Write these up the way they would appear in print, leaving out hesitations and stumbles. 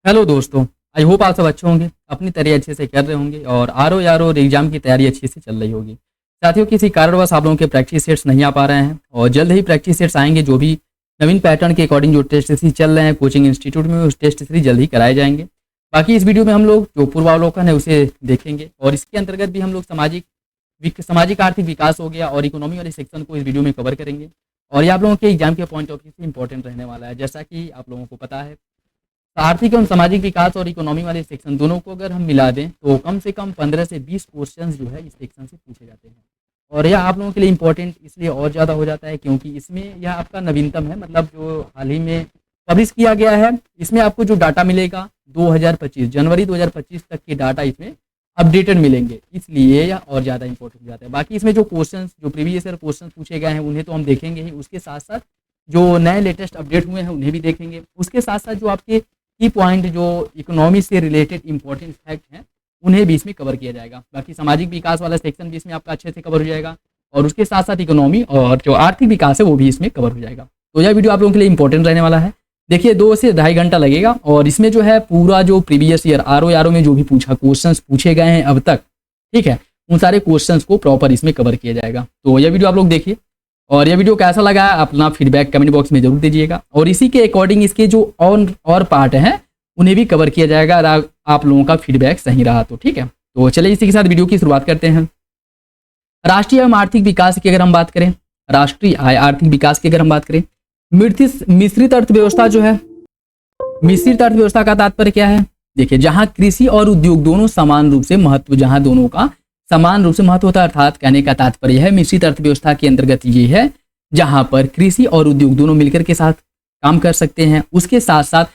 Hello दोस्तों। I hope आप सब अच्छे होंगे, अपनी तैयारी अच्छे से कर रहे होंगे और और एग्जाम की तैयारी अच्छे से चल रही होगी। साथियों, किसी कारणवश आप लोगों के प्रैक्टिस सेट्स नहीं आ पा रहे हैं और जल्द ही प्रैक्टिस सेट्स आएंगे। जो भी नवीन पैटर्न के अकॉर्डिंग जो टेस्ट सीरीज चल रहे हैं कोचिंग इंस्टीट्यूट में, उस टेस्ट सीरीज जल्द ही कराए जाएंगे। बाकी इस वीडियो में हम लोग जो पूर्वावलोकन है उसे देखेंगे और इसके अंतर्गत भी हम लोग सामाजिक आर्थिक विकास हो गया और इकोनॉमी वाले सेक्शन को इस वीडियो में कवर करेंगे। और ये आप लोगों के एग्जाम के पॉइंट ऑफ व्यू से इंपॉर्टेंट रहने वाला है। जैसा कि आप लोगों को पता है, आर्थिक एवं सामाजिक विकास और इकोनॉमी वाले सेक्शन दोनों को अगर हम मिला दें तो कम से कम 15 से 20 क्वेश्चंस जो है इस सेक्शन से पूछे जाते हैं। और यह आप लोगों के लिए इंपॉर्टेंट इसलिए और ज़्यादा हो जाता है क्योंकि इसमें यह आपका नवीनतम है, मतलब जो हाल ही में पब्लिश किया गया है। इसमें आपको जो डाटा मिलेगा 2025 जनवरी 2025 तक के डाटा इसमें अपडेटेड मिलेंगे, इसलिए यह और ज़्यादा इंपॉर्टेंट हो जाता है। बाकी इसमें जो क्वेश्चंस जो प्रीवियस ईयर क्वेश्चन पूछे गए हैं उन्हें तो हम देखेंगे ही, उसके साथ साथ जो नए लेटेस्ट अपडेट हुए हैं उन्हें भी देखेंगे। उसके साथ साथ जो आपके की पॉइंट जो इकोनॉमी से रिलेटेड इंपॉर्टेंट फैक्ट हैं उन्हें भी इसमें कवर किया जाएगा। बाकी सामाजिक विकास वाला सेक्शन भी इसमें आपका अच्छे से कवर हो जाएगा और उसके साथ साथ इकोनॉमी और जो आर्थिक विकास है वो भी इसमें कवर हो जाएगा। तो यह वीडियो आप लोगों के लिए इंपॉर्टेंट रहने वाला है। देखिए 2 से 2.5 घंटा लगेगा और इसमें जो है पूरा जो प्रीवियस ईयर आर में जो भी क्वेश्चंस पूछे गए हैं अब तक, ठीक है, उन सारे क्वेश्चंस को प्रॉपर इसमें कवर किया जाएगा। तो यह वीडियो आप लोग देखिए और यह वीडियो कैसा लगा अपना फीडबैक कमेंट बॉक्स में जरूर दीजिएगा और इसी के अकॉर्डिंग इसके जो और पार्ट हैं उन्हें भी कवर किया जाएगा अगर आप लोगों का फीडबैक सही रहा तो, ठीक है। तो चलिए इसी के साथ वीडियो की शुरुआत करते हैं। राष्ट्रीय एवं आर्थिक विकास की अगर हम बात करें, राष्ट्रीय आय आर्थिक विकास की अगर हम बात करें, मिश्रित अर्थव्यवस्था जो है, मिश्रित अर्थव्यवस्था का तात्पर्य क्या है? देखिए, जहां कृषि और उद्योग दोनों समान रूप से महत्व, जहां दोनों का समान रूप से महत्व होता है, अर्थात कहने का तात्पर्य है मिश्रित अर्थव्यवस्था के अंतर्गत ये है जहां पर कृषि और उद्योग दोनों मिलकर के साथ काम कर सकते हैं। उसके साथ साथ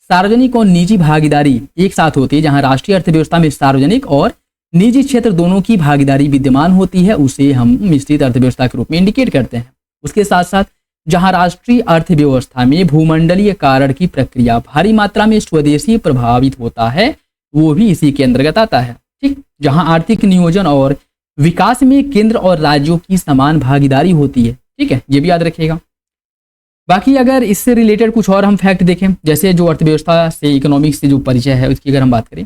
सार्वजनिक और निजी भागीदारी एक साथ होती है। जहां राष्ट्रीय अर्थव्यवस्था में सार्वजनिक और निजी क्षेत्र दोनों की भागीदारी विद्यमान होती है उसे हम मिश्रित अर्थव्यवस्था के रूप में इंडिकेट करते हैं। उसके साथ साथ जहां राष्ट्रीय अर्थव्यवस्था में भूमंडलीय कारण की प्रक्रिया भारी मात्रा में स्वदेशी प्रभावित होता है वो भी इसी के अंतर्गत आता है, ठीक। जहां आर्थिक नियोजन और विकास में केंद्र और राज्यों की समान भागीदारी होती है, ठीक है, ये भी याद रखिएगा। बाकी अगर इससे रिलेटेड कुछ और हम फैक्ट देखें, जैसे जो अर्थव्यवस्था से इकोनॉमिक्स से जो परिचय है उसकी अगर हम बात करें,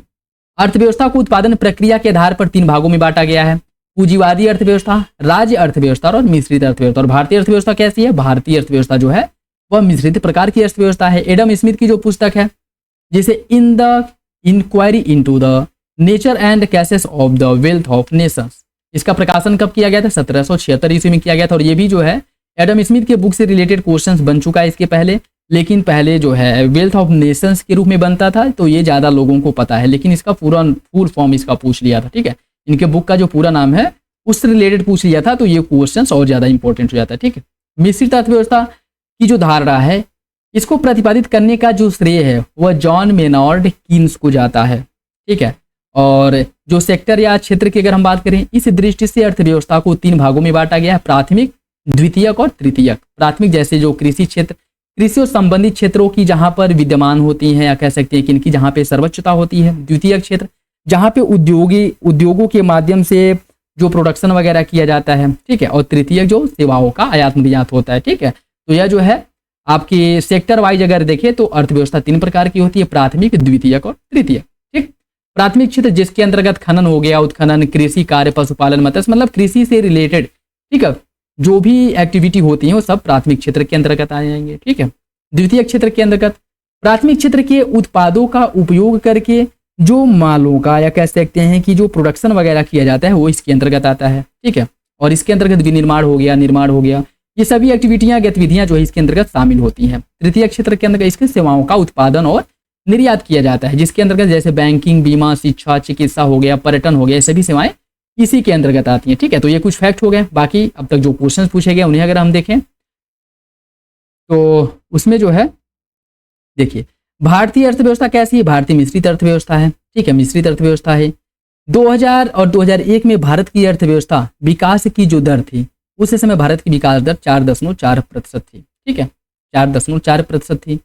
अर्थव्यवस्था को उत्पादन प्रक्रिया के आधार पर 3 भागों में बांटा गया है। पूंजीवादी अर्थव्यवस्था, राज्य अर्थव्यवस्था और मिश्रित अर्थव्यवस्था। और भारतीय अर्थव्यवस्था कैसी है? भारतीय अर्थव्यवस्था जो है वह मिश्रित प्रकार की अर्थव्यवस्था है। एडम स्मिथ की जो पुस्तक है जिसे in the inquiry into the nature and causes of the wealth of nations, इसका प्रकाशन कब किया गया था? 1776 ईस्वी में किया गया था। और ये भी जो है एडम स्मिथ के बुक से रिलेटेड क्वेश्चंस बन चुका है इसके पहले, लेकिन पहले जो है वेल्थ ऑफ नेशंस के रूप में बनता था तो ये ज़्यादा लोगों को पता है, लेकिन इसका पूरा फुल फॉर्म इसका पूछ लिया था, ठीक है। इनके बुक का जो पूरा नाम है उससे रिलेटेड पूछ लिया था तो ये क्वेश्चंस और ज़्यादा इंपॉर्टेंट हो जाता है, ठीक है। मिश्रित अर्थव्यवस्था की जो धारणा है इसको प्रतिपादित करने का जो श्रेय है वह जॉन मेनार्ड कीन्स को जाता है, ठीक है। और जो सेक्टर या क्षेत्र की अगर हम बात करें, इस दृष्टि से अर्थव्यवस्था को 3 भागों में बांटा गया है, प्राथमिक, द्वितीयक और तृतीयक। प्राथमिक जैसे जो कृषि क्षेत्र, कृषि और संबंधित क्षेत्रों की जहां पर विद्यमान होती हैं या कह सकते हैं कि इनकी जहां पे सर्वोच्चता होती है। द्वितीयक क्षेत्र जहां पे उद्योगों के माध्यम से जो प्रोडक्शन वगैरह किया जाता है, ठीक है। और तृतीयक जो सेवाओं का आयात निर्यात होता है, ठीक है। तो यह जो है आपके सेक्टर वाइज अगर देखें तो अर्थव्यवस्था 3 प्रकार की होती है, प्राथमिक, द्वितीयक और तृतीयक, ठीक। प्राथमिक क्षेत्र जिसके अंतर्गत खनन हो गया, उत्खनन, कृषि कार्य, पशुपालन, मत्स्य, मतलब कृषि से रिलेटेड, ठीक है, जो भी एक्टिविटी होती है वो सब प्राथमिक क्षेत्र के अंतर्गत आ जाएंगे, ठीक है। द्वितीय क्षेत्र के अंतर्गत प्राथमिक क्षेत्र के उत्पादों का उपयोग करके जो मालों का या कह सकते हैं कि जो प्रोडक्शन वगैरह किया जाता है वो इसके अंतर्गत आता है, ठीक है। और इसके अंतर्गत विनिर्माण हो गया, निर्माण हो गया, ये सभी एक्टिविटियां गतिविधियां जो है इसके अंतर्गत शामिल होती हैं। तृतीय क्षेत्र के अंतर्गत इसके सेवाओं का उत्पादन और निर्यात किया जाता है, जिसके अंतर्गत जैसे बैंकिंग, बीमा, शिक्षा, चिकित्सा हो गया, पर्यटन हो गया, ये सभी सेवाएं इसी के अंतर्गत आती हैं, ठीक है। तो ये कुछ फैक्ट हो गए। बाकी अब तक जो क्वेश्चन पूछे गए उन्हें अगर हम देखें तो उसमें जो है देखिए भारतीय अर्थव्यवस्था कैसी है? भारतीय मिश्रित अर्थव्यवस्था है, ठीक है, मिश्रित अर्थव्यवस्था है। 2000 और 2001 में भारत की अर्थव्यवस्था विकास की जो दर थी उस समय भारत की विकास दर 4.4% थी, ठीक है, 4.4% थी।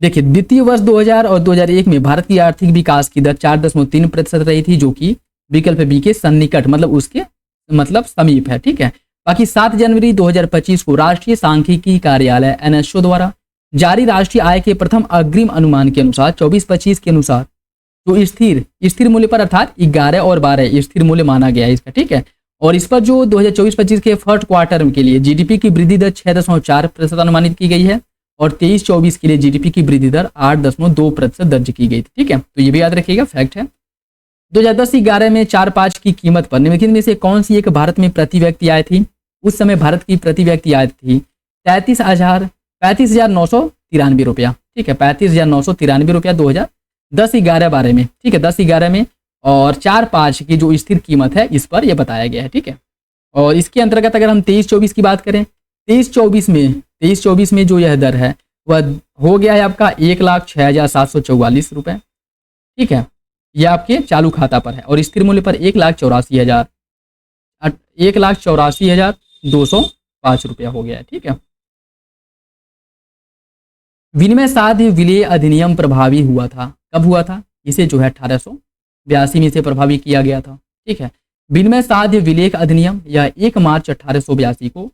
देखिए द्वितीय वर्ष 2000 और 2001 में भारत की आर्थिक विकास की दर 4.3% रही थी, जो कि विकल्प बी के सन्निकट मतलब उसके मतलब समीप है, ठीक है। बाकी 7 जनवरी 2025 को राष्ट्रीय सांख्यिकी कार्यालय एनएसओ द्वारा जारी राष्ट्रीय आय के प्रथम अग्रिम अनुमान के अनुसार 24-25 के अनुसार जो स्थिर मूल्य पर अर्थात 11 और 12 स्थिर मूल्य माना गया है इसका, ठीक है। और इस पर जो 2024-25 के फर्स्ट क्वार्टर के लिए जीडीपी की वृद्धि दर 6.4% अनुमानित की गई है और 23-24 के लिए जीडीपी की वृद्धि दर 8.2% दर्ज की गई थी, ठीक है। तो ये भी याद रखिएगा, फैक्ट है। 2010-11 में 4-5 की कीमत पर निम्नलिखित में से कौन सी एक भारत में प्रति व्यक्ति आय थी? उस समय भारत की प्रति व्यक्ति आय थी 35,993 रुपया, ठीक है। 35,993 रुपया 2010-11-12 में, ठीक है, 10-11 में। और 4-5 की जो स्थिर कीमत है इस पर यह बताया गया है, ठीक है। और इसके अंतर्गत अगर हम 23-24 की बात करें, 23-24 में जो यह दर है वह हो गया है आपका 1,06,744 रुपये, ठीक है। यह आपके चालू खाता पर है और स्थिर मूल्य पर 1,84,205 रुपया हो गया है, ठीक है। विनिमय साध्य विलय अधिनियम प्रभावी हुआ था, कब हुआ था? इसे जो है 1882 में इसे प्रभावी किया गया था, ठीक है। विनिमय साध्य विलेख अधिनियम यह 1 मार्च 1882 को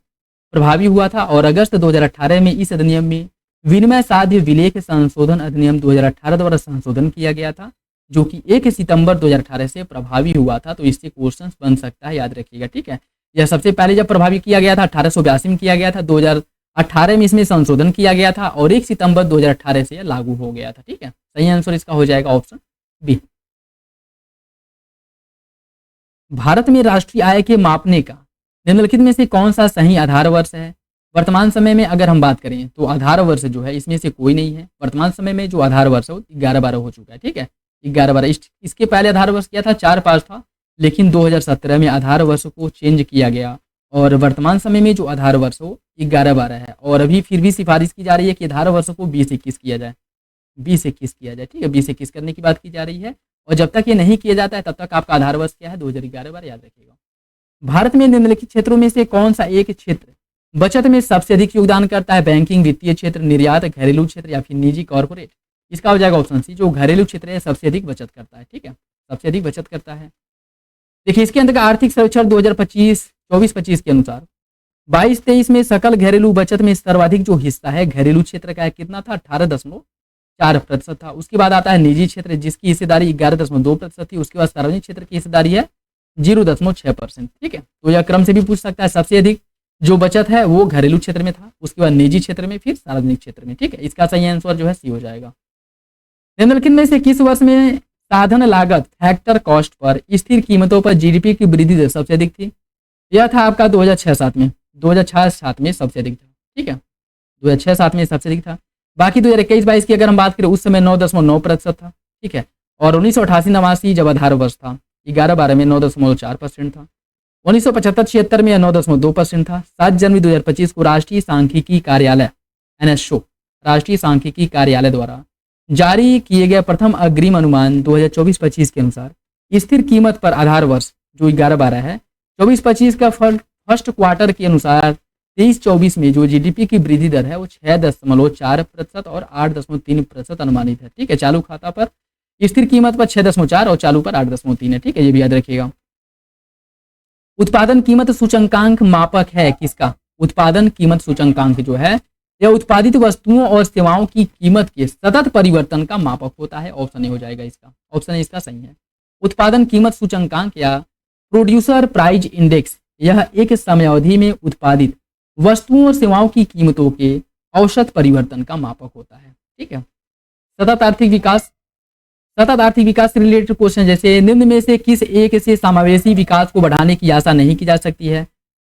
प्रभावी हुआ था और अगस्त 2018 में इस अधिनियम में विनिमय साध्य विलेख संशोधन अधिनियम 2018 द्वारा संशोधन किया गया था, जो कि 1 सितंबर 2018 से प्रभावी हुआ था। तो इससे क्वेश्चन बन सकता है, याद रखिएगा, ठीक है। यह सबसे पहले जब प्रभावी किया गया था 1882 में किया गया था, 2018 में इसमें संशोधन किया गया था और 1 सितंबर 2018 से यह लागू हो गया था, ठीक है। सही आंसर इसका हो जाएगा ऑप्शन बी। भारत में राष्ट्रीय आय के मापने का निम्नलिखित में से कौन सा सही आधार वर्ष है? वर्तमान समय में अगर हम बात करें तो आधार वर्ष जो है इसमें से कोई नहीं है। वर्तमान समय में जो आधार वर्ष है वो 11-12 हो चुका है, ठीक है। 11-12 इसके पहले आधार वर्ष क्या था? 4-5 था, लेकिन 2017 में आधार वर्ष को चेंज किया गया और वर्तमान समय में जो आधार वर्ष हो 11-12 है। और अभी फिर भी सिफारिश की जा रही है कि आधार वर्ष को 20-21 किया जाए, 20-21 किया जाए, ठीक है। 20-21 करने की बात की जा रही है और जब तक ये नहीं किया जाता है तब तक आपका आधार वर्ष क्या है? 2011-12, याद रखिएगा। भारत में निम्नलिखित क्षेत्रों में से कौन सा एक क्षेत्र बचत में सबसे अधिक योगदान करता है? बैंकिंग, वित्तीय क्षेत्र, निर्यात, घरेलू क्षेत्र या फिर निजी कॉर्पोरेट? इसका हो जाएगा ऑप्शन सी, जो घरेलू क्षेत्र है सबसे अधिक बचत करता है, ठीक है, सबसे अधिक बचत करता है। देखिए इसके अंतर्गत आर्थिक सर्वेक्षण 2024-25 के अनुसार 22-23 में सकल घरेलू बचत में सर्वाधिक जो हिस्सा है घरेलू क्षेत्र का है, कितना था? 18.4% था। उसके बाद आता है निजी क्षेत्र जिसकी हिस्सेदारी 11.2% थी। उसके बाद सार्वजनिक क्षेत्र की हिस्सेदारी है 0.6%, ठीक है। तो यह क्रम से भी पूछ सकता है, सबसे अधिक जो बचत है वो घरेलू क्षेत्र में था, उसके बाद निजी क्षेत्र में, फिर सार्वजनिक क्षेत्र में, ठीक है। इसका सही आंसर जो है सी हो जाएगा। निम्नलिखित में से किस वर्ष में साधन लागत फैक्टर कॉस्ट पर स्थिर कीमतों पर जीडीपी की वृद्धि दर सबसे अधिक थी? यह था आपका 2006-7 में, 2006-7 में सबसे अधिक था, ठीक है। 2006-7 में सबसे अधिक था। बाकी 2021-22 की अगर हम बात करें उस समय 9.9% था, ठीक है। और 1988-89 जब आधार वर्ष था 11-12 में 9.4% था। 1975-76 में 9.2% था। 7 जनवरी 2025 को राष्ट्रीय सांख्यिकी कार्यालय NSO राष्ट्रीय सांख्यिकी कार्यालय द्वारा जारी किए गए प्रथम अग्रिम अनुमान 2024-25 के अनुसार स्थिर कीमत पर आधार वर्ष जो 11-12 है, 24-25 का फर्स्ट क्वार्टर के अनुसार 23-24 में जो जीडीपी की वृद्धि दर है वो 6.4% और 8.3% अनुमानित है, ठीक है। चालू खाता पर स्थिर कीमत पर 6.4 और चालू पर 8.3 है, ठीक है। ये भी याद रखिएगा। उत्पादन कीमत सूचकांक मापक है किसका? उत्पादन कीमत सूचकांक जो है यह उत्पादित वस्तुओं और सेवाओं की कीमत के सतत परिवर्तन का मापक होता है। ऑप्शन ए हो जाएगा इसका, ऑप्शन ए इसका सही है। उत्पादन कीमत सूचकांक या प्रोड्यूसर प्राइस इंडेक्स यह एक समयावधि में उत्पादित वस्तुओं और सेवाओं की कीमतों के औसत परिवर्तन का मापक होता है, ठीक है। सतत आर्थिक विकास से रिलेटेड क्वेश्चन जैसे निम्न में से किस एक से समावेशी विकास को बढ़ाने की आशा नहीं की जा सकती है?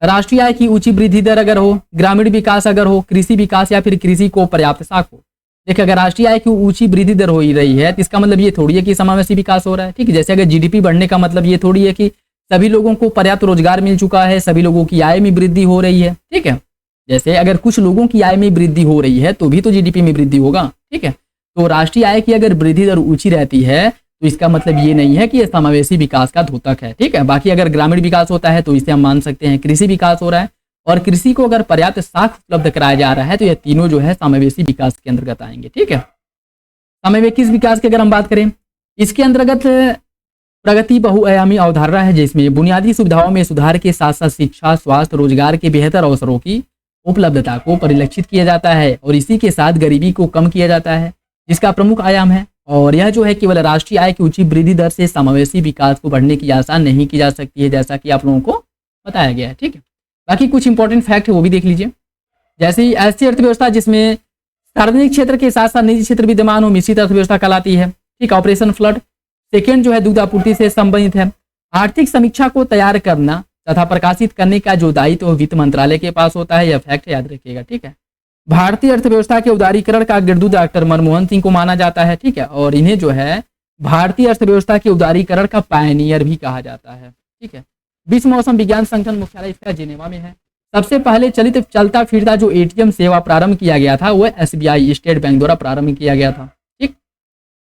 राष्ट्रीय आय की ऊंची वृद्धि दर अगर हो, ग्रामीण विकास अगर हो, कृषि विकास या फिर कृषि को पर्याप्त साख हो। देखिए अगर राष्ट्रीय आय की ऊंची वृद्धि दर हो ही रही है तो इसका मतलब ये थोड़ी है कि समावेशी विकास हो रहा है, ठीक है। जैसे अगर जीडीपी बढ़ने का मतलब ये थोड़ी है कि सभी लोगों को पर्याप्त रोजगार मिल चुका है, सभी लोगों की आय में वृद्धि हो रही है, ठीक है। जैसे अगर कुछ लोगों की आय में वृद्धि हो रही है तो भी तो जीडीपी में वृद्धि होगा, ठीक है। तो राष्ट्रीय आय की अगर वृद्धि दर ऊंची रहती है तो इसका मतलब ये नहीं है कि यह समावेशी विकास का द्योतक है, ठीक है। बाकी अगर ग्रामीण विकास होता है तो इसे हम मान सकते हैं कृषि विकास हो रहा है और कृषि को अगर पर्याप्त साख उपलब्ध कराया जा रहा है तो यह तीनों जो है समावेशी विकास के अंतर्गत आएंगे, ठीक है। समावेशी विकास की अगर हम बात करें इसके अंतर्गत प्रगति बहुआयामी अवधारणा है जिसमें बुनियादी सुविधाओं में सुधार के साथ साथ शिक्षा, स्वास्थ्य, रोजगार के बेहतर अवसरों की उपलब्धता को परिलक्षित किया जाता है और इसी के साथ गरीबी को कम किया जाता है, जिसका प्रमुख आयाम है। और यह जो है केवल राष्ट्रीय आय की ऊंची वृद्धि दर से समावेशी विकास को बढ़ने की आशा नहीं की जा सकती है, जैसा कि आप लोगों को बताया गया है। ठीक है, बाकी कुछ इंपॉर्टेंट फैक्ट है वो भी देख लीजिए। जैसे ही ऐसी अर्थव्यवस्था जिसमें सार्वजनिक क्षेत्र के साथ साथ निजी क्षेत्र विद्यमान हो, मिश्रित अर्थव्यवस्था कहलाती है। ठीक, ऑपरेशन फ्लड। सेकेंड जो है दूध आपूर्ति से संबंधित है। आर्थिक समीक्षा को तैयार करना तथा प्रकाशित करने का जो दायित्व वित्त मंत्रालय के पास होता है, यह फैक्ट याद रखिएगा। ठीक है, भारतीय अर्थव्यवस्था के उदारीकरण का गिरदूत डॉक्टर मनमोहन सिंह को माना जाता है। ठीक है, और इन्हें जो है भारतीय अर्थव्यवस्था के उदारीकरण का पायनियर भी कहा जाता है। ठीक है, विश्व मौसम विज्ञान संगठन मुख्यालय इसका जिनेवा में है। सबसे पहले चलता फिरता जो एटीएम सेवा प्रारंभ किया गया था वह एसबीआई स्टेट बैंक द्वारा प्रारंभ किया गया था। ठीक,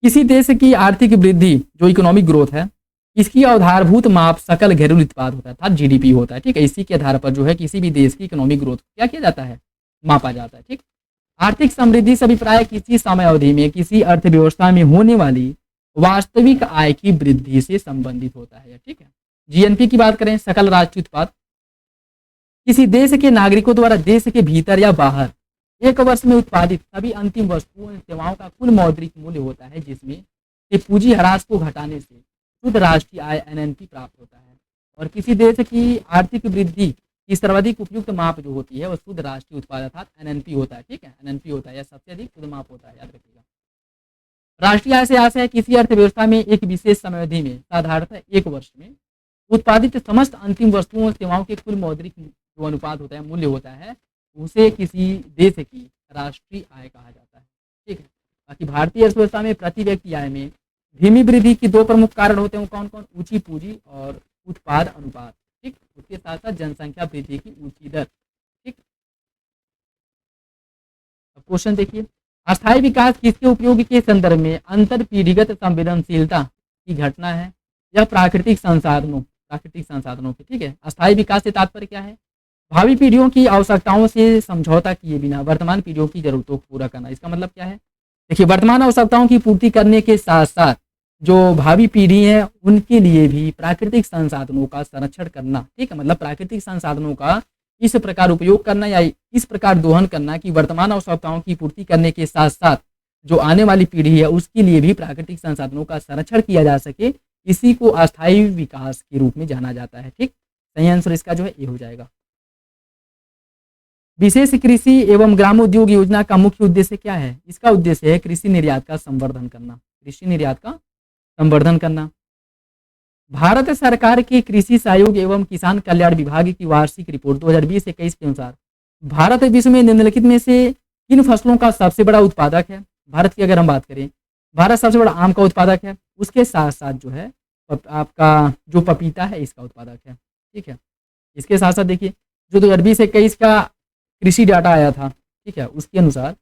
किसी देश की आर्थिक वृद्धि जो इकोनॉमिक ग्रोथ है, इसकी आधारभूत माप सकल घरेलू उत्पाद होता है अर्थात जीडीपी होता है। ठीक है, इसी के आधार पर जो है किसी भी देश की इकोनॉमिक ग्रोथ क्या किया जाता है, मापा जाता है। ठीक, आर्थिक समृद्धि से अभिप्राय किसी समय अवधि में किसी अर्थव्यवस्था में होने वाली वास्तविक आय की वृद्धि से संबंधित होता है। ठीक है, जीएनपी की बात करें, सकल राष्ट्रीय उत्पाद, किसी देश के नागरिकों द्वारा देश के भीतर या बाहर एक वर्ष में उत्पादित सभी अंतिम वस्तुओं एवं सेवाओं का कुल मौद्रिक मूल्य होता है, जिसमें से पूंजी ह्रास को घटाने से शुद्ध राष्ट्रीय आय एनएनपी प्राप्त होता है। और किसी देश की आर्थिक वृद्धि की सर्वाधिक उपयुक्त माप जो होती है वह शुद्ध राष्ट्रीय उत्पाद अर्थात एनएनपी होता है। ठीक है, एनएनपी होता है, यह सबसे अधिक शुद्ध माप होता है, याद रखिएगा। राष्ट्रीय आय से आशय है किसी अर्थव्यवस्था में एक विशेष समयावधि में साधारणतः एक वर्ष में उत्पादित समस्त अंतिम वस्तुओं और सेवाओं के कुल मौद्रिक जो अनुपात होता है, मूल्य होता है, उसे किसी देश की राष्ट्रीय आय कहा जाता है। ठीक है, बाकी भारतीय अर्थव्यवस्था में प्रति व्यक्ति आय में धीमी वृद्धि की दो प्रमुख कारण होते हैं, कौन कौन, ऊंची पूंजी और उत्पाद अनुपात। ठीक, उसके साथ साथ जनसंख्या वृद्धि की ऊंची दर। ठीक, अब क्वेश्चन देखिए, अस्थायी विकास किसके उपयोग के संदर्भ में अंतर पीढ़ीगत संवेदनशीलता की घटना है या प्राकृतिक संसाधनों की। ठीक है, अस्थायी विकास से तात्पर्य क्या है, भावी पीढ़ियों की आवश्यकताओं से समझौता किए बिना वर्तमान पीढ़ियों की जरूरतों को पूरा करना। इसका मतलब क्या है, देखिए वर्तमान आवश्यकताओं की पूर्ति करने के साथ साथ जो भावी पीढ़ी है उनके लिए भी प्राकृतिक संसाधनों का संरक्षण करना। ठीक है, मतलब प्राकृतिक संसाधनों का इस प्रकार उपयोग करना या इस प्रकार दोहन करना कि वर्तमान आवश्यकताओं की पूर्ति करने के साथ साथ जो आने वाली पीढ़ी है उसके लिए भी प्राकृतिक संसाधनों का संरक्षण किया जा सके, इसी को अस्थायी विकास के रूप में जाना जाता है। ठीक, सही आंसर इसका जो है ए हो जाएगा। विशेष कृषि एवं ग्रामोद्योग योजना का मुख्य उद्देश्य क्या है, इसका उद्देश्य है कृषि निर्यात का संवर्धन करना। कृषि निर्यात का संवर्धन करना। भारत सरकार के कृषि सहयोग एवं किसान कल्याण विभाग की वार्षिक रिपोर्ट 2020-21 के अनुसार भारत विश्व में निम्नलिखित में से किन फसलों का सबसे बड़ा उत्पादक है। भारत की अगर हम बात करें, भारत सबसे बड़ा आम का उत्पादक है, उसके साथ साथ जो है आपका जो पपीता है इसका उत्पादक है। ठीक है, इसके साथ साथ देखिए जो 2020-21 का कृषि डाटा आया था, ठीक है, उसके अनुसार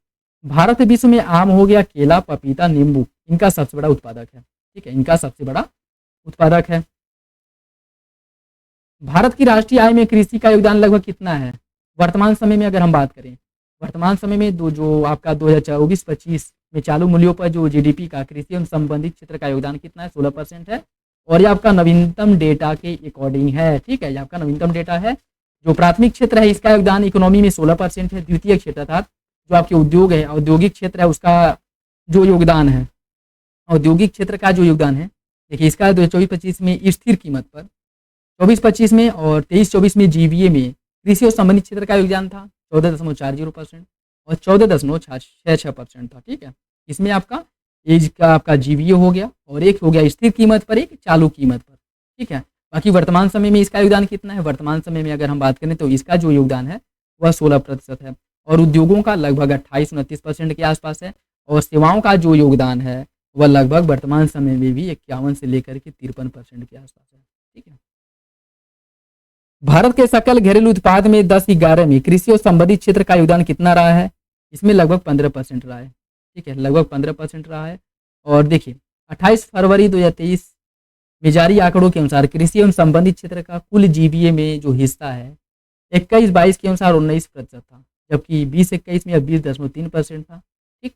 भारत विश्व में आम हो गया, केला, पपीता, नींबू, इनका सबसे बड़ा उत्पादक है। ठीक है, इनका सबसे बड़ा उत्पादक है। भारत की राष्ट्रीय आय में कृषि का योगदान लगभग कितना है वर्तमान समय में, अगर हम बात करें वर्तमान समय में जो आपका 2024-25 में चालू मूल्यों पर जो जीडीपी का कृषि एवं संबंधित क्षेत्र का योगदान कितना है, 16% है। और ये आपका नवीनतम डेटा के अकॉर्डिंग है। ठीक है, ये आपका नवीनतम डेटा है। जो प्राथमिक क्षेत्र है इसका योगदान इकोनॉमी में 16% है। द्वितीय क्षेत्र अर्थात जो आपके उद्योग है, औद्योगिक क्षेत्र है, उसका जो योगदान है, औद्योगिक क्षेत्र का जो योगदान है, देखिए इसका 2024-25 में स्थिर कीमत पर 24-25 में और 23-24 में जीवीए में कृषि और संबंधित क्षेत्र का योगदान था 14.40% और 14.66% था। ठीक है, इसमें आपका एज का आपका जीवीए हो गया और एक हो गया स्थिर कीमत पर, एक चालू कीमत पर। ठीक है, बाकी वर्तमान समय में इसका योगदान कितना है, वर्तमान समय में अगर हम बात करें तो इसका जो योगदान है वह 16% है और उद्योगों का लगभग 28-29% के आसपास है और सेवाओं का जो योगदान है वह लगभग वर्तमान समय में भी 51 से लेकर के 53% के आसपास है। ठीक है, भारत के सकल घरेलू उत्पाद में 10-11 में कृषि और संबंधित क्षेत्र का योगदान कितना रहा है, इसमें लगभग 15% रहा है। ठीक है, लगभग 15% रहा है। और देखिए 28 फरवरी 2023 में जारी आंकड़ों के अनुसार कृषि एवं संबंधित क्षेत्र का कुल जीवीए में जो हिस्सा है 21-22 के अनुसार 19% था, जबकि 20-21 में 20.3% था। ठीक,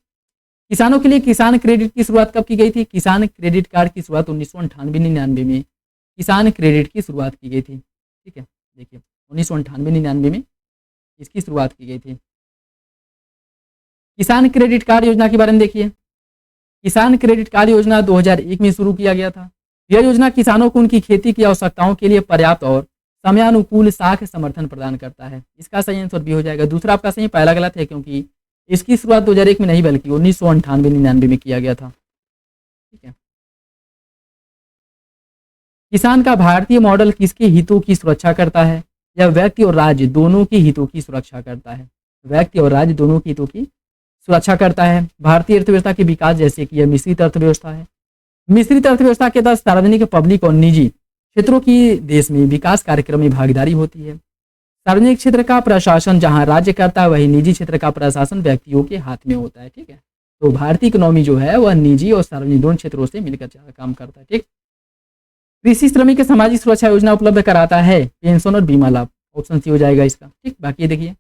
किसानों के लिए किसान क्रेडिट की शुरुआत कब की गई थी, किसान क्रेडिट कार्ड की शुरुआत 1998-99 में किसान क्रेडिट की शुरुआत की गई थी। ठीक है, देखिए 1998-99 में इसकी शुरुआत की गई थी। किसान क्रेडिट कार्ड योजना के बारे में देखिए। किसान क्रेडिट कार्ड योजना 2001 में शुरू किया गया था। यह योजना किसानों को उनकी खेती की आवश्यकताओं के लिए पर्याप्त और समयानुकूल साख समर्थन प्रदान करता है। इसका सही आंसर भी हो जाएगा। दूसरा आपका सही, पहला गलत है, क्योंकि इसकी शुरुआत 2001 में नहीं बल्कि 1998-99 में किया गया था। ठीक है। किसान का भारतीय मॉडल किसके हितों की सुरक्षा करता है? यह व्यक्ति और राज्य दोनों के हितों की सुरक्षा करता है। व्यक्ति और राज्य दोनों के हितों की सुरक्षा करता है। भारतीय अर्थव्यवस्था के विकास, जैसे कि यह मिश्रित अर्थव्यवस्था है। मिश्रित अर्थव्यवस्था के तहत सार्वजनिक, पब्लिक और निजी क्षेत्रों की देश में विकास कार्यक्रम में भागीदारी होती है। सार्वजनिक क्षेत्र का प्रशासन जहां राज्य करता है, वही निजी क्षेत्र का प्रशासन व्यक्तियों के हाथ में होता है। ठीक है। तो भारतीय इकोनॉमी जो है वह निजी और सार्वजनिक दोनों क्षेत्रों से मिलकर काम करता है। ठीक। कृषि श्रमिक के सामाजिक सुरक्षा योजना उपलब्ध कराता है पेंशन और बीमा लाभ। ऑप्शन सी हो जाएगा इसका। ठीक। बाकी देखिए,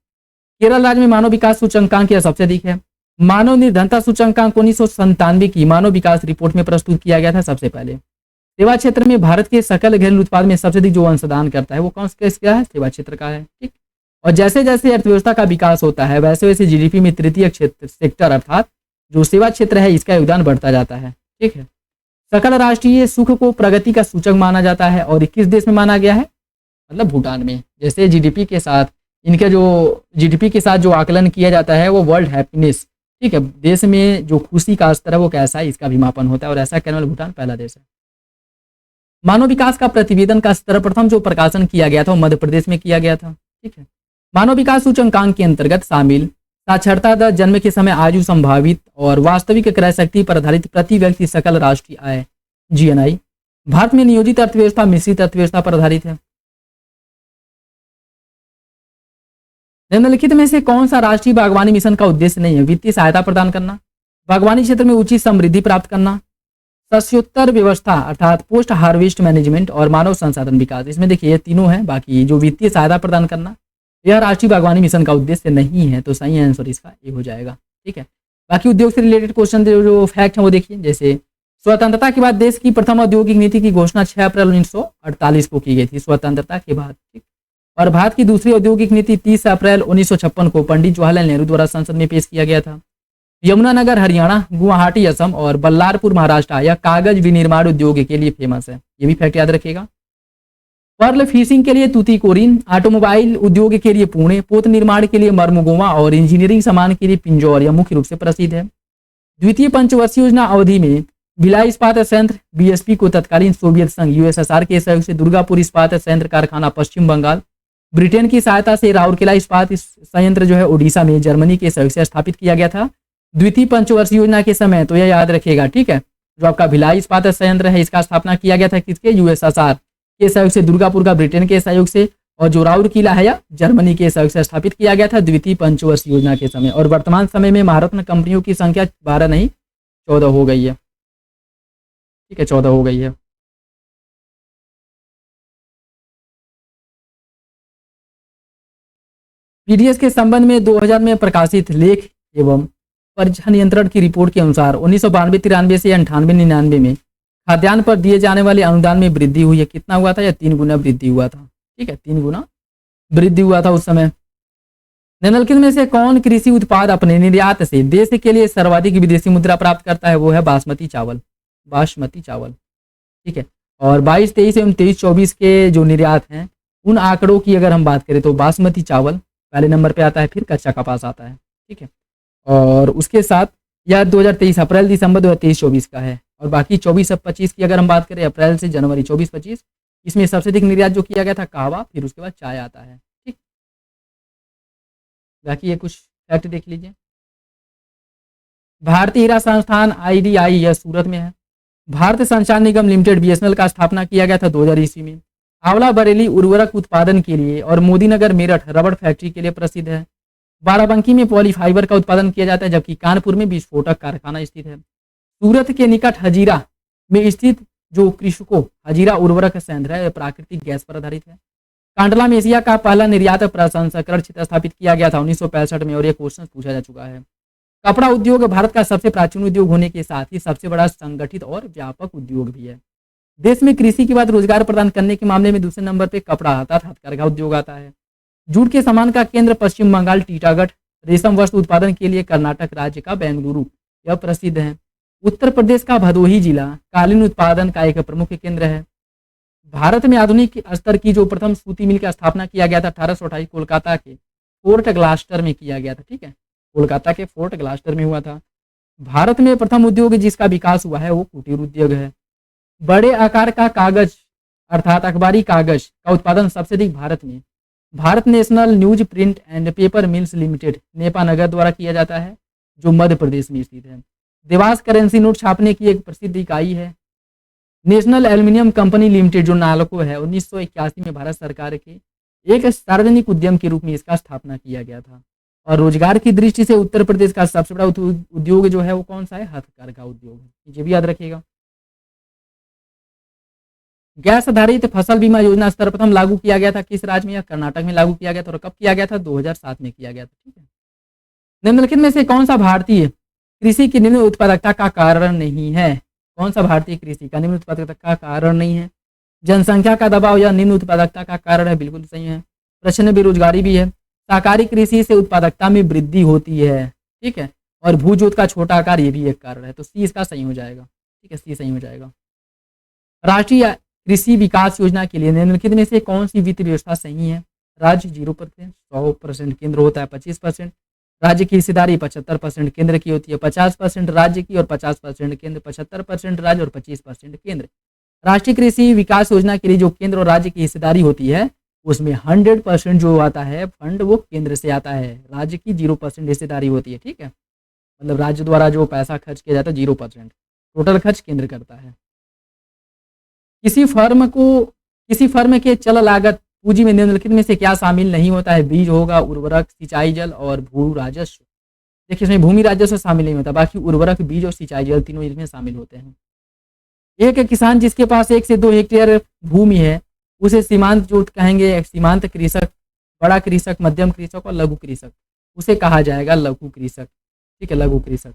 केरल राज्य में मानव विकास सूचकांक यह सबसे अधिक है। मानव निर्धनता सूचकांक 1997 की मानव विकास रिपोर्ट में प्रस्तुत किया गया था सबसे पहले। सेवा क्षेत्र में भारत के सकल घरेलू उत्पाद में सबसे अधिक जो अंशदान करता है वो कौन सा है? सेवा क्षेत्र का है। ठीक। और जैसे जैसे अर्थव्यवस्था का विकास होता है वैसे वैसे जीडीपी में तृतीय क्षेत्र सेक्टर अर्थात जो सेवा क्षेत्र है इसका योगदान बढ़ता जाता है। ठीक है। सकल राष्ट्रीय सुख को प्रगति का सूचक माना जाता है और 21 देश में माना गया है, मतलब भूटान में। जैसे जीडीपी के साथ इनके जो जीडीपी के साथ जो आकलन किया जाता है वो वर्ल्ड हैप्पीनेस, ठीक है, देश में जो खुशी का स्तर है वो कैसा है इसका भी मापन होता है और ऐसा करने वाला भूटान पहला देश है। मानव विकास का प्रतिवेदन का सर्वप्रथम जो प्रकाशन किया गया था वो मध्य प्रदेश में किया गया था। ठीक है। मानव विकास सूचकांक के अंतर्गत शामिल साक्षरता दर, जन्म के समय, आयु, संभावित और वास्तविक क्रय शक्ति पर आधारित प्रति व्यक्ति सकल राष्ट्रीय आय जीएनआई। भारत में नियोजित अर्थव्यवस्था मिश्रित अर्थव्यवस्था पर आधारित है। निम्नलिखित में से कौन सा राष्ट्रीय बागवानी मिशन का उद्देश्य नहीं है? वित्तीय सहायता प्रदान करना, बागवानी क्षेत्र में उचित समृद्धि प्राप्त करना, शस्योत्तर व्यवस्था अर्थात पोस्ट हार्वेस्ट मैनेजमेंट और मानव संसाधन विकास। इसमें देखिए ये तीनों हैं। बाकी जो वित्तीय सहायता प्रदान करना यह राष्ट्रीय बागवानी मिशन का उद्देश्य नहीं है, तो सही आंसर इसका ये हो जाएगा। ठीक है। बाकी उद्योग से रिलेटेड क्वेश्चन जो फैक्ट है वो देखिए। जैसे स्वतंत्रता के बाद देश की प्रथम औद्योगिक नीति की घोषणा 6 अप्रैल 1948 को की गई थी, स्वतंत्रता के बाद। ठीक। और भारत की दूसरी औद्योगिक नीति 30 अप्रैल 1956 को पंडित जवाहरलाल नेहरू द्वारा संसद में पेश किया गया था। यमुनानगर हरियाणा, गुवाहाटी असम और बल्लारपुर महाराष्ट्र यह कागज विनिर्माण उद्योग के लिए फेमस है। ये भी फैक्ट याद रखिएगा। पर्ल फिशिंग के लिए तूतीकोरिन, ऑटोमोबाइल उद्योग के लिए पुणे, पोत निर्माण के लिए मर्मगोवा और इंजीनियरिंग सामान के लिए पिंजौर यह मुख्य रूप से प्रसिद्ध है। द्वितीय पंचवर्षीय योजना अवधि में भिलाई इस्पात संयंत्र बीएसपी को तत्कालीन सोवियत संघ यूएसएसआर के सहयोग से दुर्गापुर इस्पात संयंत्र कारखाना पश्चिम बंगाल, ब्रिटेन की सहायता से राउरकेला इस्पात संयंत्र जो है ओडिशा में जर्मनी के सहयोग से स्थापित किया गया था द्वितीय पंचवर्षीय योजना के समय। तो यह याद रखिएगा। ठीक है। जो आपका भिलाई इस्पात संयंत्र है इसका स्थापना किया गया था किसके? यूएसएसआर के सहयोग से, दुर्गापुर का ब्रिटेन के सहयोग से, और जो राउरकेला है या जर्मनी के सहयोग से स्थापित किया गया था द्वितीय पंचवर्षीय योजना के समय। और वर्तमान समय में महारत्न कंपनियों की संख्या 12 नहीं 14 हो गई है। ठीक है, 14 हो गई है। पीडीएस के संबंध में 2000 में प्रकाशित लेख एवं परीक्षा नियंत्रण की रिपोर्ट के अनुसार 1992-93 से 98-99 में खाद्यान्न पर दिए जाने वाले अनुदान में वृद्धि हुई है। कितना हुआ था? या 3 गुना वृद्धि हुआ था। ठीक है, 3 गुना वृद्धि हुआ था उस समय। निम्नलिखित में से कौन कृषि उत्पाद अपने निर्यात से देश के लिए सर्वाधिक विदेशी मुद्रा प्राप्त करता है? वो है बासमती चावल। बासमती चावल। ठीक है। और 22-23 एवं 23-24 के जो निर्यात हैं उन आंकड़ों की अगर हम बात करें तो बासमती चावल पहले नंबर पे आता है, फिर कच्चा कपास आता है। ठीक है। और उसके साथ यह 2023 अप्रैल दिसंबर 2023-24 का है। और बाकी 24 और 25 की अगर हम बात करें अप्रैल से जनवरी 24-25, इसमें सबसे अधिक निर्यात जो किया गया था कहवा, फिर उसके बाद चाय आता है। ठीक। बाकी ये कुछ फैक्ट देख लीजिए। भारतीय हीरा संस्थान IDI यह सूरत में है। भारत संचार निगम लिमिटेड BSNL का स्थापना किया गया था 2000 ईस्वी में। आंवला बरेली उर्वरक उत्पादन के लिए और मोदीनगर मेरठ रबड़ फैक्ट्री के लिए प्रसिद्ध है। बाराबंकी में पॉलीफाइबर का उत्पादन किया जाता है, जबकि कानपुर में विस्फोटक कारखाना स्थित है। सूरत के निकट हजीरा में स्थित जो कृषको हजीरा उर्वरक संयंत्र है प्राकृतिक गैस पर आधारित है। कांडला में एशिया का पहला निर्यात प्रसंस्करण क्षेत्र स्थापित किया गया था 1965 में, और यह क्वेश्चन पूछा जा चुका है। कपड़ा उद्योग भारत का सबसे प्राचीन उद्योग होने के साथ ही सबसे बड़ा संगठित और व्यापक उद्योग भी है। देश में कृषि के बाद रोजगार प्रदान करने के मामले में दूसरे नंबर पे कपड़ा आता है, हथकरघा उद्योग आता है। जूट के सामान का केंद्र पश्चिम बंगाल टीटागढ़, रेशम वस्त्र उत्पादन के लिए कर्नाटक राज्य का बेंगलुरु यह प्रसिद्ध है। उत्तर प्रदेश का भदोही जिला कालीन उत्पादन का एक प्रमुख केंद्र है। भारत में आधुनिक स्तर की जो प्रथम सूती मिल का स्थापना किया गया था 1828 कोलकाता के फोर्ट ग्लास्टर में किया गया था। ठीक है, कोलकाता के फोर्ट ग्लास्टर में हुआ था। भारत में प्रथम उद्योग जिसका विकास हुआ है वो कुटीर उद्योग है। बड़े आकार का कागज अर्थात अखबारी कागज का उत्पादन सबसे अधिक भारत में Bharat national news print and paper mills limited Nepanagar द्वारा किया जाता है, जो मध्य प्रदेश में स्थित है। देवास करेंसी नोट छापने की एक प्रसिद्ध इकाई है। नेशनल एल्यूमिनियम कंपनी लिमिटेड जो नालको है 1981 में भारत सरकार के एक सार्वजनिक उद्यम के रूप में इसका स्थापना किया गया था। और रोजगार की दृष्टि से उत्तर प्रदेश का सबसे बड़ा उद्योग जो है वो कौन सा है? हथकरघा उद्योग है, ये भी याद रखिएगा। गैस आधारित फसल बीमा योजना सर्वप्रथम लागू किया गया था किस राज्य में? या कर्नाटक में लागू किया गया था। और कब किया गया था? 2007 में किया गया था। ठीक है, निम्नलिखित में से कौन सा भारतीय कृषि की निम्न उत्पादकता का कारण नहीं है? कौन सा भारतीय कृषि का निम्न उत्पादकता का कारण नहीं है? जनसंख्या का दबाव या निम्न उत्पादकता का कारण है? बिल्कुल सही है। प्रश्न बेरोजगारी भी है। सहकारी कृषि से उत्पादकता में वृद्धि होती है। ठीक है, और भूजोत का छोटा आकार ये भी एक कारण है, तो सी इसका सही हो जाएगा। ठीक है, सी सही हो जाएगा। राष्ट्रीय कृषि विकास योजना के लिए निम्नलिखित में से कौन सी वित्त व्यवस्था सही है? राज्य 0%, 100% केंद्र होता है 25%, राज्य की हिस्सेदारी 75% केंद्र की होती है, 50% राज्य की और 50% केंद्र, 75% राज्य और 25% केंद्र। राष्ट्रीय कृषि विकास योजना के लिए जो केंद्र और राज्य की हिस्सेदारी होती है उसमें 100% जो आता है फंड वो केंद्र से आता है, राज्य की 0% हिस्सेदारी होती है। ठीक है, मतलब राज्य द्वारा जो पैसा खर्च किया जाता है 0%, टोटल खर्च केंद्र करता है। किसी फर्म के चल लागत पूंजी में निम्नलिखित में से क्या शामिल नहीं होता है? बीज होगा, उर्वरक, सिंचाई जल और भू राजस्व। देखिए इसमें भूमि राजस्व शामिल नहीं होता, बाकी उर्वरक, बीज और सिंचाई जल तीनों इसमें शामिल होते हैं। एक किसान जिसके पास 1 से 2 हेक्टेयर भूमि है उसे सीमांत जोत कहेंगे। सीमांत कृषक, बड़ा कृषक, मध्यम कृषक और लघु कृषक, उसे कहा जाएगा लघु कृषक। ठीक है, लघु कृषक।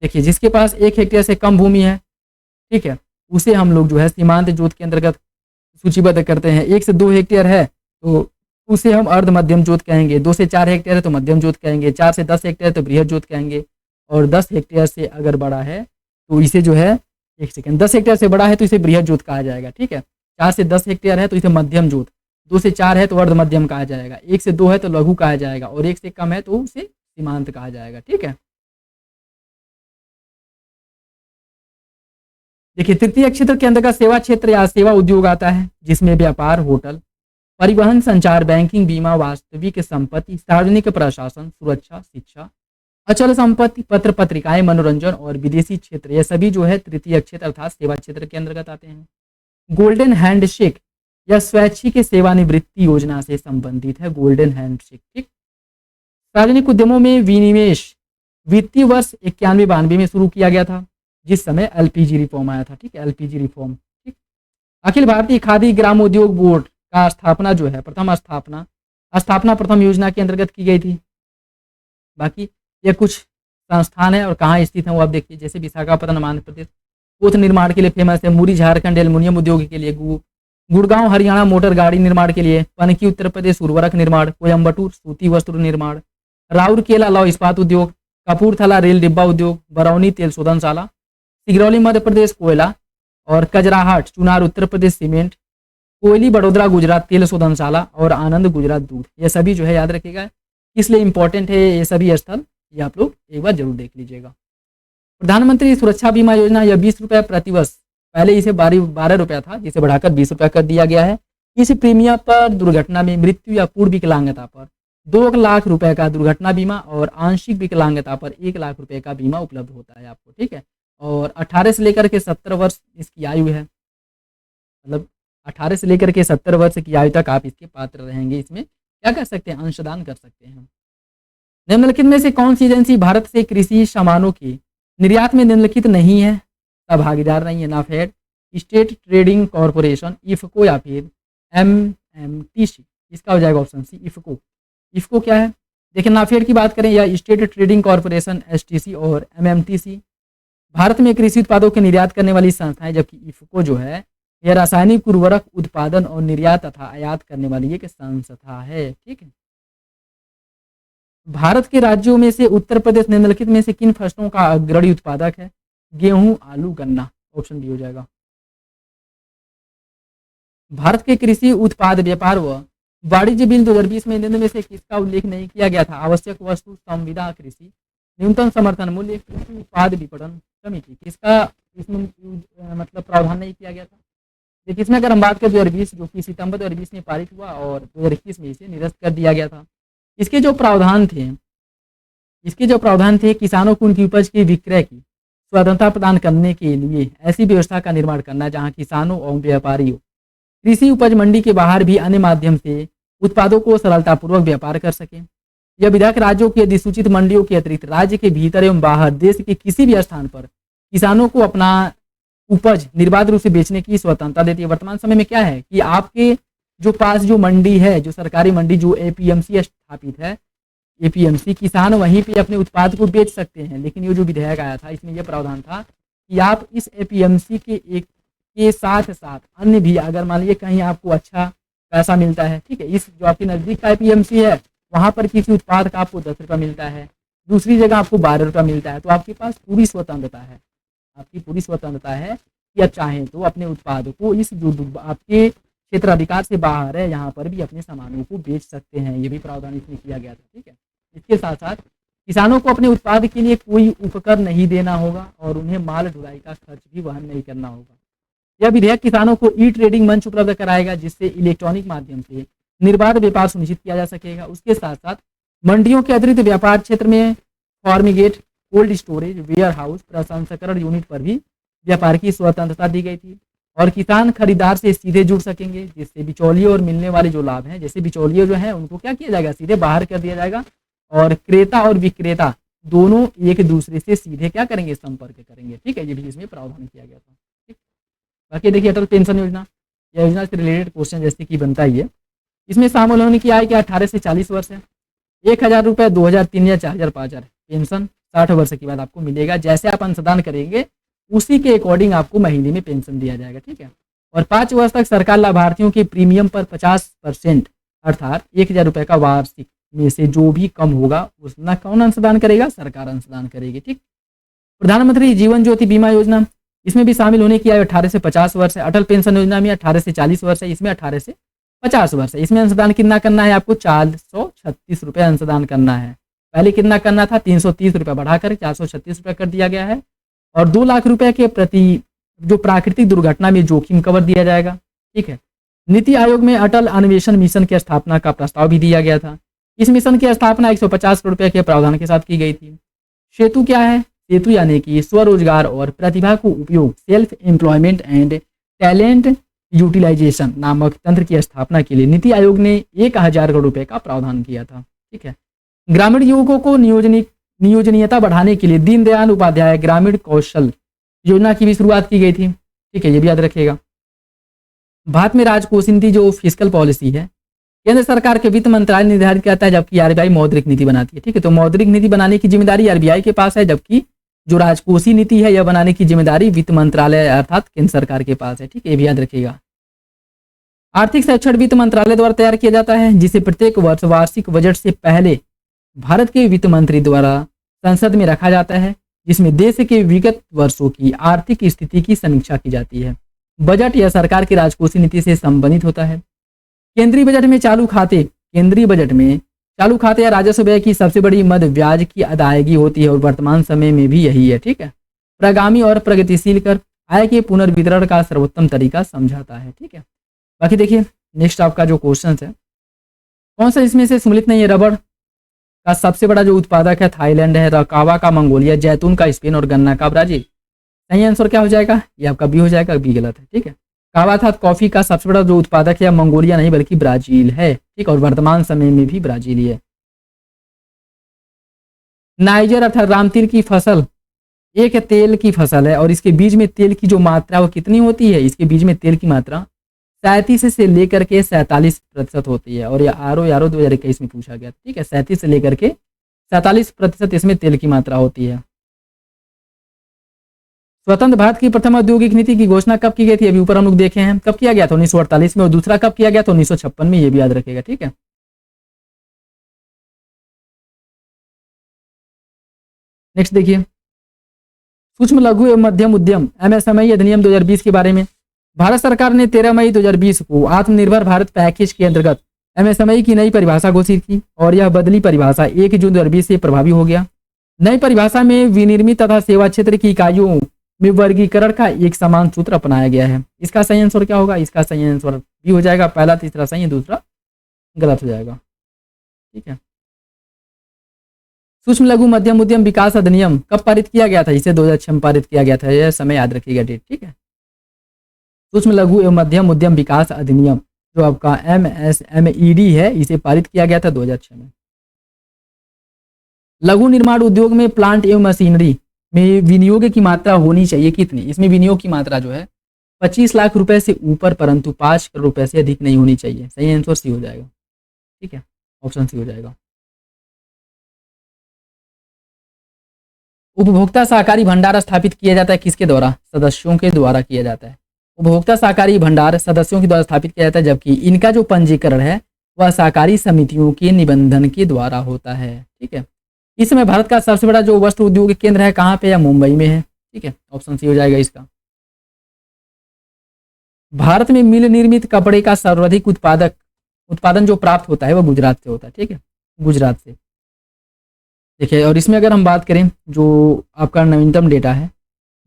देखिए जिसके पास 1 हेक्टेयर से कम भूमि है, ठीक है, उसे हम लोग जो है सीमांत जोत के अंतर्गत सूचीबद्ध करते हैं। 1 से 2 हेक्टेयर है तो उसे हम अर्ध मध्यम जोत कहेंगे। 2 से 4 हेक्टेयर है तो मध्यम जोत कहेंगे। 4 से 10 हेक्टेयर है तो बृहद जोत कहेंगे। और 10 हेक्टेयर से अगर बड़ा है तो इसे जो है 10 हेक्टेयर से बड़ा है तो इसे बृहद जोत कहा जाएगा। ठीक है, 4 से 10 हेक्टेयर है तो इसे मध्यम जोत, 2 से 4 है तो अर्ध मध्यम कहा जाएगा, 1 से 2 है तो लघु कहा जाएगा और 1 से कम है तो उसे सीमांत कहा जाएगा। ठीक है, देखिए तृतीय क्षेत्र के अंतर्गत सेवा क्षेत्र या सेवा उद्योग आता है, जिसमें व्यापार, होटल, परिवहन, संचार, बैंकिंग, बीमा, वास्तविक संपत्ति, सार्वजनिक प्रशासन, सुरक्षा, शिक्षा, अचल संपत्ति, पत्र पत्रिकाएं, मनोरंजन और विदेशी क्षेत्र, ये सभी जो है तृतीय क्षेत्र अर्थात सेवा क्षेत्र के अंतर्गत आते हैं। गोल्डन हैंडशेक या स्वैच्छिक सेवानिवृत्ति योजना से संबंधित है। Golden handshake. ठीक, सार्वजनिक उद्यमों में विनिवेश वित्तीय वर्ष 91-92 में शुरू किया गया था, जिस समय एलपीजी रिफॉर्म आया था। ठीक है, एलपीजी रिफॉर्म। ठीक, अखिल भारतीय खादी ग्रामोद्योग बोर्ड का स्थापना जो है स्थापना प्रथम योजना के अंतर्गत की गई थी। बाकी ये कुछ संस्थान है और कहाँ स्थित है वो आप देखिए, जैसे विशाखापट्टनम आंध्र प्रदेश पोत निर्माण के लिए फेमस है, मुरी झारखंड एल्युमिनियम उद्योग के लिए, गुड़गांव हरियाणा मोटर गाड़ी निर्माण के लिए, पनकी उत्तर प्रदेश उर्वरक निर्माण, कोयम्बटूर सूती वस्त्र निर्माण, राउरकेला लौह इस्पात उद्योग, कपूरथला रेल डिब्बा उद्योग, बरौनी तेल शोधनशाला, सिगरौली मध्य प्रदेश कोयला और कजराहट चुनार उत्तर प्रदेश सीमेंट, कोयली बड़ोदरा गुजरात तेल शोधनशाला और आनंद गुजरात दूध। ये सभी जो है याद रखिएगा, इसलिए इंपॉर्टेंट है ये सभी स्थल, ये आप लोग एक बार जरूर देख लीजिएगा। प्रधानमंत्री सुरक्षा बीमा योजना यह 20 रुपये प्रतिवर्ष, पहले इसे 12 रुपया था जिसे बढ़ाकर 20 रुपया कर दिया गया है। इस प्रीमियम पर दुर्घटना में मृत्यु या पूर्ण विकलांगता पर 2 लाख रुपए का दुर्घटना बीमा और आंशिक विकलांगता पर 1 लाख रुपए का बीमा उपलब्ध होता है आपको। ठीक है, और 18 से लेकर के 70 वर्ष इसकी आयु है, मतलब 18 से लेकर के 70 वर्ष की आयु तक आप इसके पात्र रहेंगे। इसमें क्या कर सकते हैं? अंशदान कर सकते हैं। निम्नलिखित में से कौन सी एजेंसी भारत से कृषि सामानों के निर्यात में निम्नलिखित नहीं है, का भागीदार नहीं है? NAFED, state trading corporation, IFFCO या फिर एमएमटीसी। इसका हो जाएगा ऑप्शन सी, इफको। इफको क्या है? देखिए नाफेड की बात करें या स्टेट ट्रेडिंग कॉरपोरेशन एसटीसी और एमएमटीसी भारत में कृषि उत्पादों के निर्यात करने वाली संस्थाएं, जबकि इफको जो है यह रासायनिक उर्वरक उत्पादन और निर्यात तथा आयात करने वाली एक संस्था है। ठीक है। भारत के राज्यों में से उत्तर प्रदेश निम्नलिखित में से किन फसलों का अग्रणी उत्पादक है? गेहूं, आलू, गन्ना। ऑप्शन बी हो जाएगा। भारत के कृषि उत्पाद व्यापार व वाणिज्य बिल 2020 में निम्न में से किसका उल्लेख नहीं किया गया था? आवश्यक वस्तु संविदा कृषि, न्यूनतम समर्थन मूल्य, कृषि उत्पाद विपणन समिति। किसका इसमें मतलब प्रावधान नहीं किया गया था? देखिए, इसमें अगर हम बात करें 2020 जो कि सितंबर 2020 में पारित हुआ और 2021 में इसे निरस्त कर दिया गया था। इसके जो प्रावधान थे किसानों को उनकी उपज के विक्रय की स्वतंत्रता प्रदान करने के लिए ऐसी व्यवस्था का निर्माण करना जहां किसानों और व्यापारियों कृषि उपज मंडी के बाहर भी अन्य माध्यम से उत्पादों को सरलतापूर्वक व्यापार कर सकें। यह विधेयक राज्यों की अधिसूचित मंडियों के अतिरिक्त राज्य के भीतर एवं बाहर देश के किसी भी स्थान पर किसानों को अपना उपज निर्बाध रूप से बेचने की स्वतंत्रता देती है। वर्तमान समय में क्या है कि आपके जो पास जो मंडी है, जो सरकारी मंडी जो एपीएमसी स्थापित है, एपीएमसी, किसान वहीं पे अपने उत्पाद को बेच सकते हैं। लेकिन ये जो विधेयक आया था इसमें यह प्रावधान था कि आप इस एपीएमसी के साथ साथ अन्य भी, अगर मान लीजिए कहीं आपको अच्छा पैसा मिलता है, ठीक है, इस जो आपके नज़दीक का एपीएमसी है वहाँ पर किसी उत्पाद का आपको 10 रुपये मिलता है, दूसरी जगह आपको 12 रुपये मिलता है, तो आपके पास पूरी स्वतंत्रता है, आपकी पूरी स्वतंत्रता है कि आप चाहें तो अपने उत्पाद को इस जो आपके क्षेत्राधिकार से बाहर है यहाँ पर भी अपने सामानों को बेच सकते हैं। ये भी प्रावधान इसमें किया गया था। ठीक है। इसके साथ साथ किसानों को अपने उत्पाद के लिए कोई उपकर नहीं देना होगा और उन्हें माल ढुलाई का खर्च भी वहन नहीं करना होगा। यह विधेयक किसानों को ई ट्रेडिंग मंच उपलब्ध कराएगा जिससे इलेक्ट्रॉनिक माध्यम से निर्बाध व्यापार सुनिश्चित किया जा सकेगा। उसके साथ साथ मंडियों के अतिरिक्त व्यापार क्षेत्र में फॉर्मिगेट, कोल्ड स्टोरेज, वेयर हाउस, प्रसंस्करण यूनिट पर भी व्यापार की स्वतंत्रता दी गई थी और किसान खरीदार से सीधे जुड़ सकेंगे, जिससे बिचौलियों और मिलने वाले जो लाभ हैं, जैसे बिचौलियों जो हैं उनको क्या किया जाएगा, सीधे बाहर कर दिया जाएगा और क्रेता और विक्रेता दोनों एक दूसरे से सीधे क्या करेंगे, संपर्क करेंगे। ठीक है, ये भी इसमें प्रावधान किया गया था। ठीक, बाकी देखिए अटल पेंशन योजना, यह योजना से रिलेटेड क्वेश्चन जैसे कि बनता ही है। इसमें शामिल होने की आय क्या 18 से 40 वर्ष है। 1000 रुपये, 2000, 3000, 4000, 5000 पेंशन 60 वर्ष के बाद आपको मिलेगा। जैसे आप अंशदान करेंगे उसी के अकॉर्डिंग आपको महीने में पेंशन दिया जाएगा। ठीक है, और 5 वर्ष तक सरकार लाभार्थियों के प्रीमियम पर 50% अर्थात 1000 रुपये का वार्षिक में से जो भी कम होगा उसना कौन अंशदान करेगा, सरकार अंशदान करेगी। ठीक, प्रधानमंत्री जीवन ज्योति बीमा योजना, इसमें भी शामिल होने की आयु 18 से 50 वर्ष है। अटल पेंशन योजना में 18 से 40 वर्ष है, इसमें 18 से 50 वर्ष है। इसमें अंशदान कितना करना है आपको, 436 रुपये अंशदान करना है। पहले कितना करना था, 330 रुपये बढ़ाकर 436 रुपये कर दिया गया है। और 2 लाख रुपए के प्रति जो प्राकृतिक दुर्घटना में जोखिम कवर दिया जाएगा। ठीक है, नीति आयोग में अटल अन्वेषण मिशन की स्थापना का प्रस्ताव भी दिया गया था। इस मिशन की स्थापना 150 करोड़ रुपए के प्रावधान के साथ की गई थी। सेतु क्या है, सेतु यानी कि स्वरोजगार और प्रतिभा को उपयोग, self employment and talent utilisation नामक तंत्र की स्थापना के लिए नीति आयोग ने 1000 करोड़ रुपए का प्रावधान किया था। ठीक है, ग्रामीण युवकों को नियोजनीयता बढ़ाने के लिए दीनदयाल उपाध्याय ग्रामीण कौशल योजना की भी शुरुआत की गई थी। ठीक है, ये भी याद रखिएगा। भारत में राजकोषीय नीति जो फिस्कल पॉलिसी है केंद्र सरकार के वित्त मंत्रालय निर्धारित करता है, जबकि आरबीआई मौद्रिक नीति बनाती है। ठीक है, तो मौद्रिक नीति बनाने की जिम्मेदारी आरबीआई के पास है, जबकि जो राजकोषीय नीति है यह बनाने की जिम्मेदारी वित्त मंत्रालय अर्थात केंद्र सरकार के पास है। ठीक है, ये भी याद रखिएगा। आर्थिक सर्वेक्षण वित्त मंत्रालय द्वारा तैयार किया जाता है, जिसे प्रत्येक वर्ष वार्षिक बजट से पहले भारत के वित्त मंत्री द्वारा संसद में रखा जाता है, जिसमें देश के विगत वर्षों की आर्थिक स्थिति की समीक्षा की जाती है। बजट या सरकार की राजकोषीय नीति से संबंधित होता है। केंद्रीय बजट में चालू खाते या राजस्व व्यय की सबसे बड़ी मद ब्याज की अदायगी होती है और वर्तमान समय में भी यही है। ठीक है, प्रगामी और प्रगतिशील कर आय के पुनर्वितरण का सर्वोत्तम तरीका समझाता है। ठीक है, बाकी देखिए नेक्स्ट आपका जो क्वेश्चन है, कौन सा इसमें से सम्मिलित नहीं है। रबड़ का सबसे बड़ा जो उत्पादक है थाईलैंड है, कावा का मंगोलिया, जैतून का स्पेन और गन्ना का ब्राजील। सही आंसर क्या हो जाएगा, ये आपका बी हो जाएगा, बी गलत है। ठीक है, कावा था कॉफी का सबसे बड़ा जो उत्पादक है मंगोलिया नहीं बल्कि ब्राजील है। ठीक, और वर्तमान समय में भी ब्राजील ही है। नाइजर अर्थात रामतिल की फसल एक तेल की फसल है और इसके बीज में तेल की जो मात्रा वो कितनी होती है, इसके बीज में तेल की मात्रा 37 से लेकर के 47% होती है। और ये आर.ओ. 2021 में पूछा गया। ठीक है, 37 से लेकर के 47% इसमें तेल की मात्रा होती है। स्वतंत्र भारत की प्रथम औद्योगिक नीति की घोषणा कब की गई थी? अभी ऊपर हम लोग देखे हैं कब किया गया था, 1948 में, और दूसरा कब किया गया था? 1956 में। ये भी याद रखेगा, ठीक है। नेक्स्ट देखिए, सूक्ष्म लघु एवं मध्यम उद्यम एमएसएमई अधिनियम 2020 के बारे में। भारत सरकार ने 13 मई 2020 को आत्मनिर्भर भारत पैकेज के अंतर्गत एमएसएमई की नई परिभाषा घोषित की और यह बदली परिभाषा 1 जून 2020 से प्रभावी हो गया। नई परिभाषा में विनिर्मित तथा सेवा क्षेत्र की इकाइयों में वर्गीकरण का एक समान सूत्र अपनाया गया है। इसका सही आंसर क्या होगा? इसका सही आंसर भी हो जाएगा, पहला तीसरा सही है, दूसरा गलत हो जाएगा, ठीक है। सूक्ष्म लघु मध्यम उद्यम विकास अधिनियम कब पारित किया गया था? इसे 2006 में पारित किया गया था, यह समय याद रखिएगा, डेट, ठीक है। सूक्ष्म लघु एवं मध्यम उद्यम विकास अधिनियम जो आपका MSMED है, इसे पारित किया गया था 2006 में। लघु निर्माण उद्योग में प्लांट एवं मशीनरी में विनियोग की मात्रा होनी चाहिए कितनी? इसमें विनियोग की मात्रा जो है 25 लाख रुपए से ऊपर, परंतु 5 करोड़ रुपए से अधिक नहीं होनी चाहिए। सही आंसर सी हो जाएगा, ठीक है, ऑप्शन सी हो जाएगा। उपभोक्ता सहकारी भंडार स्थापित किया जाता है किसके द्वारा? सदस्यों के द्वारा किया जाता है। उपभोक्ता सहकारी भंडार सदस्यों के द्वारा स्थापित किया जाता है, जबकि इनका जो पंजीकरण है वह सहकारी समितियों के निबंधन के द्वारा होता है, ठीक है। इस समय भारत का सबसे बड़ा जो वस्त्र उद्योग केंद्र है कहाँ पे? या मुंबई में है, ठीक है, ऑप्शन सी हो जाएगा इसका। भारत में मिल निर्मित कपड़े का सर्वाधिक उत्पादन जो प्राप्त होता है वो गुजरात से होता है, ठीक है, गुजरात से। देखिए, और इसमें अगर हम बात करें जो आपका नवीनतम डेटा है,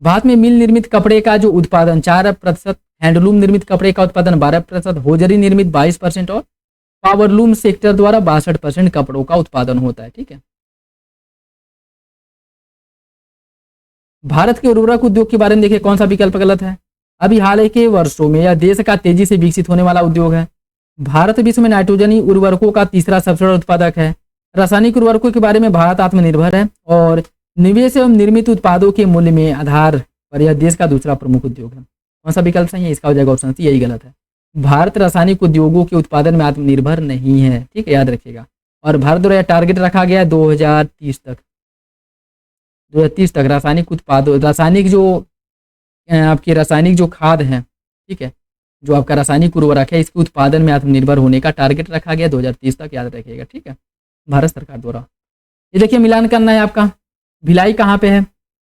भारत में मिल निर्मित कपड़े का जो उत्पादन 4%, हैंडलूम निर्मित कपड़े का उत्पादन 12%, होजरी निर्मित 22% और पावरलूम सेक्टर द्वारा 62% कपड़ों का उत्पादन होता है, ठीक है। भारत के उर्वरक उद्योग के बारे में देखिए, कौन सा विकल्प गलत है? अभी हाल के वर्षों में यह देश का तेजी से विकसित होने वाला उद्योग है। भारत विश्व में नाइट्रोजनी उर्वरकों का तीसरा सबसे बड़ा उत्पादक है। रासायनिक उर्वरकों के बारे में भारत आत्मनिर्भर है और निवेश एवं निर्मित उत्पादों के मूल्य में आधार पर यह देश का दूसरा प्रमुख उद्योग है। कौन सा विकल्प सही है? इसका हो जाएगा ऑप्शन सी, यही गलत है। भारत रासायनिक उद्योगों के उत्पादन में आत्मनिर्भर नहीं है, ठीक है, याद रखिएगा। और भारत द्वारा टारगेट रखा गया है 2030 तक रासायनिक उत्पादों, रासायनिक जो खाद है, ठीक है, जो आपका रासायनिक उर्वरक है, इसके उत्पादन में आत्मनिर्भर होने का टारगेट रखा गया 2030 तक, याद रखिएगा, ठीक है, भारत सरकार द्वारा। ये देखिए, मिलान करना है आपका। भिलाई कहाँ पे है?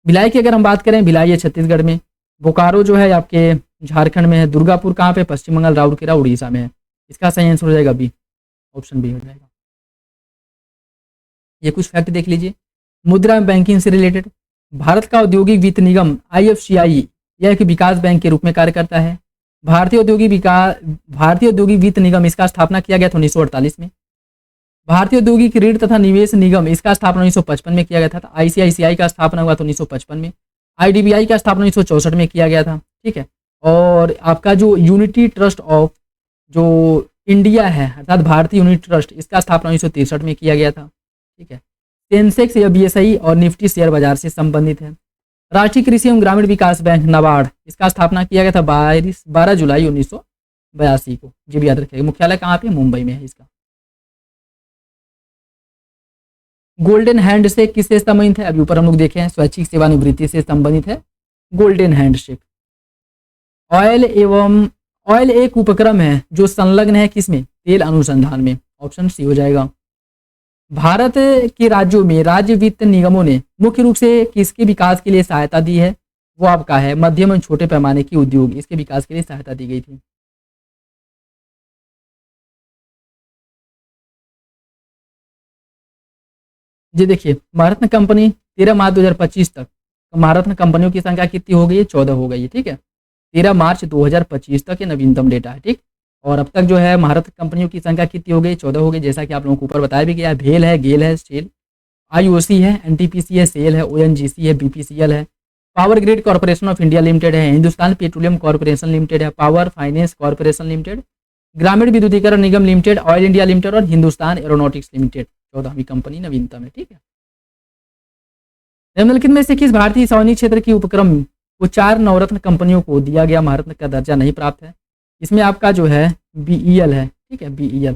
भिलाई की अगर हम बात करें, भिलाई है छत्तीसगढ़ में, बोकारो जो है आपके झारखंड में है, दुर्गापुर कहाँ पे? पश्चिम बंगाल, राउरकेला उड़ीसा में है। इसका सही आंसर हो जाएगा बी, ऑप्शन बी हो जाएगा। ये कुछ फैक्ट देख लीजिए मुद्रा बैंकिंग से रिलेटेड। भारत का औद्योगिक वित्त निगम IFCI यह एक विकास बैंक के रूप में कार्य करता है। भारतीय औद्योगिक वित्त निगम, इसका स्थापना किया गया था 1948 में। भारतीय औद्योगिक ऋण तथा निवेश निगम, इसका स्थापना 1955 में किया गया था। ICICI का स्थापना हुआ था 1955 में। IDBI का स्थापना 1964 में किया गया था, ठीक है। और आपका जो यूनिटी ट्रस्ट ऑफ जो इंडिया है, अर्थात भारतीय यूनिट ट्रस्ट, इसका स्थापना 1963 में किया गया था, ठीक है। सेंसेक्स या BSI और निफ्टी शेयर बाजार से संबंधित है। राष्ट्रीय कृषि एवं ग्रामीण विकास बैंक नाबार्ड, इसका स्थापना किया गया था 12 जुलाई 1982 को, ये भी याद रखिएगा। मुख्यालय कहाँ पे? मुंबई में है इसका। गोल्डन हैंडशेक किससे संबंधित है? अभी ऊपर हम लोग देखे हैं, स्वैच्छिक सेवानिवृत्ति से संबंधित है गोल्डन हैंडशेक। ऑयल एक उपक्रम है जो संलग्न है किसमें? तेल अनुसंधान में, ऑप्शन सी हो जाएगा। भारत के राज्यों में राज्य वित्त निगमों ने मुख्य रूप से किसके विकास के लिए सहायता दी है? वो आपका है मध्यम एवं छोटे पैमाने के उद्योग, इसके विकास के लिए सहायता दी गई थी। जी देखिए, महारत्न कंपनी 13 मार्च 2025 तक, महारत्न कंपनियों की संख्या कितनी हो गई है? 14 हो गई है, ठीक है। 13 मार्च 2025 तक ये नवीनतम डेटा है, ठीक। और अब तक जो है महारत्न कंपनियों की संख्या कितनी हो गई? 14 हो गई, जैसा कि आप लोगों को ऊपर बताया भी गया है। भेल है, गेल है, सेल, IOC है, NTPC है, सेल है, ONGC है, BPCL है, power grid corporation of India limited है, हिंदुस्तान पेट्रोलियम कॉर्पोरेशन लिमिटेड है, पावर फाइनेंस कॉर्पोरेशन लिमिटेड, ग्रामीण विद्युतीकरण निगम लिमिटेड, ऑयल इंडिया लिमिटेड और हिंदुस्तान एरोनॉटिक्स लिमिटेड। 14वीं कंपनी नवीनतम है, ठीक है। निम्नलिखित में से किस भारतीय सार्वजनिक क्षेत्र की उपक्रम को 4 नवरत्न कंपनियों को दिया गया महारत्न का दर्जा नहीं प्राप्त है? इसमें आपका जो है BEL है, ठीक है, BEL।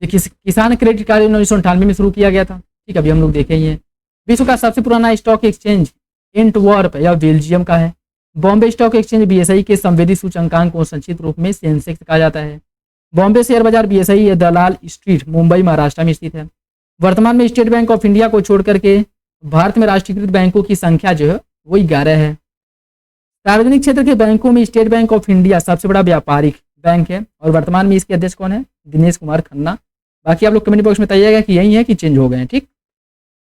किसान क्रेडिट कार्ड 1998 में शुरू किया गया था, ठीक है, अभी हम लोग देखे ही हैं। विश्व का सबसे पुराना स्टॉक एक्सचेंज एंटवर्प या बेल्जियम का है। बॉम्बे स्टॉक एक्सचेंज बीएसई के संवेदी सूचकांक को संक्षिप्त रूप में सेंसेक्स कहा जाता है। बॉम्बे शेयर बाजार बीएसई या दलाल स्ट्रीट मुंबई महाराष्ट्र में स्थित है। वर्तमान में स्टेट बैंक ऑफ इंडिया को छोड़ करके भारत में राष्ट्रीयकृत बैंकों की संख्या जो है वो 11 है। सार्वजनिक क्षेत्र के बैंकों में स्टेट बैंक ऑफ इंडिया सबसे बड़ा व्यापारिक बैंक है और वर्तमान में इसके अध्यक्ष कौन है? दिनेश कुमार खन्ना। बाकी आप लोग कमेंट बॉक्स में बताइएगा कि यही है कि चेंज हो गए हैं। ठीक,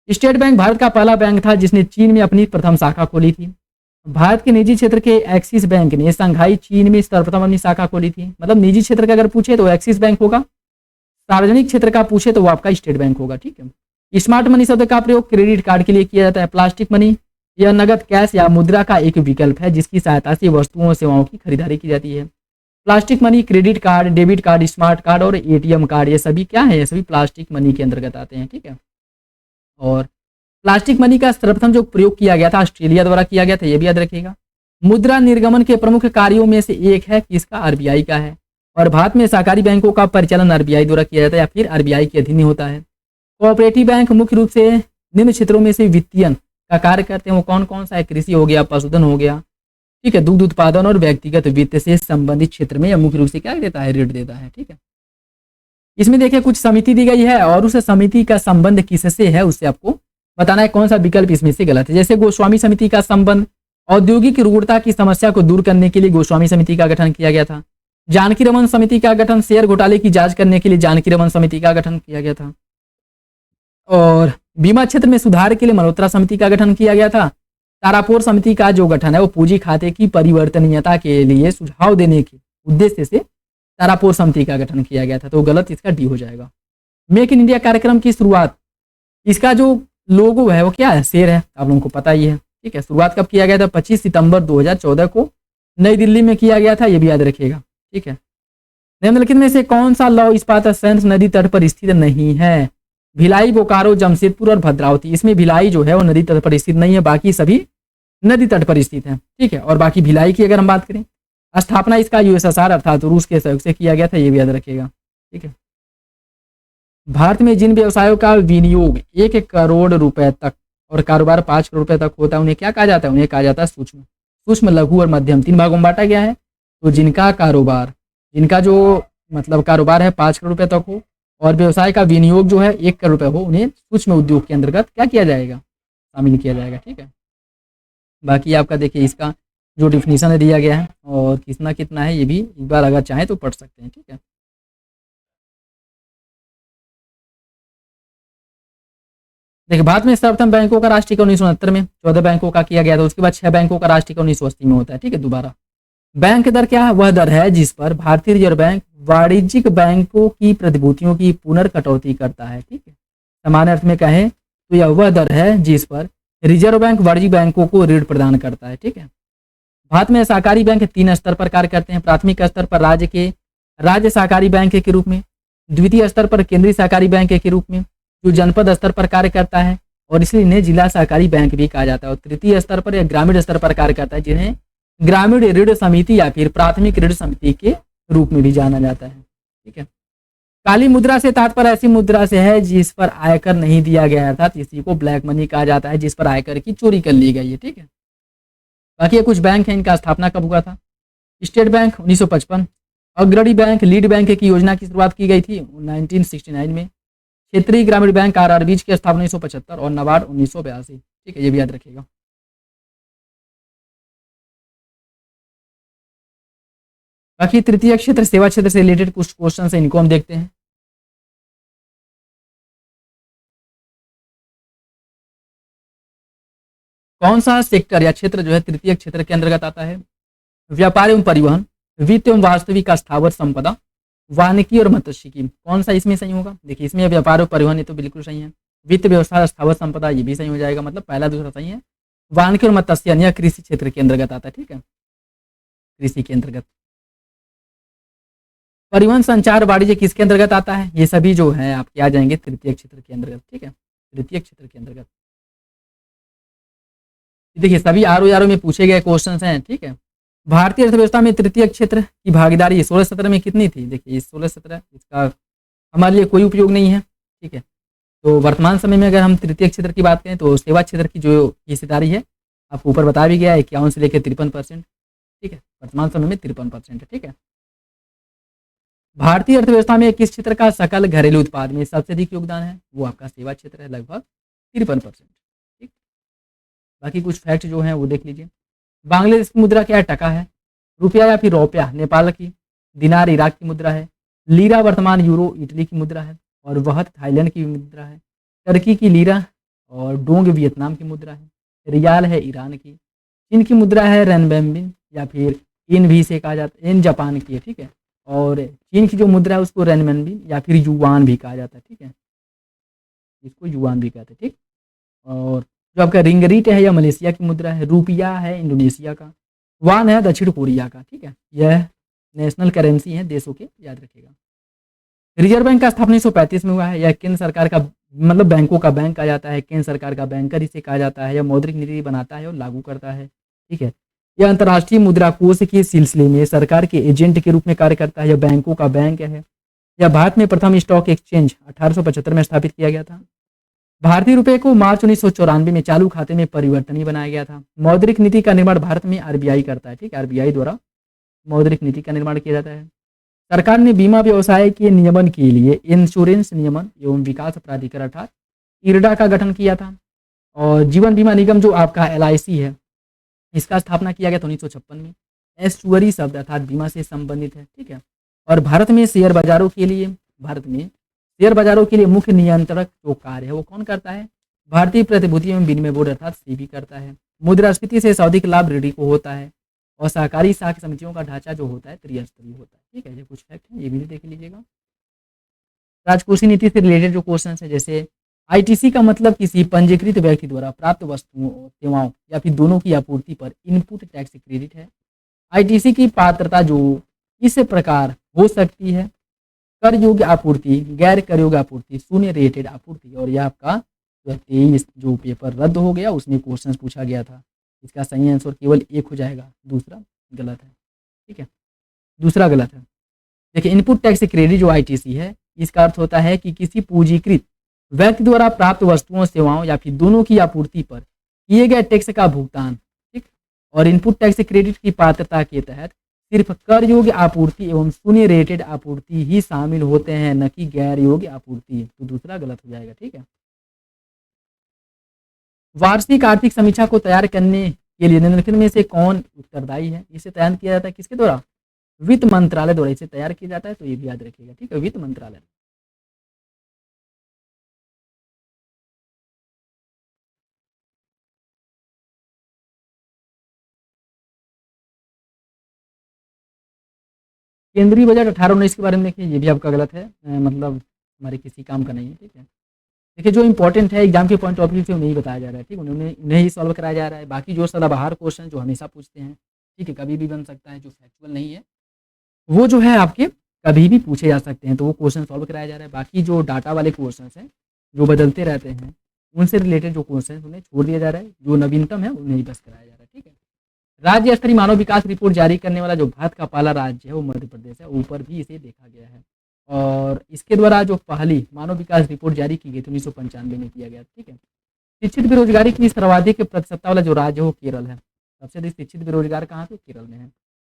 स्टेट बैंक भारत का पहला बैंक था जिसने चीन में अपनी प्रथम शाखा खोली थी। भारत के निजी क्षेत्र के एक्सिस बैंक ने संघाई चीन में सर्वप्रथम अपनी शाखा खोली थी। मतलब निजी क्षेत्र का अगर पूछे तो एक्सिस बैंक होगा, सार्वजनिक क्षेत्र का पूछे तो वो आपका स्टेट बैंक होगा। ठीक है। स्मार्ट मनी शब्द का प्रयोग क्रेडिट कार्ड के लिए किया जाता है। प्लास्टिक मनी यह नगद कैश या मुद्रा का एक विकल्प है जिसकी सहायता से वस्तुओं और सेवाओं की खरीदारी की जाती है। Plastic money, credit card, debit card, smart card और एटीएम कार्ड ये सभी क्या है? ये सभी प्लास्टिक मनी के अंतर्गत आते हैं। ठीक है। और प्लास्टिक मनी का सर्वप्रथम जो प्रयोग किया गया था ऑस्ट्रेलिया द्वारा किया गया था, ये भी याद रखिएगा। मुद्रा निर्गमन के प्रमुख कार्यों में से एक है किसका? आरबीआई का है। और भारत में सहकारी बैंकों का परिचालन आरबीआई द्वारा किया जाता है या फिर आरबीआई के अधीन होता है। कोऑपरेटिव बैंक मुख्य रूप से निम्न क्षेत्रों में से वित्तीयन का कार्य करते हैं। वो कौन कौन सा है? कृषि हो गया, पशुधन हो गया, ठीक है, दुग्ध उत्पादन और व्यक्तिगत वित्त से संबंधित क्षेत्र में यह मुख्य रूप से क्या देता है? ऋण देता है। ठीक है। इसमें देखिए कुछ समिति दी गई है और उस समिति का संबंध किससे है उससे आपको बताना है कौन सा विकल्प इसमें से गलत है। जैसे गोस्वामी समिति का संबंध औद्योगिक रूढ़ता की समस्या को दूर करने के लिए गोस्वामी समिति का गठन किया गया था। जानकी रमन समिति का गठन शेयर घोटाले की जांच करने के लिए जानकी रमन समिति का गठन किया गया था। और बीमा क्षेत्र में सुधार के लिए मल्होत्रा समिति का गठन किया गया था। तारापुर समिति का जो गठन है वो पूंजी खाते की परिवर्तनीयता के लिए सुझाव देने के उद्देश्य से तारापुर समिति का गठन किया गया था। तो गलत इसका डी हो जाएगा। मेक इन इंडिया कार्यक्रम की शुरुआत, इसका जो लोगो है वो क्या है? शेर है, आप लोगों को पता ही है। ठीक है। शुरुआत कब किया गया था? 25 सितंबर 2014 को नई दिल्ली में किया गया था, ये भी याद रखिएगा। ठीक है। निम्नलिखित में से कौन सा लौह इस्पात संयंत्र नदी तट पर स्थित नहीं है? भिलाई, बोकारो, जमशेदपुर और भद्रावती। इसमें भिलाई जो है वो नदी तट पर स्थित नहीं है, बाकी सभी नदी तट पर स्थित है। ठीक है। और बाकी भिलाई की अगर हम बात करें, स्थापना इसका यूएसएसआर अर्थात रूस के सहयोग से किया गया था, ये भी याद रखिएगा। ठीक है। भारत में जिन व्यवसायों का विनियोग 1 करोड़ रुपए तक और कारोबार 5 करोड़ रुपए तक होता है उन्हें क्या कहा जाता है? उन्हें कहा जाता है सूक्ष्म। सूक्ष्म, लघु और मध्यम 3 भागों में बांटा गया है। तो जिनका कारोबार, जिनका जो मतलब कारोबार है 5 करोड़ रुपए तक हो और व्यवसाय का विनियोग जो है 1 करोड़ रुपए हो, उन्हें सूक्ष्म उद्योग के अंतर्गत क्या किया जाएगा? शामिल किया जाएगा। ठीक है। बाकी आपका देखिए इसका जो डिफिनीशन है दिया गया है और कितना कितना है ये भी एक बार अगर चाहें तो पढ़ सकते हैं। ठीक है। देखिए भारत में सर्वप्रथम बैंकों का राष्ट्रीयकरण 1969 में 14 बैंकों का किया गया था। उसके बाद 6 बैंकों का राष्ट्रीयकरण 1980 में होता है। ठीक है। दोबारा बैंक दर क्या है? वह दर है जिस पर भारतीय रिजर्व बैंक वाणिज्यिक बैंकों की प्रतिभूतियों की पुनर्कटौती करता है। ठीक है। सामान्य अर्थ में कहें तो यह वह दर है जिस पर रिजर्व बैंक वाणिज्यिक बैंकों को ऋण प्रदान करता है। ठीक है। भारत में सहकारी बैंक 3 स्तर पर कार्य करते हैं। प्राथमिक स्तर पर राज्य सहकारी बैंक के रूप में, द्वितीय स्तर पर केंद्रीय सहकारी बैंक के रूप में, जो जनपद स्तर पर कार्य करता है और इसलिए इन्हें जिला सहकारी बैंक भी कहा जाता है। और तृतीय स्तर पर या ग्रामीण स्तर पर कार्य करता है जिन्हें ग्रामीण ऋण समिति या फिर प्राथमिक ऋण समिति के रूप में भी जाना जाता है। ठीक है। काली मुद्रा से तात्पर्य ऐसी मुद्रा से है जिस पर आयकर नहीं दिया गया, अर्थात इसी को ब्लैक मनी कहा जाता है जिस पर आयकर की चोरी कर ली गई है। ठीक है। बाकी ये कुछ बैंक हैं, इनका स्थापना कब हुआ था? स्टेट बैंक 1955, अग्रणी बैंक, लीड बैंक की योजना की शुरुआत की गई थी 1969 में, क्षेत्रीय ग्रामीण बैंक आरआरबी की स्थापना 1975 और नाबार्ड 1982। ठीक है। ये भी याद रखिएगा। बाकी तृतीय क्षेत्र सेवा क्षेत्र से रिलेटेड कुछ क्वेश्चन है, इनको हम देखते हैं। कौन सा सेक्टर या क्षेत्र जो है तृतीय क्षेत्र के अंतर्गत आता है? व्यापार एवं परिवहन, वित्त एवं वास्तविक स्थावर संपदा, वानिकी और मत्स्यिकी। कौन सा इसमें सही होगा? देखिए इसमें व्यापार और परिवहन ये तो बिल्कुल सही है। वित्त, व्यवसाय, स्थावर संपदा ये भी सही हो जाएगा, मतलब पहला दूसरा सही है। वानिकी और मत्स्य यह कृषि क्षेत्र के अंतर्गत आता है। ठीक है। कृषि के अंतर्गत। परिवहन, संचार, वाणिज्य किसके अंतर्गत आता है? ये सभी जो है आपके आ जाएंगे तृतीय क्षेत्र के अंतर्गत। ठीक है। तृतीय क्षेत्र के अंतर्गत देखिए सभी आरओ में पूछे गए क्वेश्चंस हैं। ठीक है। भारतीय अर्थव्यवस्था में तृतीय क्षेत्र की भागीदारी 16-17 में कितनी थी? देखिए 16-17 इसका हमारे लिए कोई उपयोग नहीं है। ठीक है। तो वर्तमान समय में अगर हम तृतीय क्षेत्र की बात करें तो सेवा क्षेत्र की जो हिस्सेदारी है आपको ऊपर बता भी गया है, 51 से लेकर 53%। ठीक है, वर्तमान समय में 53% है। ठीक है, भारतीय अर्थव्यवस्था में किस क्षेत्र का सकल घरेलू उत्पाद में सबसे अधिक योगदान है? वो आपका सेवा क्षेत्र है, लगभग 53%। ठीक, बाकी कुछ फैक्ट जो हैं वो देख लीजिए। बांग्लादेश की मुद्रा क्या है? टका है। रुपया या फिर रुपया नेपाल की, दिनार इराक की मुद्रा है, लीरा वर्तमान यूरो इटली की मुद्रा है, और वहत थाईलैंड की मुद्रा है, टर्की की लीरा और डोंग वियतनाम की मुद्रा है, रियाल है ईरान की, चीन की मुद्रा है रेनबेम्बिन या फिर इन भी से कहा जाता है, इन जापान की है। ठीक है, और चीन की जो मुद्रा है उसको रेनबेम्बिन या फिर युआन भी कहा जाता है। ठीक है, इसको युआन भी कहते हैं। ठीक, और जो आपका रिंगरीट है यह मलेशिया की मुद्रा है, रुपया है इंडोनेशिया का, वान है दक्षिण कोरिया का। ठीक है, यह नेशनल करेंसी है देशों के, याद रखिएगा। रिजर्व बैंक का स्थापना 1935 में हुआ है। यह केंद्र सरकार का मतलब बैंकों का बैंक कहा जाता है, केंद्र सरकार का बैंकर इसे कहा जाता है। यह मौद्रिक नीति बनाता है और लागू करता है। ठीक है, यह अंतर्राष्ट्रीय मुद्रा कोष के सिलसिले में सरकार के एजेंट के रूप में कार्य करता है। यह बैंकों का बैंक है। यह भारत में प्रथम स्टॉक एक्सचेंज 1875 में स्थापित किया गया था। भारतीय रुपए को मार्च 1994 में चालू खाते में परिवर्तनीय बनाया गया था। मौद्रिक नीति का निर्माण भारत में आरबीआई करता है। ठीक है, आरबीआई द्वारा मौद्रिक नीति का निर्माण किया जाता है। सरकार ने बीमा व्यवसाय के नियमन के लिए इंश्योरेंस नियमन एवं विकास प्राधिकरण अर्थात इरडा का गठन किया था। और जीवन बीमा निगम जो आपका एलआईसी है, इसका स्थापना किया गया था 1956 में। एस्चुअरी शब्द अर्थात बीमा से संबंधित है। ठीक है, और भारत में शेयर बाजारों के लिए मुख्य नियंत्रक जो कार्य है वो कौन करता है? भारतीय प्रतिभूति एवं विनिमय बोर्ड अर्थात सेबी करता है। मुद्रास्फीति से सौदिक लाभ ऋणी को होता है, और सहकारी साख समितियों का ढांचा जो होता है त्रिस्तरीय होता है। ठीक है, ये कुछ फैक्ट है, ये भी देख लीजिएगा। राजकोषीय नीति से रिलेटेड जो क्वेश्चन है, जैसे आईटीसी का मतलब किसी पंजीकृत व्यक्ति द्वारा प्राप्त वस्तुओं सेवाओं या फिर दोनों की आपूर्ति पर इनपुट टैक्स क्रेडिट है। आईटीसी की पात्रता जो इस प्रकार हो सकती है: कर योग्य आपूर्ति, गैर कर योग्य आपूर्ति, शून्य रेटेड आपूर्ति। और यह आपका 23 जो पेपर रद्द हो गया उसमें क्वेश्चन पूछा गया था। इसका सही आंसर केवल एक हो जाएगा, दूसरा गलत है। ठीक है, दूसरा गलत है। देखिए, इनपुट टैक्स क्रेडिट जो आईटीसी है, इसका अर्थ होता है कि किसी पूंजीकृत व्यक्ति द्वारा प्राप्त वस्तुओं सेवाओं या फिर दोनों की आपूर्ति पर किए गए टैक्स का भुगतान। ठीक, और इनपुट टैक्स क्रेडिट की पात्रता के तहत सिर्फ कर योग्य आपूर्ति एवं शून्य रेटेड आपूर्ति ही शामिल होते हैं, न कि गैर योग्य आपूर्ति। तो दूसरा गलत हो जाएगा। ठीक है, वार्षिक आर्थिक समीक्षा को तैयार करने के लिए निम्नलिखित में से कौन उत्तरदायी है? इसे तैयार किया जाता है किसके द्वारा? वित्त मंत्रालय द्वारा इसे तैयार किया जाता है। तो ये भी याद रखिएगा। ठीक है, वित्त मंत्रालय। केंद्रीय बजट 18-19 के बारे में देखिए, ये भी आपका गलत है, मतलब हमारे किसी काम का नहीं है। ठीक है, देखिए जो इंपॉर्टेंट है एग्जाम के पॉइंट ऑफ व्यू से उन्हें ही बताया जा रहा है। ठीक, उन्हें ही सॉल्व कराया जा रहा है। बाकी जो सदाबहार क्वेश्चन जो हमेशा पूछते हैं, ठीक है, कभी भी बन सकता है, जो फैक्चुअल नहीं है वो जो है आपके कभी भी पूछे जा सकते हैं, तो वो क्वेश्चन सॉल्व कराया जा रहा है। बाकी जो डाटा वाले क्वेश्चन हैं जो बदलते रहते हैं, उनसे रिलेटेड जो क्वेश्चन उन्हें छोड़ दिया जा रहा है, जो नवीनतम है उन्हें ही बस कराया जा रहा है। ठीक है, राज्य स्तरीय मानव विकास रिपोर्ट जारी करने वाला जो भारत का पहला राज्य है वो मध्य प्रदेश है। ऊपर भी इसे देखा गया है, और इसके द्वारा जो पहली मानव विकास रिपोर्ट जारी की गई थी 1995 में किया गया। ठीक है, शिक्षित बेरोजगारी की सर्वाधिक प्रतिशतता वाला जो राज्य है वो केरल है। सबसे अधिक शिक्षित बेरोजगार कहाँ पे? केरल में है।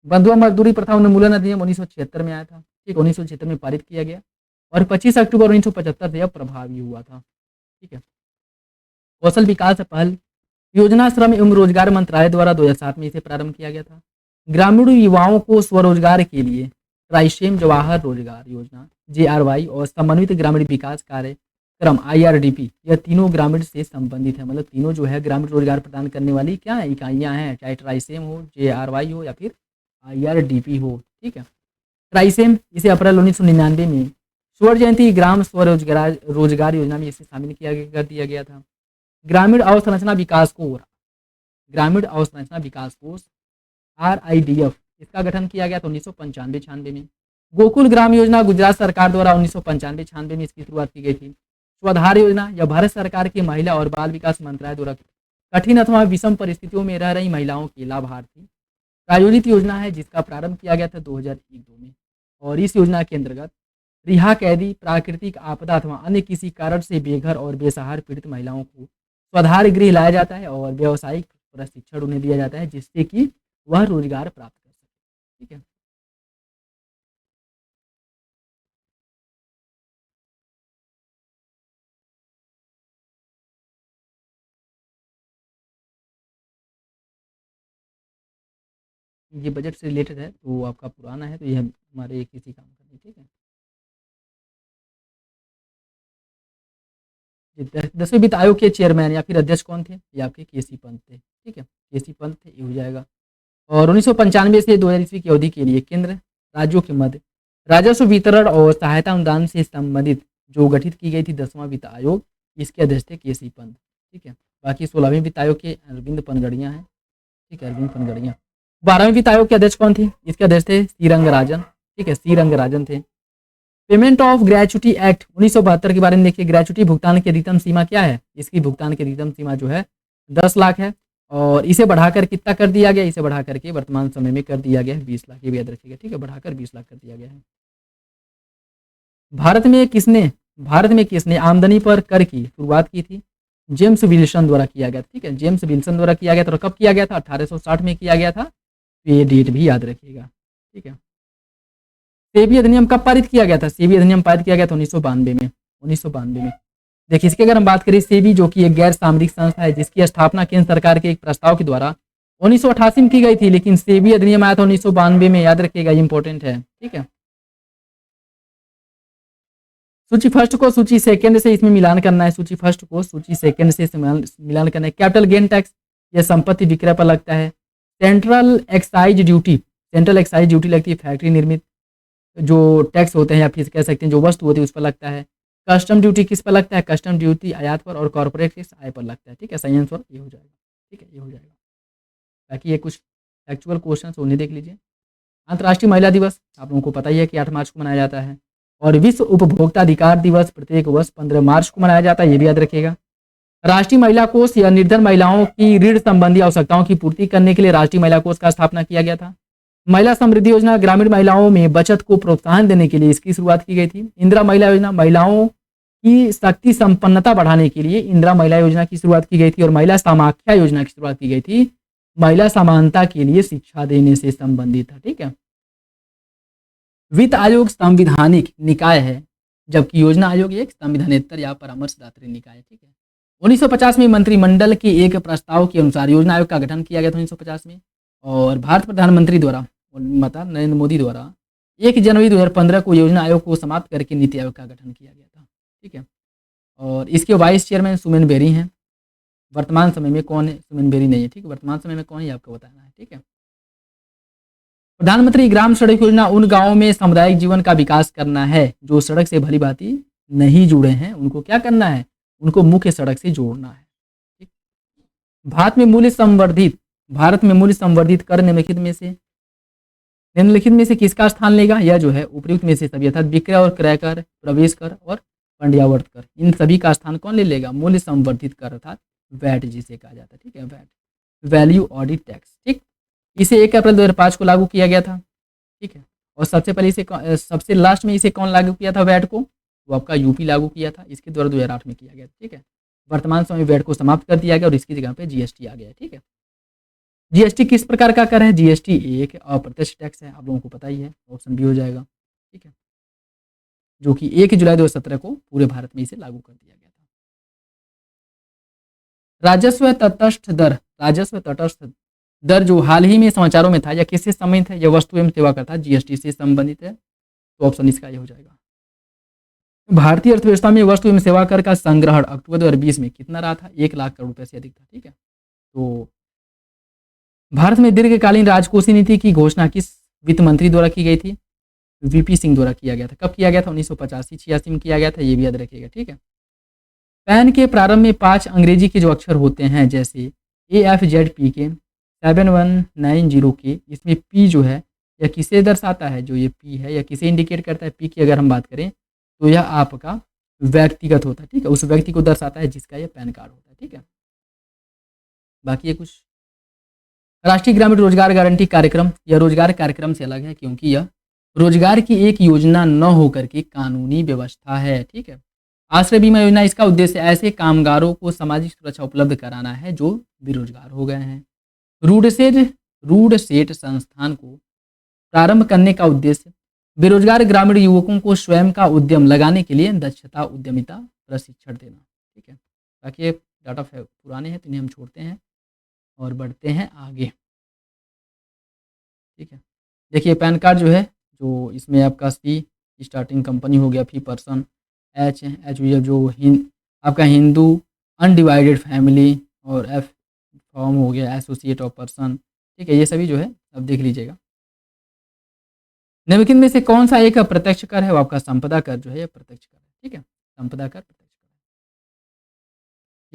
बंधुआ मजदूरी प्रथा उन्मूलन अधिनियम 1976 में आया था। ठीक, 1976 में पारित किया गया और 25 अक्टूबर 1975 से यह प्रभावी हुआ था। ठीक है, कौशल विकास पहल योजना श्रम एवं रोजगार मंत्रालय द्वारा 2007 में इसे प्रारंभ किया गया था। ग्रामीण युवाओं को स्वरोजगार के लिए ट्राइसेम जवाहर रोजगार योजना JRY और समन्वित ग्रामीण विकास कार्यक्रम IRDP, यह तीनों ग्रामीण से संबंधित है। मतलब तीनों जो है ग्रामीण रोजगार प्रदान करने वाली क्या है? इकाइयाँ हैं, चाहे ट्राइसेम हो, JRY हो या फिर IRDP हो। ठीक है, ट्राइसेम इसे अप्रैल 1999 में स्वर्ण जयंती ग्राम स्वरोजगार योजना में इसे शामिल कर दिया गया था। ग्रामीण अवसंरचना विकास कोष RIDF, इसका गठन किया गया था 1995-96 में। गोकुल ग्राम योजना गुजरात सरकार द्वारा 1995-96 में इसकी शुरुआत की गई थी। स्वधार योजना यह भारत सरकार के महिला और बाल विकास मंत्रालय द्वारा कठिन अथवा विषम परिस्थितियों में रह रही महिलाओं के लाभार्थी प्रायोजित योजना है, जिसका प्रारंभ किया गया था 2001-2 में। और इस योजना के अंतर्गत रिहा कैदी, प्राकृतिक आपदा अथवा अन्य किसी कारण से बेघर और बेसहारा पीड़ित महिलाओं को स्वाधार गृह लाया जाता है और व्यावसायिक प्रशिक्षण उन्हें दिया जाता है जिससे कि वह रोजगार प्राप्त कर सके। ठीक है। ये बजट से रिलेटेड है तो आपका पुराना है तो ये हमारे किसी काम का नहीं। ठीक है। ये 10वें वित्त आयोग के चेयरमैन या फिर अध्यक्ष कौन थे? ये आपके केसी पंत थे। ठीक है, केसी पंत थे, ये हो जाएगा। और 1995 से 2000 ईस्वी की अवधि के लिए केंद्र राज्यों के मध्य राजस्व वितरण और सहायता अनुदान से संबंधित जो गठित की गई थी 10वां वित्त आयोग, इसके अध्यक्ष थे केसी पंत। ठीक है। बाकी 16वें वित्त आयोग के अरविंद पनगड़िया हैं। ठीक है, अरविंद पनगड़िया। 12वें वित्त आयोग के अध्यक्ष कौन थे? इसके अध्यक्ष थे सी रंगराजन। ठीक है, सी रंगराजन थे। पेमेंट ऑफ ग्रेचुटी एक्ट 1972 के बारे में देखिए। ग्रेचुटी भुगतान की अधिकतम सीमा क्या है? इसकी भुगतान की अधिकतम सीमा जो है 10 लाख है और इसे बढ़ाकर कितना कर दिया गया? इसे बढ़ाकर के वर्तमान समय में कर दिया गया है 20 लाख। ये भी याद रखिएगा। ठीक है, बढ़ाकर 20 लाख कर दिया गया है। भारत में किसने आमदनी पर कर की शुरुआत की थी? जेम्स विल्सन द्वारा किया गया। ठीक है, जेम्स विल्सन द्वारा किया गया था। और कब किया गया था? 1860 में किया गया था। तो ये डेट भी याद रखिएगा। ठीक है। सेबी अधिनियम कब पारित किया गया था? सेबी अधिनियम पारित किया गया था 1992 में। 1992 में। देखिए, इसकी अगर हम बात करें, सेबी जो कि एक गैर सामरिक संस्था है जिसकी स्थापना केंद्र सरकार के एक प्रस्ताव के द्वारा 1988 में की गई थी, लेकिन सेबी अधिनियम आया था 1992 में। याद रखिएगा, इंपॉर्टेंट है। ठीक है। सूची फर्स्ट को सूची सेकंड से इसमें मिलान करना है। सूची फर्स्ट को सूची सेकंड से मिलान करना है। कैपिटल गेन टैक्स, यह संपत्ति विक्रय पर लगता है। सेंट्रल एक्साइज ड्यूटी लगती है फैक्ट्री निर्मित जो टैक्स होते हैं या फिर कह सकते हैं जो वस्तु होती है उस पर लगता है। कस्टम ड्यूटी किस पर लगता है? कस्टम ड्यूटी आयात पर और कॉर्पोरेट टैक्स आय पर लगता है। ठीक है, सही आंसर ये हो जाएगा। ठीक है, ये हो जाएगा। बाकी ये कुछ एक्चुअल क्वेश्चन उन्हें देख लीजिए। अंतर्राष्ट्रीय महिला दिवस आप लोगों को पता ही है कि 8 मार्च को मनाया जाता है। और विश्व उपभोक्ता अधिकार दिवस प्रत्येक वर्ष 15 मार्च को मनाया जाता है। ये भी याद रखिएगा। राष्ट्रीय महिला कोष या निर्धन महिलाओं की ऋण संबंधी आवश्यकताओं की पूर्ति करने के लिए राष्ट्रीय महिला कोष का स्थापना किया गया था। महिला समृद्धि योजना ग्रामीण महिलाओं में बचत को प्रोत्साहन देने के लिए इसकी शुरुआत की गई थी। इंदिरा महिला योजना महिलाओं की शक्ति संपन्नता बढ़ाने के लिए इंदिरा महिला योजना की शुरुआत की गई थी। और महिला समाख्या योजना की शुरुआत की गई थी महिला समानता के लिए शिक्षा देने से संबंधित था। ठीक है। वित्त आयोग संवैधानिक निकाय है जबकि योजना आयोग एक संविधानेतर या परामर्शदात्री निकाय है। ठीक है। 1950 में मंत्रिमंडल के एक प्रस्ताव के अनुसार योजना आयोग का गठन किया गया था 1950 में। और भारत प्रधानमंत्री द्वारा नरेंद्र मोदी द्वारा 1 जनवरी 2015 को योजना आयोग को समाप्त करके नीति आयोग का गठन किया गया था। ठीक है। और इसके वाइस चेयरमैन सुमेन बेरी हैं। वर्तमान समय में कौन है? सुमेन बेरी नहीं है। ठीक है, वर्तमान समय में कौन है आपको बताना है। ठीक है। प्रधानमंत्री ग्राम सड़क योजना उन गांवों में सामुदायिक जीवन का विकास करना है जो सड़क से भली भांति नहीं जुड़े हैं। उनको क्या करना है? उनको मुख्य सड़क से जोड़ना है। ठीक? भारत में मूल्य संवर्धित कर निम्नलिखित में से किसका स्थान लेगा? यह जो है उपयुक्त में से सभी, अर्थात विक्रय और क्रय कर, प्रवेश कर और पंड्यावर्त कर, इन सभी का स्थान कौन ले लेगा? मूल्य संवर्धित कर अर्थात वैट जिसे कहा जाता है। ठीक है, वैट, वैल्यू ऑडिट टैक्स। ठीक, इसे 1 अप्रैल 2005 को लागू किया गया था। ठीक है। और सबसे लास्ट में इसे कौन लागू किया था वैट को? वो आपका यूपी लागू किया था। इसके द्वारा 2008 में किया गया। ठीक है। वर्तमान समय वैट को समाप्त कर दिया गया और इसकी जगह पे जीएसटी आ गया। ठीक है। जीएसटी किस प्रकार का कर है? जीएसटी एक अप्रत्यक्ष टैक्स है, आप लोगों को पता ही है, ऑप्शन बी हो जाएगा। ठीक है, जो कि 1 जुलाई 2017 को पूरे भारत में इसे लागू कर दिया गया था। राजस्व तटस्थ दर जो हाल ही में समाचारों में था, यह किससे संबंधित है? यह वस्तु एवं सेवा कर था, जीएसटी से संबंधित है। तो ऑप्शन इसका ये हो जाएगा। भारतीय अर्थव्यवस्था में वस्तु एवं सेवा कर का संग्रहण अक्टूबर 2020 में कितना रहा था? 1 लाख करोड़ रुपए से अधिक था। ठीक है। तो भारत में दीर्घकालीन राजकोषीय नीति की घोषणा किस वित्त मंत्री द्वारा की गई थी? वीपी सिंह द्वारा किया गया था। कब किया गया था? 1985-86 में किया गया था। ये भी याद रखिएगा। ठीक है। पैन के प्रारंभ में 5 अंग्रेजी के जो अक्षर होते हैं जैसे AFZPK 7190K, इसमें P जो है यह किसे दर्शाता है? जो ये P है यह किसे इंडिकेट करता है? P की अगर हम बात करें तो यह आपका व्यक्तिगत होता है। ठीक है, उस व्यक्ति को दर्शाता है जिसका यह पैन कार्ड होता है। ठीक है। बाकी ये कुछ राष्ट्रीय ग्रामीण रोजगार गारंटी कार्यक्रम, यह रोजगार कार्यक्रम से अलग है क्योंकि यह रोजगार की एक योजना न होकर के कानूनी व्यवस्था है। ठीक है, आश्रय बीमा योजना, इसका उद्देश्य ऐसे कामगारों को सामाजिक सुरक्षा उपलब्ध कराना है जो बेरोजगार हो गए हैं। रूडसेट संस्थान को प्रारंभ करने का उद्देश्य बेरोजगार ग्रामीण युवकों को स्वयं का उद्यम लगाने के लिए दक्षता उद्यमिता प्रशिक्षण देना। ठीक है, बाकी ये डाटा पुराने हैं तो इन्हें हम छोड़ते हैं और बढ़ते हैं आगे। ठीक है, देखिए पैन कार्ड जो है, जो इसमें आपका सी स्टार्टिंग कंपनी हो गया, फी पर्सन, एच जो आपका हिंदू अनडिवाइडेड फैमिली, और एफ फॉर्म हो गया एसोसिएट ऑफ पर्सन। ठीक है, ये सभी जो है अब देख लीजिएगा। निम्नलिखित में से कौन सा एक प्रत्यक्ष कर है? वो आपका संपदा कर जो है ये प्रत्यक्ष कर है। ठीक है, संपदा कर प्रत्यक्ष कर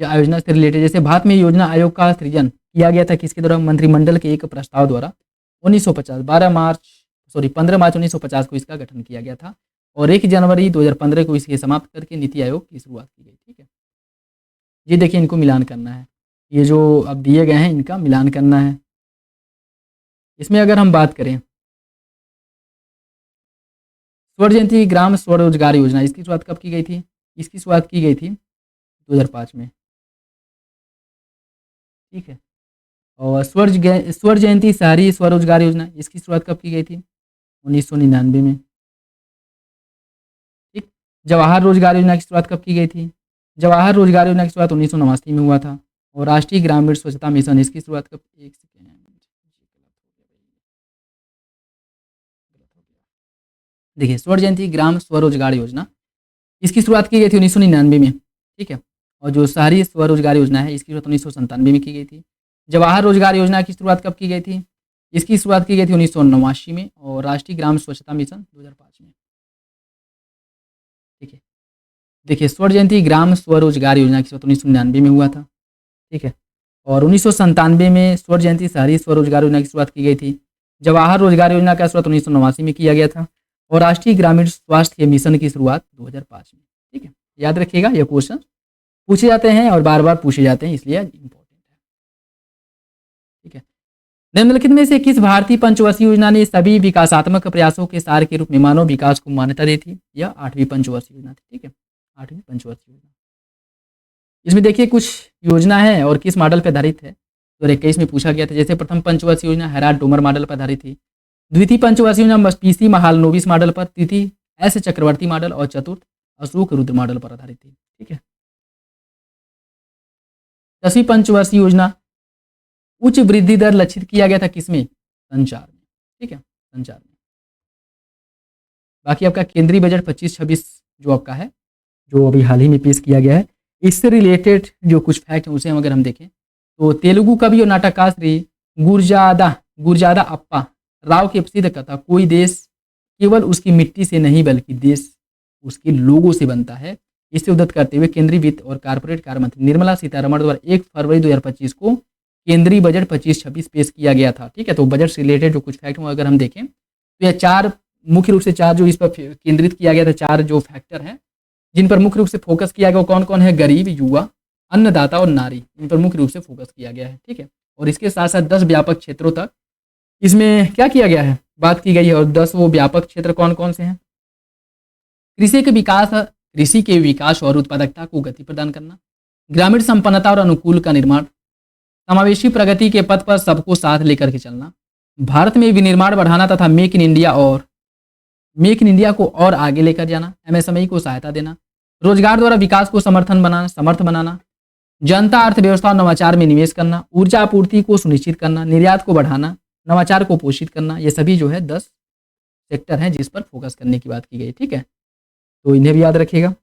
है। या योजना से रिलेटेड, जैसे भारत में योजना आयोग का सृजन किया गया था किसके द्वारा? मंत्रिमंडल के एक प्रस्ताव द्वारा 1950 15 मार्च 1950 को इसका गठन किया गया था और 1 जनवरी 2015 को इसके समाप्त करके नीति आयोग की शुरुआत की गई। ठीक है, ये देखिए इनको मिलान करना है, ये जो अब दिए गए हैं इनका मिलान करना है। इसमें अगर हम बात करें स्वर्ण जयंती ग्राम स्वरोजगार योजना, इसकी शुरुआत कब की गई थी? इसकी शुरुआत की गई थी 2005 में। ठीक है, और स्वर्ण जयंती शहरी स्वरोजगार योजना, इसकी शुरुआत कब की गई थी? 1999 में। ठीक, जवाहर रोजगार योजना की शुरुआत कब की गई थी? जवाहर रोजगार योजना की शुरुआत 1989 में हुआ था। और राष्ट्रीय ग्रामीण स्वच्छता मिशन, इसकी शुरुआत कब? एक सेकेंड, देखिए स्वर्ण जयंती ग्राम स्वरोजगार योजना, इसकी शुरुआत की गई थी 1999 में। ठीक है, और जो शहरी स्वरोजगार योजना है इसकी शुरुआत 1997 में की गई थी। जवाहर रोजगार योजना की शुरुआत कब की गई थी? इसकी शुरुआत की गई थी 1989 में और राष्ट्रीय ग्राम स्वच्छता मिशन 2005 में। ठीक है, देखिए स्वर्ण जयंती ग्राम स्वरोजगार योजना की शुरुआत 1999 में हुआ था। ठीक है, और 1997 में स्वर्ण जयंती शहरी स्वरोजगार योजना की शुरुआत की गई थी। जवाहर रोजगार योजना का शुरुआत 1989 में किया गया था और राष्ट्रीय ग्रामीण स्वास्थ्य मिशन की शुरुआत 2005 में। ठीक है, याद रखिएगा ये क्वेश्चन पूछे जाते हैं और बार बार पूछे जाते हैं, इसलिए इंपॉर्टेंट है। ठीक है, निम्नलिखित में से किस भारतीय पंचवर्षीय योजना ने सभी विकासात्मक प्रयासों के सार के रूप में मानव विकास को मान्यता दी थी? यह 8वीं पंचवर्षीय योजना थी। ठीक है, 8वीं पंचवर्षीय योजना। इसमें देखिए कुछ योजना है और किस मॉडल पर आधारित है, 2021 में पूछा गया था। जैसे प्रथम पंचवर्षीय योजना हेराल्ड डोमर मॉडल पर आधारित थी, द्वितीय पंचवर्षीय योजना पीसी महालनोबिस मॉडल पर, तृतीय एस चक्रवर्ती मॉडल और चतुर्थ अशोक रुद्र मॉडल पर आधारित थी। ठीक है, 10वीं पंचवर्षीय योजना उच्च वृद्धि दर लक्षित किया गया था किसमें? संचार में। ठीक है, संचार में। बाकी आपका केंद्रीय बजट 25-26 जो आपका है, जो अभी हाल ही में पेश किया गया है, इससे रिलेटेड जो कुछ फैक्ट हैं उसे हम अगर हम देखें तो तेलुगु कवि और नाटककार श्री गुरजादा अप्पा राव की प्रसिद्ध कथा कोई देश केवल उसकी मिट्टी से नहीं बल्कि देश उसके लोगों से बनता है, इसे उद्धृत करते हुए केंद्रीय वित्त और कारपोरेट कार्य मंत्री निर्मला सीतारमण द्वारा 1 फरवरी 2025 को केंद्रीय बजट 25-26 पेश किया गया था। ठीक है, तो बजट से रिलेटेड जो कुछ फैक्ट हैं अगर हम देखें तो यह 4 मुख्य रूप से 4 जो इस पर केंद्रित किया गया था, 4 जो फैक्टर हैं जिन पर मुख्य रूप से फोकस किया गया वो कौन कौन है? गरीब, युवा, अन्नदाता और नारी, इन पर मुख्य रूप से फोकस किया गया है। ठीक है, और इसके साथ साथ 10 व्यापक क्षेत्रों तक इसमें क्या किया गया है, बात की गई है। और 10 वो व्यापक क्षेत्र कौन कौन से हैं? कृषि के विकास और उत्पादकता को गति प्रदान करना, ग्रामीण संपन्नता और अनुकूल का निर्माण, समावेशी प्रगति के पथ पर सबको साथ लेकर के चलना, भारत में विनिर्माण बढ़ाना तथा मेक इन इंडिया को और आगे लेकर जाना, एमएसएमई को सहायता देना, रोजगार द्वारा विकास को समर्थ बनाना, जनता अर्थव्यवस्था और नवाचार में निवेश करना, ऊर्जा आपूर्ति को सुनिश्चित करना, निर्यात को बढ़ाना, नवाचार को पोषित करना। ये सभी जो है 10 सेक्टर हैं जिस पर फोकस करने की बात की गई। ठीक है, तो इन्हें भी याद रखिएगा।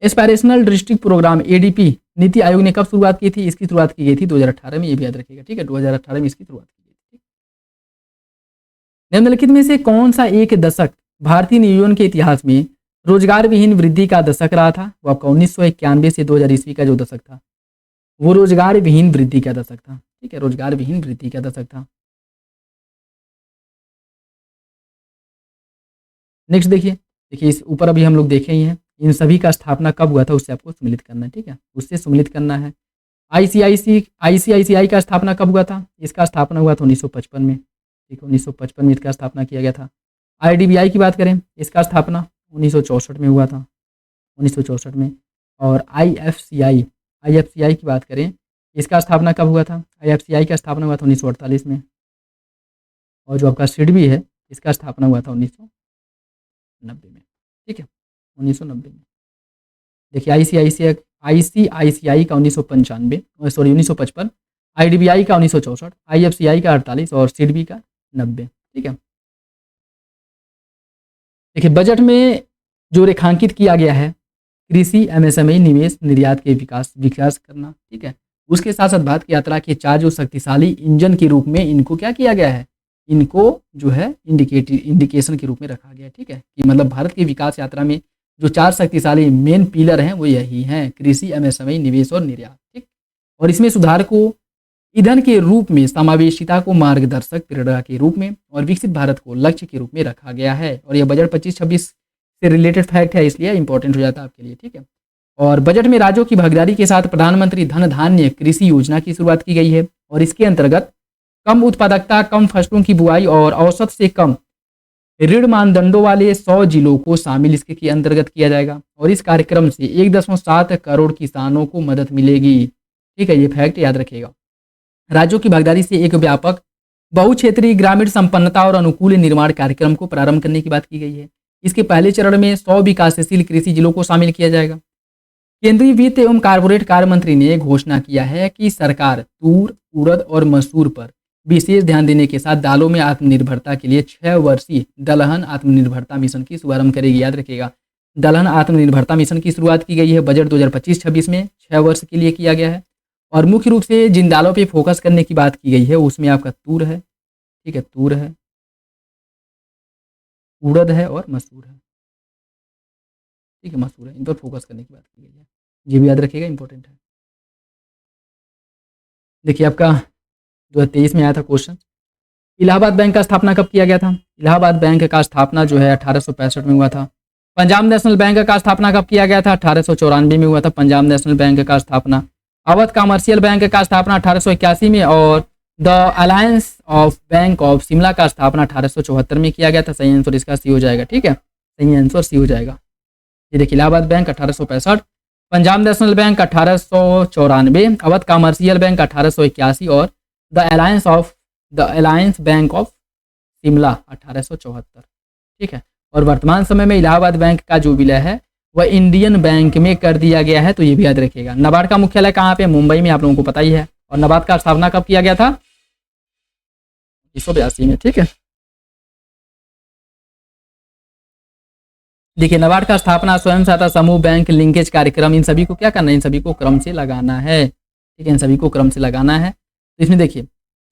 Aspirational district programme ADP NITI Aayog ने कब शुरुआत की थी? इसकी शुरुआत की गई थी 2018 में, ये भी याद रखिएगा। ठीक है, 2018 में इसकी शुरुआत की गई थी। निम्नलिखित में से कौन सा एक दशक भारतीय नियोजन के इतिहास में रोजगार विहीन वृद्धि का दशक रहा था? वो आपका 1991 से 2000 ईस्वी का जो दशक था वो रोजगार विहीन वृद्धि का दशक था। ठीक है, रोजगार विहीन वृद्धि का दशक था। नेक्स्ट देखिए इस ऊपर अभी हम लोग देखे ही हैं, इन सभी का स्थापना कब हुआ था उससे आपको सम्मिलित करना है। ठीक है, उससे सम्मिलित करना है। आईसीआईसीआई का स्थापना कब हुआ था? इसका स्थापना हुआ था 1955 में। ठीक है, 1955 में इसका स्थापना किया गया था। IDBI की बात करें, इसका स्थापना 1964 में हुआ था, 1964 में। और IFCI की बात करें, इसका स्थापना कब हुआ था? IFCI का स्थापना हुआ था 1948 में। और जो आपका SIDBI है, इसका स्थापना हुआ था 1990 में। ठीक है, 1990 में। देखिए ICICI का 1955, IDBI का 1964, IFCI का 48 और SIDBI का 90। ठीक है, देखिए बजट में जो रेखांकित किया गया है, कृषि, MSME, निवेश, निर्यात के विकास करना। ठीक है, उसके साथ साथ भारत की यात्रा के 4 जो शक्तिशाली इंजन के रूप में इनको क्या किया गया है, इनको जो है इंडिकेशन के रूप में रखा गया है। ठीक है, कि मतलब भारत की विकास यात्रा में जो 4 शक्तिशाली मेन पिलर हैं वो यही हैं, कृषि, MSME, निवेश और निर्यात। ठीक, और इसमें सुधार को ईंधन के रूप में, समावेशिता को मार्गदर्शक प्रेरणा के रूप में और विकसित भारत को लक्ष्य के रूप में रखा गया है। और यह बजट 25-26 से रिलेटेड फैक्ट है, इसलिए इंपॉर्टेंट हो जाता है आपके लिए। ठीक है, और बजट में राज्यों की भागीदारी के साथ प्रधानमंत्री धन धान्य कृषि योजना की शुरुआत की गई है। और इसके अंतर्गत कम उत्पादकता, कम फसलों की बुआई और औसत से कम ऋण मानदंडों वाले 100 जिलों को शामिल इसके अंतर्गत किया जाएगा। और इस कार्यक्रम से 1.7 करोड़ किसानों को मदद मिलेगी। ठीक है, ये फैक्ट याद रखिएगा। राज्यों की भागीदारी से एक व्यापक बहुक्षेत्रीय ग्रामीण संपन्नता और अनुकूल निर्माण कार्यक्रम को प्रारंभ करने की बात की गई है। इसके पहले चरण में 100 विकासशील कृषि जिलों को शामिल किया जाएगा। केंद्रीय वित्त एवं कारपोरेट कार्य मंत्री ने घोषणा किया है कि सरकार तूर, उड़द और मसूर पर विशेष ध्यान देने के साथ दालों में आत्मनिर्भरता के लिए 6 वर्षीय दलहन आत्मनिर्भरता मिशन की शुभारंभ करेगी। याद रखिएगा, दलहन आत्मनिर्भरता मिशन की शुरुआत की गई है। बजट 2025-26 में 6 वर्ष के लिए किया गया है। और मुख्य रूप से जिन दालों पे फोकस करने की बात की गई है उसमें आपका तूर है। ठीक है, तूर है, उड़द है और मसूर है। ठीक है, मसूर है, इन पर फोकस करने की बात की गई है। ये भी याद रखिएगा, इंपॉर्टेंट है। देखिए आपका 2023 में आया था क्वेश्चन, इलाहाबाद बैंक का स्थापना कब किया गया था? इलाहाबाद बैंक का स्थापना जो है 1865 में हुआ था। पंजाब नेशनल बैंक का स्थापना कब किया गया था? 1894 में हुआ था पंजाब नेशनल बैंक का स्थापना। अवध कमर्शियल बैंक का स्थापना 1881 में और the alliance of bank of Shimla का स्थापना 1874 में किया गया था। सही आंसर इसका सी हो जाएगा। ठीक है, सही आंसर सी हो जाएगा। ये देखिए, Allahabad bank 1865, Punjab national bank 1894, Awadh commercial bank 1881 और the alliance bank of Shimla 1874। ठीक है, और वर्तमान समय में इलाहाबाद बैंक का जो विलय है वह इंडियन बैंक में कर दिया गया है, तो ये भी याद रखिएगा। नाबार्ड का मुख्यालय कहाँ पे? मुंबई में, आप लोगों को पता ही है। और नाबार्ड का स्थापना कब किया गया था? 1982 में। ठीक है, देखिए नाबार्ड का स्थापना, स्वयं सहायता समूह, बैंक लिंकेज कार्यक्रम, इन सभी को क्या करना है? इन सभी को क्रम से लगाना है। ठीक है, इन सभी को क्रम से लगाना है। तो इसमें देखिए,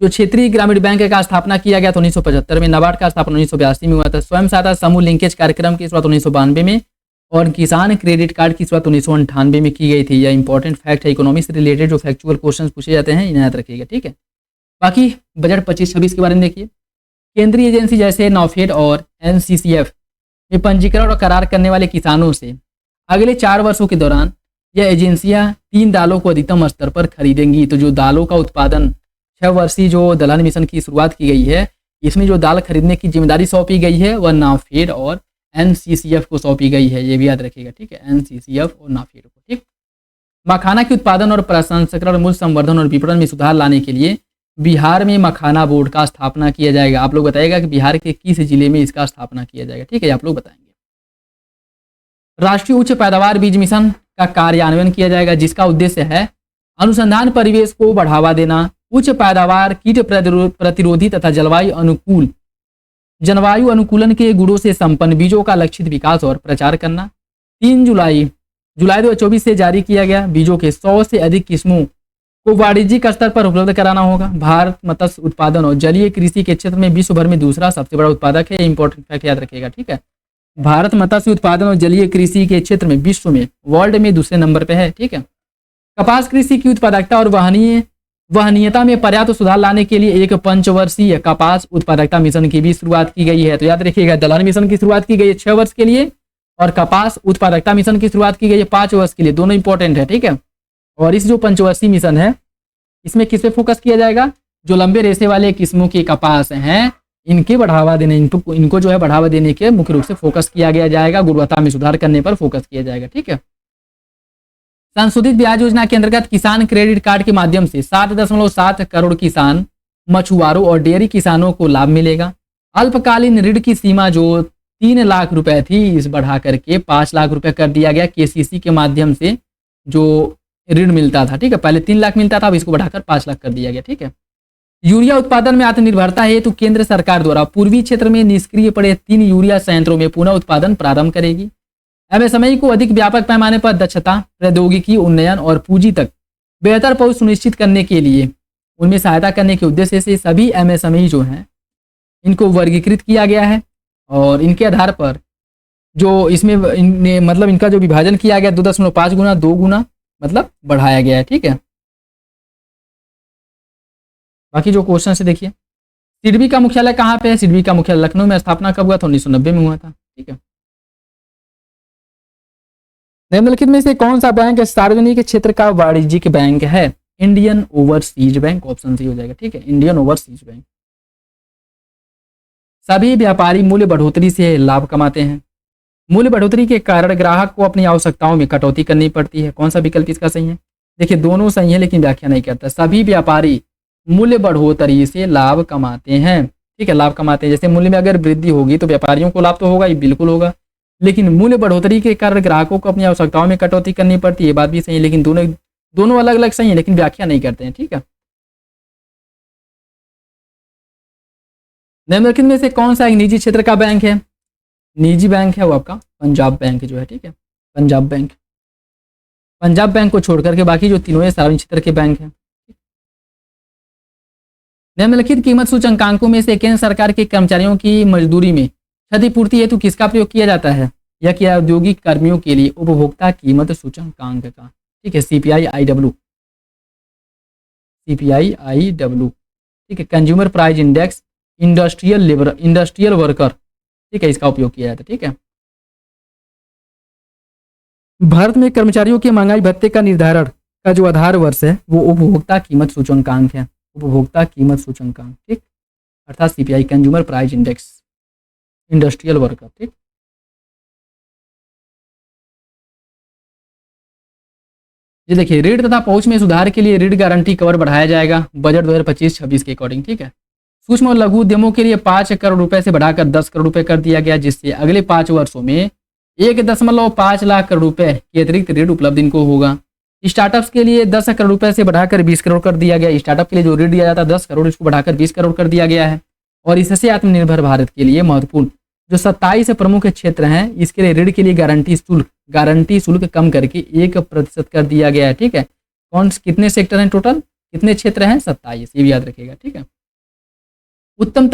जो क्षेत्रीय ग्रामीण बैंक का स्थापना किया गया था 1975 में, नाबार्ड का स्थापना 1982 में हुआ था, स्वयं सहायता समूह लिंकेज कार्यक्रम की शुरुआत 1992 में और किसान क्रेडिट कार्ड की शुरुआत 1998 में की गई थी। यह इंपॉर्टेंट फैक्ट है, इकोनॉमी से रिलेटेड जो फैक्चुअल क्वेश्चन पूछे जाते हैं इन्हें याद रखिएगा। ठीक है, बाकी बजट 25-26 के बारे में देखिए, केंद्रीय एजेंसी जैसे नौफेड और NCCF में पंजीकरण और करार करने वाले किसानों से अगले 4 वर्षों के दौरान यह एजेंसियां 3 दालों को अधिकतम स्तर पर खरीदेंगी। तो जो दालों का उत्पादन 6 वर्षीय जो दलहन मिशन की शुरुआत की गई है, इसमें जो दाल खरीदने की जिम्मेदारी सौंपी गई है वह नाफेड और NCCF को सौंपी गई है। ये भी याद रखिएगा। ठीक है, NCCF और नाफेड को। ठीक, मखाना के उत्पादन और प्रसंस्करण, मूल्य संवर्धन और विपणन में सुधार लाने के लिए बिहार में मखाना बोर्ड का स्थापना किया जाएगा। आप लोग बताइएगा कि बिहार के किस जिले में इसका स्थापना किया जाएगा। ठीक है, आप लोग बताएंगे। राष्ट्रीय उच्च पैदावार बीज मिशन का कार्यान्वयन किया जाएगा, जिसका उद्देश्य है अनुसंधान परिवेश को बढ़ावा देना, उच्च पैदावार, कीट प्रतिरोधी तथा जलवायु अनुकूलन के गुणों से संपन्न बीजों का लक्षित विकास और प्रचार करना। 3 जुलाई 2024 से जारी किया गया बीजों के 100 से अधिक किस्मों को वाणिज्यिक स्तर पर उपलब्ध कराना होगा। भारत मत्स्य उत्पादन और जलीय कृषि के क्षेत्र में विश्व भर में दूसरा सबसे बड़ा उत्पादक है। इंपॉर्टेंट फैक्ट याद रखिएगा। ठीक है, भारत मत्स्य उत्पादन और जलीय कृषि के क्षेत्र में विश्व में, वर्ल्ड में दूसरे नंबर पे है। ठीक है, कपास कृषि की उत्पादकता और वहनीयता में पर्याप्त सुधार लाने के लिए एक पंचवर्षीय कपास उत्पादकता मिशन की भी शुरुआत की गई है। तो याद रखिएगा, दलहन मिशन की शुरुआत की गई है 6 वर्ष के लिए और कपास उत्पादकता मिशन की शुरुआत की गई है 5 वर्ष के लिए। दोनों इंपॉर्टेंट है। ठीक है, और इस जो पंचवर्षीय मिशन है इसमें किस पे फोकस किया जाएगा? जो लंबे रेशे वाले किस्मों के कपास हैं इनके बढ़ावा देने इनको जो है बढ़ावा देने के मुख्य रूप से फोकस किया गया जाएगा, गुणवत्ता में सुधार करने पर फोकस किया जाएगा। ठीक है। संशोधित ब्याज योजना के अंतर्गत किसान क्रेडिट कार्ड के माध्यम से 7.7 करोड़ किसान, मछुआरों और डेयरी किसानों को लाभ मिलेगा। अल्पकालीन ऋण की सीमा जो 3 लाख रुपए थी, इस बढ़ा करके 5 लाख रुपए कर दिया गया। केसीसी के माध्यम से जो ऋण मिलता था, ठीक है, पहले 3 लाख मिलता था, अब इसको बढ़ाकर 5 लाख कर दिया गया। ठीक है। यूरिया उत्पादन में आत्मनिर्भरता हेतु केंद्र सरकार द्वारा पूर्वी क्षेत्र में निष्क्रिय पड़े 3 यूरिया संयंत्रों में पुनः उत्पादन प्रारंभ करेगी। एमएसएमई को अधिक व्यापक पैमाने पर दक्षता, प्रौद्योगिकी उन्नयन और पूंजी तक बेहतर पहुंच सुनिश्चित करने के लिए उनमें सहायता करने के उद्देश्य से सभी एमएसएमई जो हैं इनको वर्गीकृत किया गया है और इनके आधार पर जो इसमें मतलब इनका जो विभाजन किया गया 2.5 गुना 2 गुना मतलब बढ़ाया गया है। ठीक है। बाकी जो क्वेश्चन से देखिए, सिडबी का मुख्यालय कहाँ पे है? सिडबी का मुख्यालय लखनऊ में। स्थापना कब हुआ था? 1990 में हुआ था। ठीक है। निम्नलिखित में से कौन सा बैंक सार्वजनिक क्षेत्र का वाणिज्यिक बैंक है? Indian overseas bank, option C हो जाएगा। ठीक है, इंडियन ओवरसीज बैंक। सभी व्यापारी मूल्य बढ़ोतरी से लाभ कमाते हैं। मूल्य बढ़ोतरी के कारण ग्राहक को अपनी आवश्यकताओं में कटौती करनी पड़ती है। कौन सा विकल्प इसका सही है? देखिए दोनों सही है लेकिन व्याख्या नहीं करता। सभी व्यापारी मूल्य बढ़ोतरी से लाभ कमाते हैं। ठीक है, लाभ कमाते हैं। जैसे मूल्य में अगर वृद्धि होगी तो व्यापारियों को लाभ तो होगा, ये बिल्कुल होगा, लेकिन मूल्य बढ़ोतरी के कारण ग्राहकों को अपनी आवश्यकताओं में कटौती करनी पड़ती है, ये बात भी सही है, लेकिन दोनों अलग अलग सही है लेकिन व्याख्या नहीं करते हैं। ठीक है। निम्नलिखित में से कौन सा एक निजी क्षेत्र का बैंक है? निजी बैंक है वो आपका पंजाब बैंक जो है। ठीक है, पंजाब बैंक। पंजाब बैंक को छोड़ करके बाकी जो तीनों सार्वजनिक क्षेत्र के बैंक हैं। निम्नलिखित कीमत सूचकांकों में से केंद्र सरकार के कर्मचारियों की मजदूरी में क्षतिपूर्ति हेतु किसका प्रयोग किया जाता है? यह किया औद्योगिक कर्मियों के लिए उपभोक्ता कीमत सूचकांक का। ठीक है, CPI-IW, CPI-IW। ठीक है, consumer price index, industrial worker. ठीक है, इसका उपयोग किया जाता है। ठीक है। भारत में कर्मचारियों के महंगाई भत्ते का निर्धारण का जो आधार वर्ष है वो उपभोक्ता कीमत सूचकांक है। उपभोक्ता कीमत सूचकांक, ठीक, अर्थात CPI, consumer price index, industrial worker. ठीक। ये देखिए, ऋण तथा पहुंच में सुधार के लिए ऋण गारंटी कवर बढ़ाया जाएगा बजट 2025-26 के अकॉर्डिंग। ठीक है। सूक्ष्म और लघु उद्यमों के लिए 5 करोड़ रुपए से बढ़ाकर 10 करोड़ रुपए कर दिया गया, जिससे अगले 5 वर्षों में 1.5 लाख करोड़ रुपए के अतिरिक्त ऋण उपलब्ध इनको होगा। स्टार्टअप्स के लिए 10 करोड़ रुपए से बढ़ाकर 20 करोड़ कर दिया गया। स्टार्टअप के लिए जो ऋण दिया जाता है 10 करोड़, इसको बढ़ाकर 20 करोड़ कर दिया गया है। और इससे आत्मनिर्भर भारत के लिए महत्वपूर्ण जो 27 प्रमुख क्षेत्र हैं, इसके लिए ऋण के लिए गारंटी शुल्क कम करके 1% कर दिया गया है। ठीक है। कितने सेक्टर हैं टोटल? कितने क्षेत्र हैं? 27, ये भी याद रखिएगा। ठीक है। उत्तम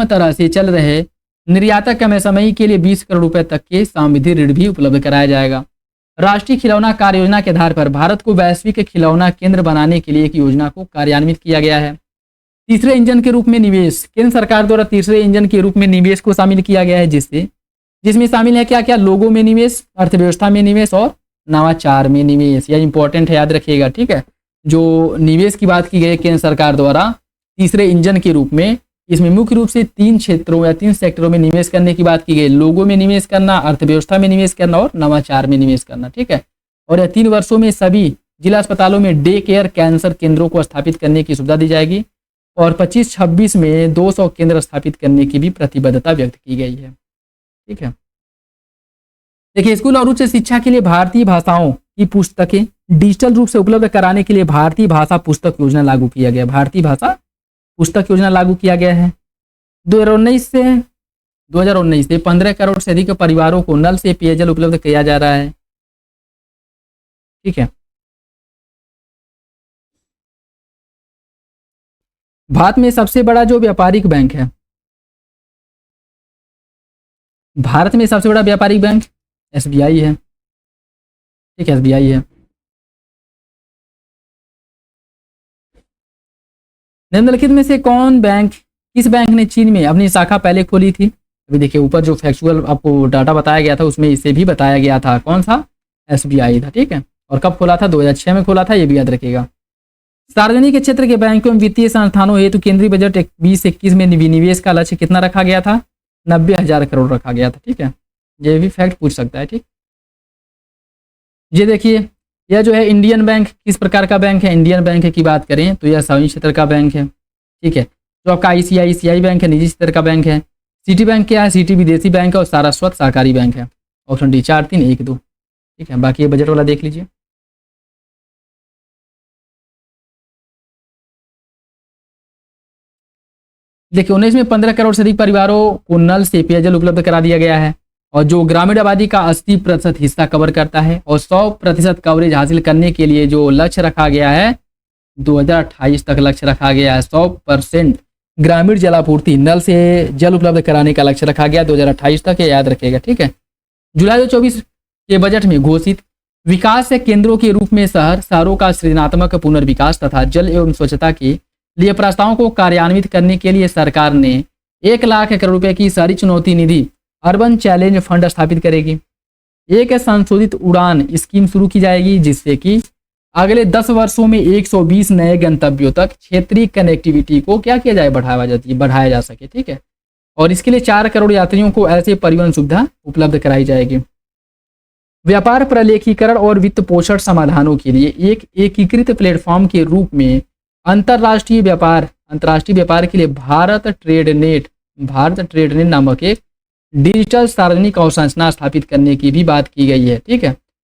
तरह से चल रहे निर्यातक एमएसएमई के लिए 20 करोड़ रुपए तक के सावधि ऋण भी उपलब्ध कराया जाएगा। राष्ट्रीय खिलौना कार्य योजना के आधार पर भारत को वैश्विक खिलौना केंद्र बनाने के लिए एक योजना को कार्यान्वित किया गया है। तीसरे इंजन के रूप में निवेश, केंद्र सरकार द्वारा तीसरे इंजन के रूप में निवेश को शामिल किया गया है, जिसमें शामिल है क्या क्या? लोगों में निवेश, अर्थव्यवस्था में निवेश और नवाचार में निवेश। यह इंपॉर्टेंट है, याद रखिएगा। ठीक है। जो निवेश की बात की गई केंद्र सरकार द्वारा तीसरे इंजन के रूप में, इसमें मुख्य रूप से 3 क्षेत्रों या 3 सेक्टरों में निवेश करने की बात की गई। लोगों में निवेश करना, अर्थव्यवस्था में निवेश करना और नवाचार में निवेश करना। ठीक है। और यह 3 वर्षों में सभी जिला अस्पतालों में डे केयर कैंसर केंद्रों को स्थापित करने की सुविधा दी जाएगी और 25-26 में 200 केंद्र स्थापित करने की भी प्रतिबद्धता व्यक्त की गई है। ठीक है। देखिए, स्कूल और उच्च शिक्षा के लिए भारतीय भाषाओं की पुस्तकें डिजिटल रूप से उपलब्ध कराने के लिए भारतीय भाषा पुस्तक योजना लागू किया गया। भारतीय भाषा पुस्तक योजना लागू किया गया है। 2019 से 15 करोड़ से अधिक परिवारों को नल से पेयजल उपलब्ध किया जा रहा है। ठीक है। भारत में सबसे बड़ा जो व्यापारिक बैंक है, भारत में सबसे बड़ा व्यापारिक बैंक SBI है। ठीक है, SBI है। निम्नलिखित में से किस बैंक ने चीन में अपनी शाखा पहले खोली थी? अभी देखिए, ऊपर जो फैक्चुअल आपको डाटा बताया गया था उसमें इसे भी बताया गया था। कौन सा? SBI था। ठीक है। और कब खोला था? 2006 में खोला था, ये भी याद रखिएगा। सार्वजनिक क्षेत्र के बैंकों एवं वित्तीय संस्थानों हेतु केंद्रीय बजट 2021 में विनिवेश का लक्ष्य कितना रखा गया था? 90,000 करोड़ रखा गया था। ठीक है, ये भी फैक्ट पूछ सकता है। ठीक, ये देखिए, यह जो है इंडियन बैंक किस प्रकार का बैंक है? इंडियन बैंक की बात करें तो यह सार्वजनिक क्षेत्र का बैंक है। ठीक है, जो आपका ICICI बैंक है निजी क्षेत्र का बैंक है। सिटी बैंक क्या है? सिटी विदेशी बैंक है और सारस्वत सहकारी बैंक है। Option D 4, 3, 1, 2। ठीक है, बाकी ये बजट वाला देख लीजिए। देखिए 19 में 15 करोड़ से अधिक परिवारों को नल से पेयजल उपलब्ध करा दिया गया है और जो ग्रामीण आबादी का 80% हिस्सा कवर करता है और 100% कवरेज हासिल करने के लिए जो लक्ष्य रखा गया है 2028 तक लक्ष्य रखा गया है 100% ग्रामीण जलापूर्ति नल से जल उपलब्ध कराने का लक्ष्य रखा गया 2028 तक, ये याद रखिएगा। ठीक है, जुलाई 2024 के बजट में घोषित विकास केंद्रों के रूप में शहरों का सृजनात्मक पुनर्विकास तथा जल एवं स्वच्छता के लिए प्रस्तावों को कार्यान्वित करने के लिए सरकार ने 1 लाख करोड़ रुपए की शहरी चुनौती निधि अर्बन चैलेंज फंड स्थापित करेगी। एक संशोधित उड़ान स्कीम शुरू की जाएगी जिससे कि अगले 10 वर्षों में 120 नए गंतव्यों तक क्षेत्रीय कनेक्टिविटी को क्या किया जाए? बढ़ाया जा सके। ठीक है, और इसके लिए 4 करोड़ यात्रियों को ऐसे परिवहन सुविधा उपलब्ध कराई जाएगी। व्यापार प्रलेखीकरण और वित्त पोषण समाधानों के लिए एक एकीकृत प्लेटफॉर्म के रूप में अंतर्राष्ट्रीय व्यापार के लिए भारत ट्रेड नेट नामक एक डिजिटल सार्वजनिक अवसंरचना स्थापित करने की भी बात की गई है। ठीक है,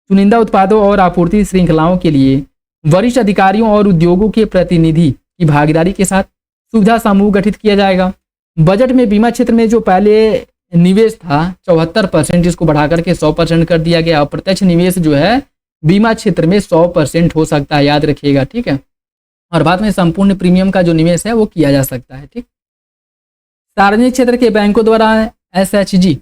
चुनिंदा उत्पादों और आपूर्ति श्रृंखलाओं के लिए वरिष्ठ अधिकारियों और उद्योगों के प्रतिनिधि की भागीदारी के साथ सुविधा समूह गठित किया जाएगा। बजट में बीमा क्षेत्र में जो पहले निवेश था 74%, इसको बढ़ा करके 100% कर दिया गया। अप्रत्यक्ष निवेश जो है बीमा क्षेत्र में 100% हो सकता है, याद रखिएगा। ठीक है, और बाद में संपूर्ण प्रीमियम का जो निवेश है वो किया जा सकता है। ठीक, सार्वजनिक क्षेत्र के बैंकों द्वारा SHG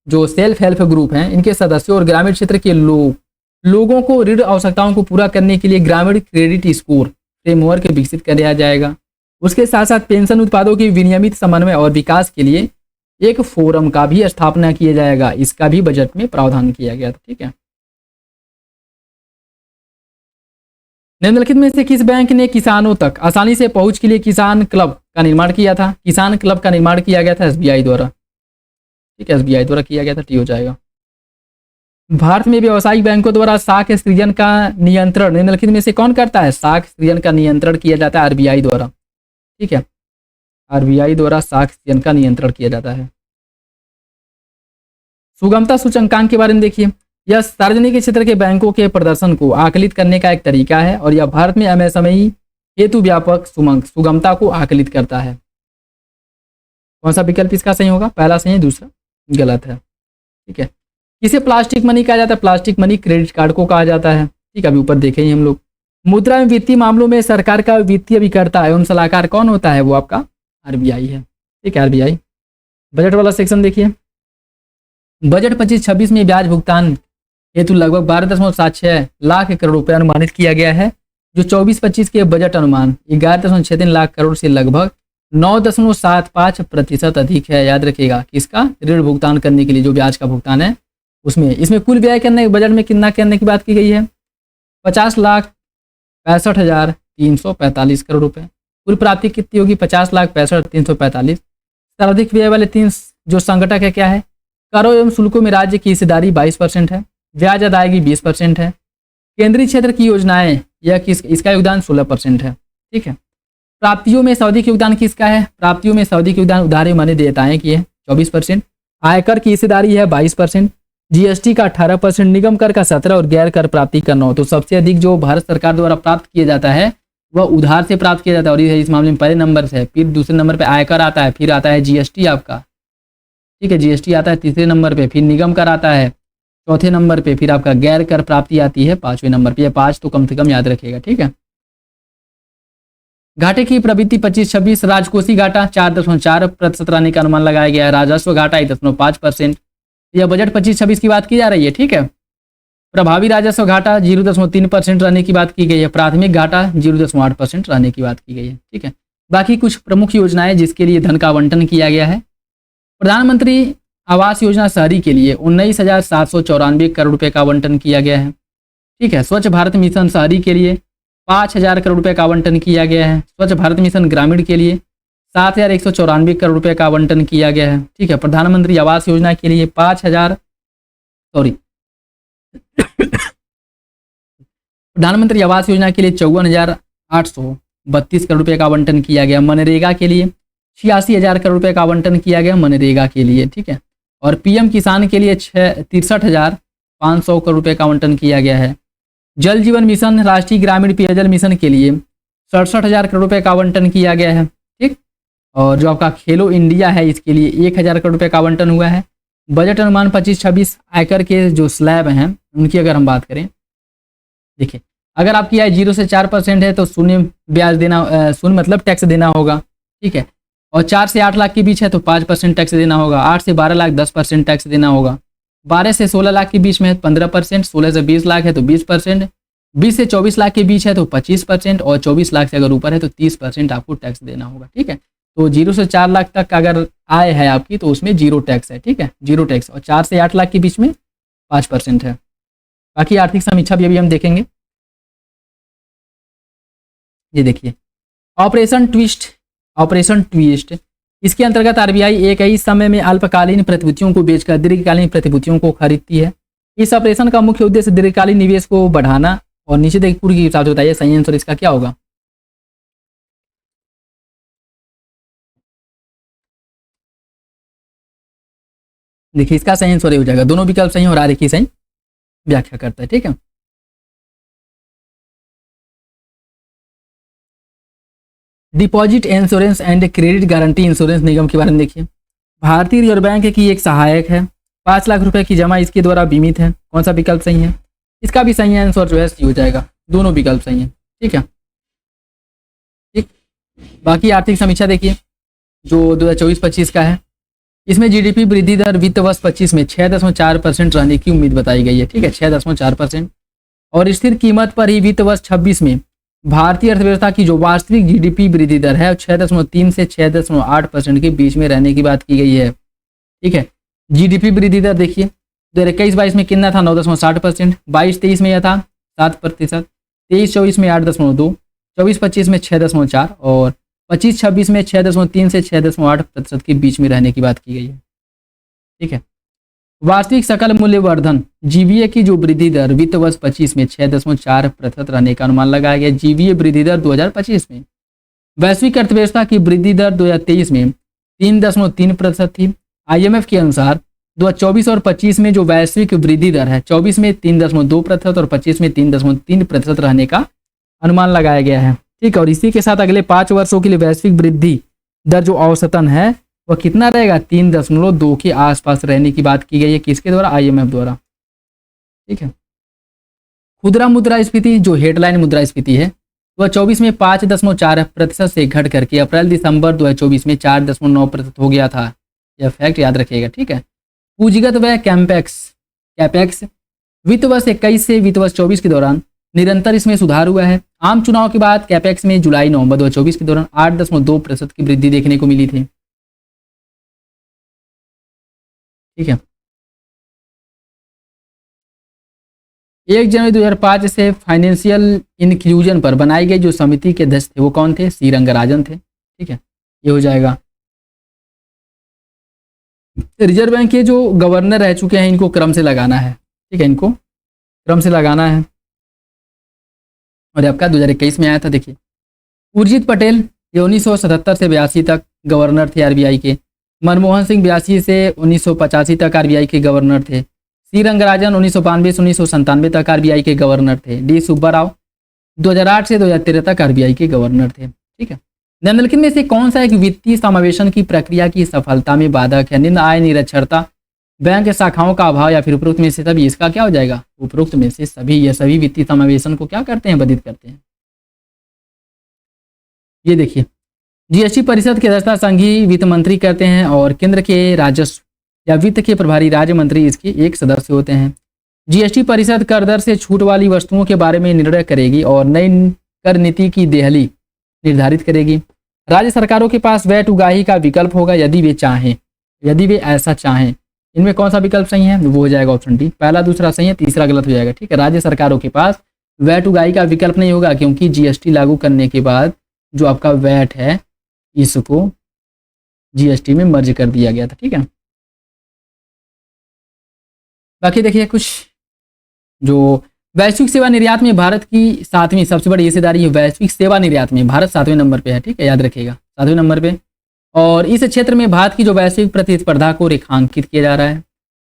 जो सेल्फ हेल्प ग्रुप हैं इनके सदस्यों और ग्रामीण क्षेत्र के लोगों को ऋण आवश्यकताओं को पूरा करने के लिए ग्रामीण क्रेडिट स्कोर फ्रेमवर्क विकसित किया जाएगा। उसके साथ साथ पेंशन उत्पादों के विनियमित समन्वय और विकास के लिए एक फोरम का भी स्थापना किया जाएगा, इसका भी बजट में प्रावधान किया गया था। ठीक है, निम्नलिखित में से किस बैंक ने किसानों तक आसानी से पहुंच के लिए किसान क्लब का निर्माण किया था? किसान क्लब का निर्माण किया गया था SBI द्वारा। ठीक है, SBI द्वारा किया गया था, टी हो जाएगा। भारत में व्यावसायिक बैंकों द्वारा साख सृजन का नियंत्रण निम्नलिखित में से कौन करता है? साख सृजन का नियंत्रण किया जाता है RBI द्वारा। ठीक है, RBI द्वारा साख सृजन का नियंत्रण किया जाता है। सुगमता सूचकांक के बारे में देखिए, यह सार्वजनिक क्षेत्र के बैंकों के प्रदर्शन को आकलित करने का एक तरीका है और यह भारत में MSME हेतु व्यापक सुगमता को आकलित करता है। कौन सा विकल्प इसका सही होगा? पहला सही है, दूसरा गलत है। ठीक है, किसे प्लास्टिक मनी कहा जाता है? प्लास्टिक मनी क्रेडिट कार्ड को कहा जाता है। ठीक है, अभी ऊपर देखे ही हम लोग। मुद्रा एवं वित्तीय मामलों में सरकार का वित्तीय अभिकर्ता एवं सलाहकार कौन होता है? वो आपका RBI है। ठीक है, RBI। बजट वाला सेक्शन देखिए, बजट 25-26 में ब्याज भुगतान हेतु लगभग 12.76 लाख करोड़ रुपए अनुमानित किया गया है, जो 24-25 के बजट अनुमान 11.63 लाख करोड़ से लगभग 9.75% अधिक है। याद रखिएगा कि इसका ऋण भुगतान करने के लिए जो ब्याज का भुगतान है उसमें इसमें कुल व्यय करने बजट में कितना करने की बात की गई है? 50,65,345 करोड़ रुपए। कुल प्राप्ति कितनी होगी? 50,65,345। सर्वाधिक व्यय वाले 3 जो संगठक है क्या है? करों एवं शुल्कों में राज्य की हिस्सेदारी 22% है, ब्याज अदायगी 20% है। केंद्रीय क्षेत्र की योजनाएं इसका योगदान 16% है। ठीक है, प्राप्तियों में सर्वाधिक योगदान किसका है? प्राप्तियों में सर्वाधिक योगदान उधारी माने देयताएं की है 24%, आयकर की हिस्सेदारी है 22%, GST का 18%, निगम कर का 17% और गैर कर प्राप्ति का 9%। तो सबसे अधिक जो भारत सरकार द्वारा प्राप्त किया जाता है वह उधार से प्राप्त किया जाता है और ये इस मामले में पहले नंबर से है। फिर दूसरे नंबर पे आयकर आता है, फिर आता है GST आपका। ठीक है, GST आता है तीसरे नंबर पे, फिर निगम कर आता है चौथे नंबर पे, फिर आपका गैर कर प्राप्ति आती है 5वें नंबर पे। 5 तो कम से कम याद रखिएगा। ठीक है, घाटे की प्रवृत्ति 25-26, राजकोषीय घाटा 4.4% रहने का अनुमान लगाया गया है, राजस्व घाटा 1.5%। यह बजट 25-26 की बात की जा रही है। ठीक है, प्रभावी राजस्व घाटा 0.3% रहने की बात की गई है, प्राथमिक घाटा 0.8% रहने की बात की गई है। ठीक है, बाकी कुछ प्रमुख योजनाएं जिसके लिए धन का आवंटन किया गया है। प्रधानमंत्री आवास योजना शहरी के लिए 19,794 करोड़ रुपए का आवंटन किया गया है। ठीक है, स्वच्छ भारत मिशन शहरी के लिए 5,000 करोड़ रुपए का आवंटन किया गया है। स्वच्छ भारत मिशन ग्रामीण के लिए 7,194 करोड़ रुपए का आवंटन किया गया है। ठीक है, प्रधानमंत्री आवास योजना के लिए 5,000 सॉरी प्रधानमंत्री आवास योजना के लिए 54,832 करोड़ रुपए का आवंटन किया गया। मनरेगा के लिए 86,000 करोड़ रुपए का आवंटन किया गया मनरेगा के लिए। ठीक है, और पीएम किसान के लिए 63,500 करोड़ रुपए का आवंटन किया गया है। जल जीवन मिशन राष्ट्रीय ग्रामीण पेयजल मिशन के लिए 67,000 करोड़ रुपए का आवंटन किया गया है। ठीक, और जो आपका खेलो इंडिया है इसके लिए 1,000 करोड़ रुपए का आवंटन हुआ है। बजट अनुमान 25-26 आयकर के जो स्लैब हैं उनकी अगर हम बात करें, देखिए अगर आपकी आय 0 से 4% है तो शून्य ब्याज देना, शून्य मतलब टैक्स देना होगा। ठीक है, और 4 से 8 लाख के बीच है तो 5% टैक्स देना होगा। 8 से 12 लाख 10% टैक्स देना होगा। 12 से 16 लाख के बीच में है 15%, 16 से 20 लाख है तो 20%, 20 से 24 लाख के बीच है तो 25% और 24 लाख से अगर ऊपर है तो 30% आपको टैक्स देना होगा। ठीक है, तो 0 से 4 लाख तक अगर आय है आपकी तो उसमें 0 टैक्स है। ठीक है, 0 टैक्स, और 4 से 8 लाख के बीच में 5% है। बाकी आर्थिक समीक्षा भी अभी हम देखेंगे। ये देखिए ऑपरेशन ट्विस्ट, इसके अंतर्गत आरबीआई एक ही समय में अल्पकालीन प्रतिभूतियों को बेचकर दीर्घकालीन प्रतिभूतियों को खरीदती है। इस ऑपरेशन का मुख्य उद्देश्य दीर्घकालीन निवेश को बढ़ाना और निश्चित एक पूर्व के हिसाब से बताइए सही आंसर इसका क्या होगा। देखिए इसका सही आंसर हो जाएगा, दोनों विकल्प सही और आर की सही व्याख्या करता है। ठीक है, deposit insurance and credit guarantee insurance निगम के बारे में देखिए। भारतीय रिजर्व बैंक की एक सहायक है, 5 लाख रुपए की जमा इसके द्वारा बीमित है। कौन सा विकल्प सही है? इसका भी सही आंसर जो है सी हो जाएगा, दोनों विकल्प सही है। ठीक है, ठीक, बाकी आर्थिक समीक्षा देखिए जो 2024-25 का है। इसमें जीडीपी वृद्धि दर वित्त वर्ष 25 में 6.4% रहने की उम्मीद बताई गई है। ठीक है, 6.4%, और स्थिर कीमत पर ही वित्त वर्ष 26 में भारतीय अर्थव्यवस्था की जो वास्तविक जीडीपी वृद्धि दर है 6.3 से 6.8% के बीच में रहने की बात की गई है। ठीक है, जीडीपी वृद्धि दर देखिए 2021-22 में कितना था 9.60%, 22-23 में यह था 7%, 23-24 में 8.2%, 24-25 में 6.4% और 25-26 में 6.3 से 6.8% के बीच में रहने की बात की गई है। ठीक है, वास्तविक सकल मूल्य वर्धन जीवीए की जो वृद्धि दर वित्त वर्ष 25 में 6.4% रहने का अनुमान लगाया गया। जीवीए वृद्धि दर 2025 में। वैश्विक अर्थव्यवस्था की वृद्धि दर 2023 में 3.3% थी। आईएमएफ के अनुसार 2024 और 25 में जो वैश्विक वृद्धि दर है 24 में 3.2% और 25 में 3.3% रहने का अनुमान लगाया गया है। ठीक है, और इसी के साथ अगले 5 वर्षों के लिए वैश्विक वृद्धि दर जो औसतन है वह कितना रहेगा 3.2 के आसपास रहने की बात की गई है। किसके द्वारा? आईएमएफ द्वारा। ठीक है, खुदरा मुद्रास्फीति जो हेडलाइन मुद्रास्फीति है वह 24 में 5.4% से घट करके अप्रैल दिसंबर 2024 में 4.9% हो गया था। यह फैक्ट याद रखिएगा। ठीक है, पूंजीगत व्यय कैपेक्स वित्त वर्ष 21 से वित्त वर्ष 24 के दौरान निरंतर इसमें सुधार हुआ है। आम चुनाव के बाद कैपेक्स में जुलाई नवंबर 2024 के दौरान 8.2% की वृद्धि देखने को मिली थी। ठीक है, 1 जनवरी 2005 से फाइनेंशियल इंक्लूजन पर बनाई गई जो समिति के अध्यक्ष थे वो कौन थे? सी रंगराजन थे। ठीक है, ये हो जाएगा। रिजर्व बैंक के जो गवर्नर रह चुके हैं इनको क्रम से लगाना है। ठीक है, इनको क्रम से लगाना है। और आपका 2021 में आया था। देखिए उर्जित पटेल ये 1977 से 82 तक गवर्नर थे आरबीआई के। मनमोहन सिंह 82 से 1985 तक आरबीआई के गवर्नर थे। सी रंगराजन 1992 से 1997 तक आरबीआई के गवर्नर थे। डी सुब्बा राव 2008 से 2013 तक आरबीआई के गवर्नर थे। ठीक है, निम्नलिखित में से कौन सा एक वित्तीय समावेशन की प्रक्रिया की सफलता में बाधक है? निम्न आय निरक्षरता, बैंक शाखाओं का अभाव या फिर उपरोक्त में से सभी। इसका क्या हो जाएगा? उपरोक्त में से सभी। ये सभी वित्तीय समावेशन को क्या करते हैं? बाधित करते हैं। ये देखिए जीएसटी परिषद की अध्यक्षता संघीय वित्त मंत्री करते हैं और केंद्र के राजस्व या वित्त के प्रभारी राज्य मंत्री इसके एक सदस्य होते हैं। जीएसटी परिषद कर दर से छूट वाली वस्तुओं के बारे में निर्णय करेगी और नई कर नीति की देहली निर्धारित करेगी। राज्य सरकारों के पास वैट उगाही का विकल्प होगा यदि वे ऐसा चाहें। इनमें कौन सा विकल्प सही है? वो हो जाएगा ऑप्शन डी। पहला दूसरा सही है, तीसरा गलत हो जाएगा। ठीक है, राज्य सरकारों के पास वैट उगाही का विकल्प नहीं होगा, क्योंकि जीएसटी लागू करने के बाद जो आपका वैट है इसको जीएसटी में मर्ज कर दिया गया था। ठीक है, बाकी देखिए कुछ जो वैश्विक सेवा निर्यात में भारत की 7वीं सबसे बड़ी हिस्सेदारी है। वैश्विक सेवा निर्यात में भारत 7वें नंबर पे है। ठीक है, याद रखिएगा 7वें नंबर पे। और इस क्षेत्र में भारत की जो वैश्विक प्रतिस्पर्धा को रेखांकित किया जा रहा है।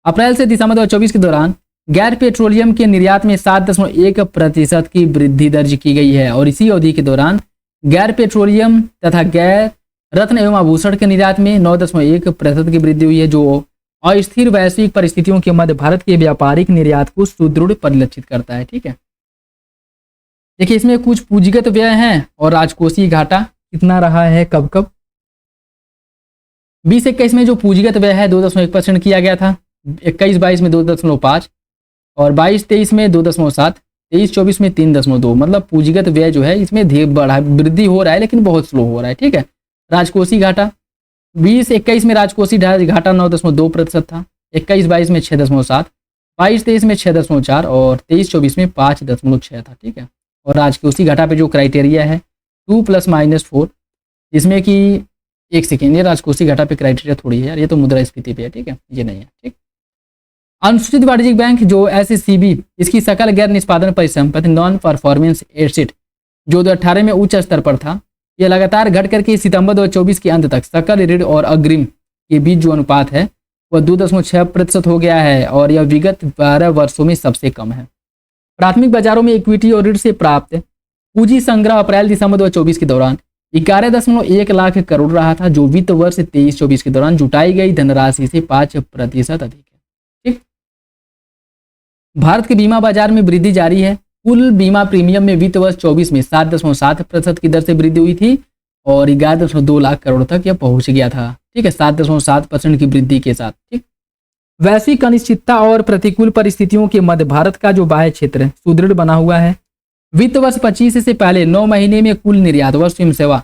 अप्रैल से दिसंबर 2024 के दौरान गैर पेट्रोलियम के निर्यात में 7.1% की वृद्धि दर्ज की गई है। और इसी अवधि के दौरान गैर पेट्रोलियम तथा गैर रत्न एवं आभूषण के निर्यात में 9.1% की वृद्धि हुई है, जो अस्थिर वैश्विक परिस्थितियों के मध्य भारत के व्यापारिक निर्यात को सुदृढ़ परिलक्षित करता है। ठीक है, देखिए इसमें कुछ पूंजीगत व्यय हैं और राजकोषीय घाटा कितना रहा है, कब कब। 20-21 में जो पूंजीगत व्यय है 2.1% किया गया था, 21-22 में 2.5 और 22-23 में 2.7, 23-24 में 3.2। मतलब पूंजीगत व्यय जो है इसमें वृद्धि हो रहा है लेकिन बहुत स्लो हो रहा है। ठीक है, राजकोषीय घाटा 20-21 में राजकोषीय घाटा 9.2% था, 21-22 में 6.7, 22-23 में 6.4 और 23-24 में 5.6 था। ठीक है, और राजकोषीय घाटा पे जो क्राइटेरिया है 2 ± 4, जिसमें कि एक सेकेंड, ये राजकोषीय घाटा पे क्राइटेरिया थोड़ी है यार, ये तो मुद्रास्फीति पे है। ठीक है, ये नहीं है। ठीक, अनुसूचित वाणिज्यिक बैंक जो SCB, इसकी सकल गैर निष्पादन परिसंपत्ति नॉन परफॉर्मेंस एसेट जो 2018 में उच्च स्तर पर था, यह लगातार घट करके सितंबर 2024 के अंत तक सकल ऋण और अग्रिम के बीच जो अनुपात है वह 2.6% हो गया है और यह विगत 12 वर्षों में सबसे कम है। प्राथमिक बाजारों में इक्विटी और ऋण से प्राप्त पूंजी संग्रह अप्रैल-दिसंबर 2024 के दौरान 11.1 लाख करोड़ रहा था, जो वित्त वर्ष 23-24 के दौरान जुटाई गई धनराशि से 5% अधिक है। ठीक, भारत के बीमा बाजार में वृद्धि जारी है। कुल बीमा प्रीमियम में वित्त वर्ष 24 में 7.7% की दर से वृद्धि हुई थी और 11.2 लाख करोड़ तक यह पहुंच गया था। ठीक है, 7.7% की वृद्धि के साथ। ठीक, वैश्विक अनिश्चितता और प्रतिकूल परिस्थितियों के मध्य भारत का जो बाह्य क्षेत्र सुदृढ़ बना हुआ है। वित्त वर्ष 25 से पहले 9 महीने में कुल निर्यात व स्वयं सेवा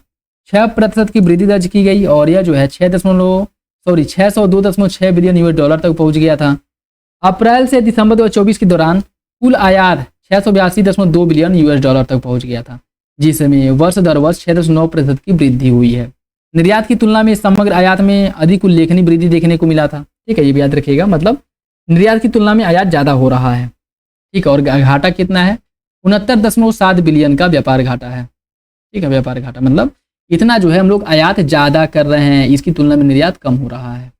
6% की वृद्धि दर्ज की गई और यह जो है 602.6 बिलियन US डॉलर तक पहुंच गया था। अप्रैल से दिसंबर 2024 के दौरान कुल आयात 682.2 बिलियन US डॉलर तक पहुंच गया था, जिसमें वर्ष दर वर्ष 6.9% की वृद्धि हुई है। निर्यात की तुलना में समग्र आयात में अधिक उल्लेखनीय वृद्धि देखने को मिला था। ठीक है, ये भी याद रखिएगा, मतलब निर्यात की तुलना में आयात ज़्यादा हो रहा है। ठीक है, और घाटा कितना है, 69.7 बिलियन का व्यापार घाटा है। ठीक है, व्यापार घाटा मतलब इतना जो है हम लोग आयात ज़्यादा कर रहे हैं, इसकी तुलना में निर्यात कम हो रहा है।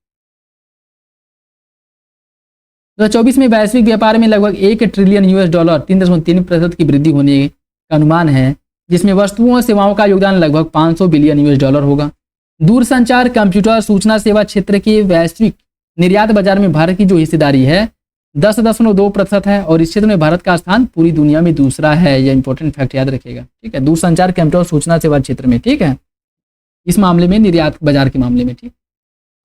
2024 में वैश्विक व्यापार में लगभग 1 ट्रिलियन US डॉलर 3.3% की वृद्धि होने का अनुमान है, जिसमें वस्तुओं और सेवाओं का योगदान लगभग 500 बिलियन US डॉलर होगा। दूरसंचार, कंप्यूटर, सूचना सेवा क्षेत्र के वैश्विक निर्यात बाजार में भारत की जो हिस्सेदारी है 10.2% है और इस क्षेत्र में भारत का स्थान पूरी दुनिया में दूसरा है। यह इंपॉर्टेंट फैक्ट याद रखिएगा। ठीक है, दूरसंचार, कंप्यूटर, सूचना सेवा क्षेत्र में। ठीक है, इस मामले में निर्यात बाजार के मामले में। ठीक,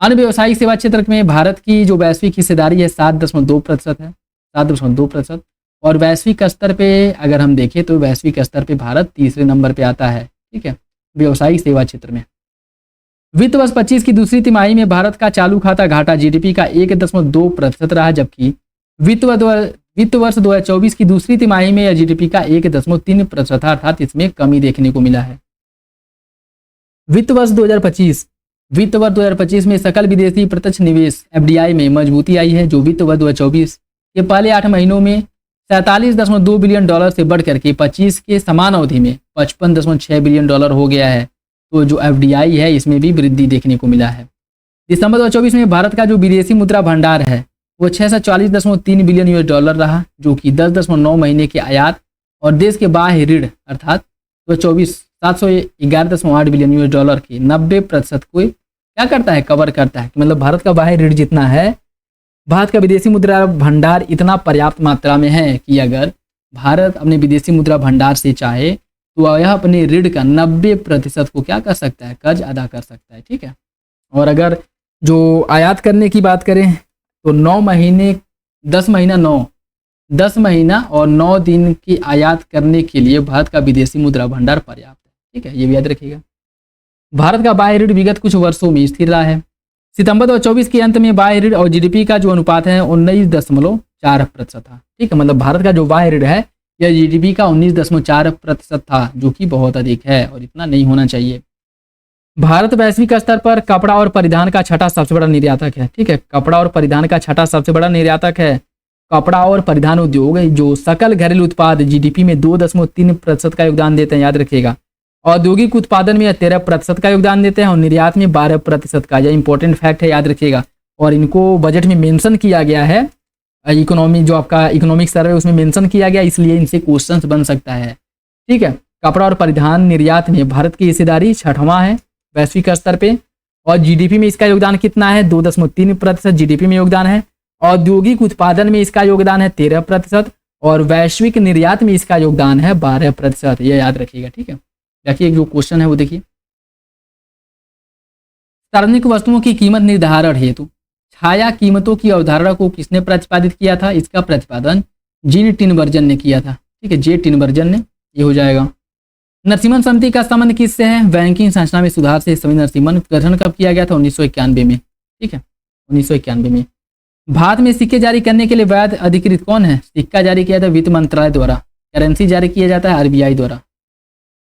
अन्य व्यवसायिक सेवा क्षेत्र में भारत की जो वैश्विक हिस्सेदारी है 7.2% है, 7.2%। और वैश्विक स्तर पे अगर हम देखें तो वैश्विक स्तर पे भारत तीसरे नंबर पे आता है। ठीक है, व्यवसायिक सेवा क्षेत्र में। वित्त वर्ष 25 की दूसरी तिमाही में भारत का चालू खाता घाटा GDP का 1.2% रहा, जबकि वित्त वर्ष 2024 की दूसरी तिमाही में यह GDP का 1.3% था, अर्थात इसमें कमी देखने को मिला है। वित्त वर्ष 2025 में सकल विदेशी प्रत्यक्ष निवेश FDI में मजबूती आई है, जो वित्त वर्ष 2024 के पहले 8 महीनों में 47.2 बिलियन डॉलर से बढ़कर के 25 के समान अवधि में 55.6 बिलियन डॉलर हो गया है। तो जो FDI है इसमें भी वृद्धि देखने को मिला है। दिसंबर 2024 में भारत का जो विदेशी मुद्रा भंडार है वो 640.3 बिलियन US डॉलर रहा, जो कि 10.9 महीने के आयात और देश के बाह्य ऋण अर्थात 2024 711.8 बिलियन US डॉलर की 90% को क्या करता है, कवर करता है। मतलब भारत का बाह्य ऋण जितना है, भारत का विदेशी मुद्रा भंडार इतना पर्याप्त मात्रा में है कि अगर भारत अपने विदेशी मुद्रा भंडार से चाहे तो यह अपने ऋण का 90% को क्या कर सकता है, कर्ज अदा कर सकता है। ठीक है, और अगर जो आयात करने की बात करें तो 10 महीना और 9 दिन की आयात करने के लिए भारत का विदेशी मुद्रा भंडार पर्याप्त है। ठीक है, ये भी याद रखिएगा। भारत का बाह्य ऋण विगत कुछ वर्षों में स्थिर रहा है। सितंबर 2024 के अंत में बाह्य ऋण और GDP का जो अनुपात है 19.4% था। ठीक है, मतलब भारत का जो बाह्य ऋण है यह जीडीपी का 19.4% था, जो कि बहुत अधिक है और इतना नहीं होना चाहिए। भारत वैश्विक स्तर पर कपड़ा और परिधान का छठा सबसे बड़ा निर्यातक है। ठीक है, कपड़ा और परिधान का छठा सबसे बड़ा निर्यातक है। कपड़ा और परिधान उद्योग जो सकल घरेलू उत्पाद जीडीपी में 2.3% का योगदान देते हैं, याद रखिएगा। औद्योगिक उत्पादन में 13% का योगदान देते हैं और निर्यात में 12% का। यह इंपॉर्टेंट फैक्ट है, याद रखिएगा। और इनको बजट में मेंशन किया गया है, इकोनॉमी जो आपका इकोनॉमिक सर्वे उसमें मेंशन किया गया, इसलिए इनसे क्वेश्चंस बन सकता है। ठीक है, कपड़ा और परिधान निर्यात में भारत की हिस्सेदारी छठवां है वैश्विक स्तर पे। और जीडीपी में इसका योगदान कितना है? 2.3% जीडीपी में योगदान है। औद्योगिक उत्पादन में इसका योगदान है 13% और वैश्विक निर्यात में इसका योगदान है 12%। यह याद रखिएगा। ठीक है, देखिए जो क्वेश्चन है वो देखिए, सार्वजनिक वस्तुओं की कीमत निर्धारण हेतु छाया कीमतों की अवधारणा को किसने प्रतिपादित किया था? इसका प्रतिपादन जीन टिनबर्जन ने किया था। ठीक है, जे टिनबर्जन ने, ये हो जाएगा। नरसिम्हन समिति का संबंध किससे है? बैंकिंग संरचना में सुधार से। समिति नरसिम्हन गठन कब किया गया था? 1991 में। ठीक है, 1991 में। भारत में सिक्के जारी करने के लिए वैध अधिकृत कौन है? सिक्का जारी किया था वित्त मंत्रालय द्वारा। करेंसी जारी किया जाता है आरबीआई द्वारा।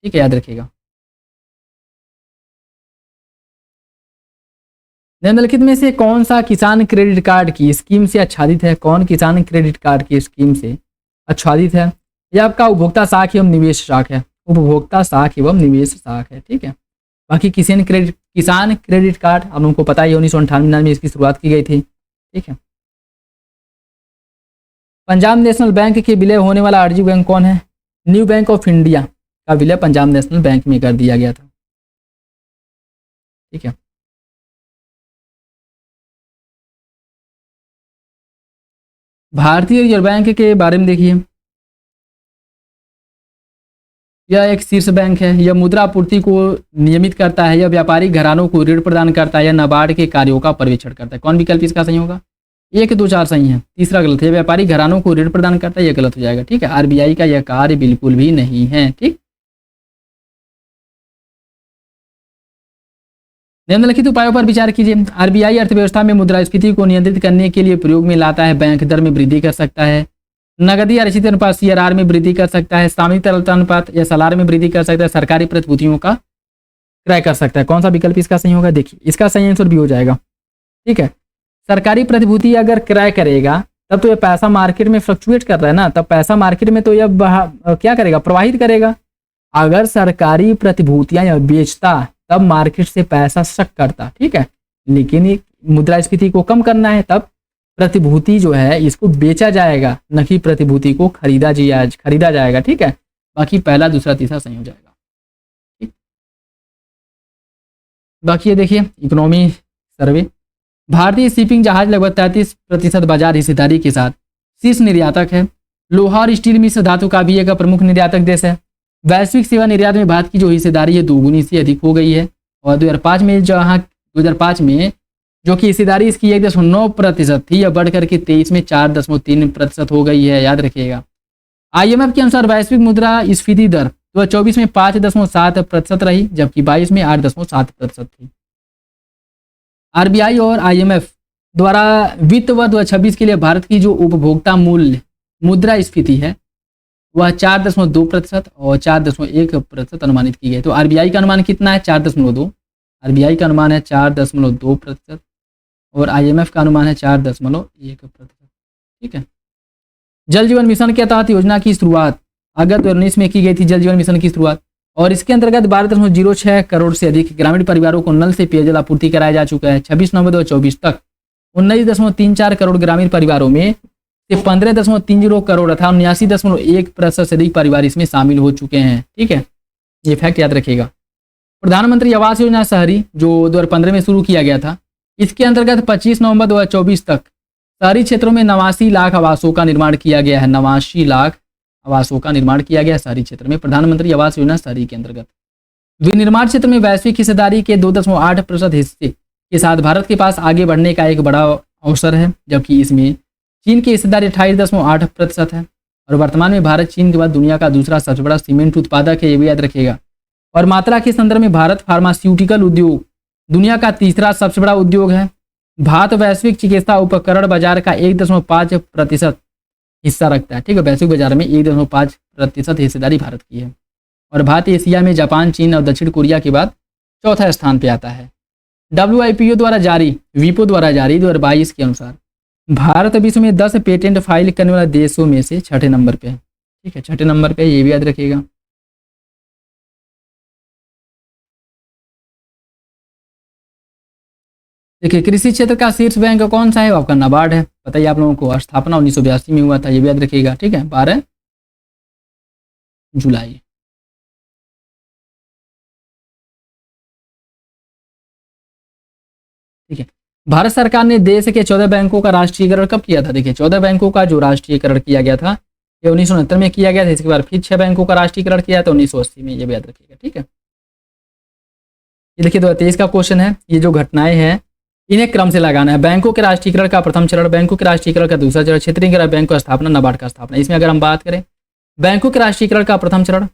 ठीक है, याद रखिएगा। निम्नलिखित में से कौन सा किसान क्रेडिट कार्ड की स्कीम से आच्छादित है? कौन किसान क्रेडिट कार्ड की स्कीम से आच्छादित है? यह आपका उपभोक्ता साख एवं निवेश साख है। उपभोक्ता साख एवं निवेश साख है। ठीक है, बाकी किसान क्रेडिट कार्ड आप लोगों को पता ही, 1998 में इसकी शुरुआत की गई थी। ठीक है, पंजाब नेशनल बैंक के विलय होने वाला आरजी बैंक कौन है? न्यू बैंक ऑफ इंडिया का विलय पंजाब नेशनल बैंक में कर दिया गया था। ठीक है, भारतीय रिजर्व बैंक के बारे में देखिए, यह एक शीर्ष बैंक है। यह मुद्रा आपूर्ति को नियमित करता है। यह व्यापारिक घरानों को ऋण प्रदान करता है। यह नाबार्ड के कार्यों का पर्यवेक्षण करता है। कौन विकल्प इसका सही होगा? 1, 2, 4 सही है, तीसरा गलत है। व्यापारिक घरानों को ऋण प्रदान करता है, यह गलत हो जाएगा। ठीक है, आरबीआई का यह कार्य बिल्कुल भी नहीं है। ठीक, निम्नलिखित उपायों पर विचार कीजिए। आरबीआई अर्थव्यवस्था में मुद्रास्फीति को नियंत्रित करने के लिए प्रयोग में लाता है। बैंक दर में वृद्धि कर सकता है। नगदी आरक्षित अनुपात सीआरआर में वृद्धि कर सकता है। सामयिक तरलता अनुपात एसएलआर में वृद्धि कर सकता है। सरकारी प्रतिभूतियों का क्रय कर सकता है। कौन सा विकल्प इसका सही होगा? देखिए, इसका सही आंसर भी हो जाएगा। ठीक है, सरकारी प्रतिभूति अगर क्रय करेगा तब तो ये पैसा मार्केट में फ्लक्चुएट कर रहा है ना, तब पैसा मार्केट में तो यह क्या करेगा? प्रवाहित करेगा। अगर सरकारी प्रतिभूतियां यह बेचता तब मार्केट से पैसा शक करता। ठीक है, लेकिन मुद्रास्फीति को कम करना है तब प्रतिभूति जो है इसको बेचा जाएगा, न कि प्रतिभूति को खरीदा जाएगा। ठीक है, बाकी पहला, दूसरा, तीसरा सही हो जाएगा। ठीक, बाकी ये देखिए इकोनॉमी सर्वे, भारतीय शिपिंग जहाज लगभग 33% बाजार हिस्सेदारी के साथ शीर्ष निर्यातक है। लोहा और स्टील मिश्र धातु का भी एक प्रमुख निर्यातक देश है। वैश्विक सेवा निर्यात में भारत की जो हिस्सेदारी है 2 गुनी से अधिक हो गई है। और 2005 में जो कि हिस्सेदारी इसकी 1.9% थी, यह बढ़कर के 23 में 4.3% हो गई है। याद रखिएगा। IMF के अनुसार वैश्विक मुद्रा स्फीति दर 2024 में 5.7% रही, जबकि 22 में 8.7% थी। आरबीआई और IMF द्वारा वित्त वर्ष 2026 के लिए भारत की जो उपभोक्ता मूल्य मुद्रा स्फीति है वह 4.2% और 4.1% अनुमानित की गई। तो आरबीआई का अनुमान कितना है? 4.2। आरबीआई का अनुमान है 4.2% और IMF का अनुमान है 4.1%। ठीक है, जल जीवन मिशन के तहत योजना की शुरुआत अगस्त 2019 में की गई थी। जल जीवन मिशन की शुरुआत, और इसके अंतर्गत 12.06 करोड़ से अधिक ग्रामीण परिवारों को नल से पेयजल आपूर्ति कराया जा चुका है। 26 नवंबर 2024 तक 19.34 करोड़ ग्रामीण परिवारों में से 15.30 करोड़ अर्थात 79.1% से अधिक परिवार इसमें शामिल हो चुके हैं। ठीक है, ये फैक्ट याद रखिएगा। प्रधानमंत्री आवास योजना शहरी जो 2015 में शुरू किया गया था, इसके अंतर्गत 25 नवंबर 2024 तक शहरी क्षेत्रों में 89 लाख आवासों का निर्माण किया गया है। 89 लाख आवासों का निर्माण किया गया शहरी क्षेत्र में। प्रधानमंत्री आवास योजना शहरी के अंतर्गत विनिर्माण क्षेत्र में वैश्विक हिस्सेदारी के 2.8% हिस्से के साथ भारत के पास आगे बढ़ने का एक बड़ा अवसर है, जबकि इसमें चीन की हिस्सेदारी 28.8% है। और वर्तमान में भारत चीन के बाद दुनिया का दूसरा सबसे बड़ा सीमेंट उत्पादक है, ये भी याद रखिएगा। और मात्रा के संदर्भ में भारत फार्मास्यूटिकल उद्योग दुनिया का तीसरा सबसे बड़ा उद्योग है। भारत वैश्विक चिकित्सा उपकरण बाजार का 1.5% हिस्सा रखता है, ठीक है। वैश्विक बाजार में 1.5% हिस्सेदारी भारत की है। और भारत एशिया में जापान, चीन और दक्षिण कोरिया के बाद चौथा स्थान पे आता है। WIPO द्वारा जारी, विपो द्वारा जारी 2022 के अनुसार भारत विश्व में 10 पेटेंट फाइल करने वाले देशों में से छठे नंबर पे है, ठीक है, छठे नंबर पे, ये भी याद रखिएगा। देखिए, कृषि क्षेत्र का शीर्ष बैंक कौन सा है? आपका नाबार्ड है, बताइए आप लोगों को। स्थापना 1982 में हुआ था, ये भी याद रखिएगा, ठीक है, 12 जुलाई। ठीक है। भारत सरकार ने देश के 14 बैंकों का राष्ट्रीयकरण कब किया था? देखिए, 14 बैंकों का जो राष्ट्रीयकरण किया गया था ये 1969 में किया गया था। इसके बाद फिर 6 बैंकों का राष्ट्रीयकरण किया था 1980 में, ये भी याद रखिएगा, ठीक है। ये देखिए 2023 का क्वेश्चन है। ये जो घटनाएं हैं इन्हें क्रम से लगाना है। बैंकों के राष्ट्रीयकरण का प्रथम चरण, बैंकों के राष्ट्रीयकरण का दूसरा चरण, क्षेत्रीय ग्रामीण बैंक का स्थापना, नाबार्ड का स्थापना। इसमें अगर हम बात करें, बैंकों के राष्ट्रीयकरण का प्रथम चरण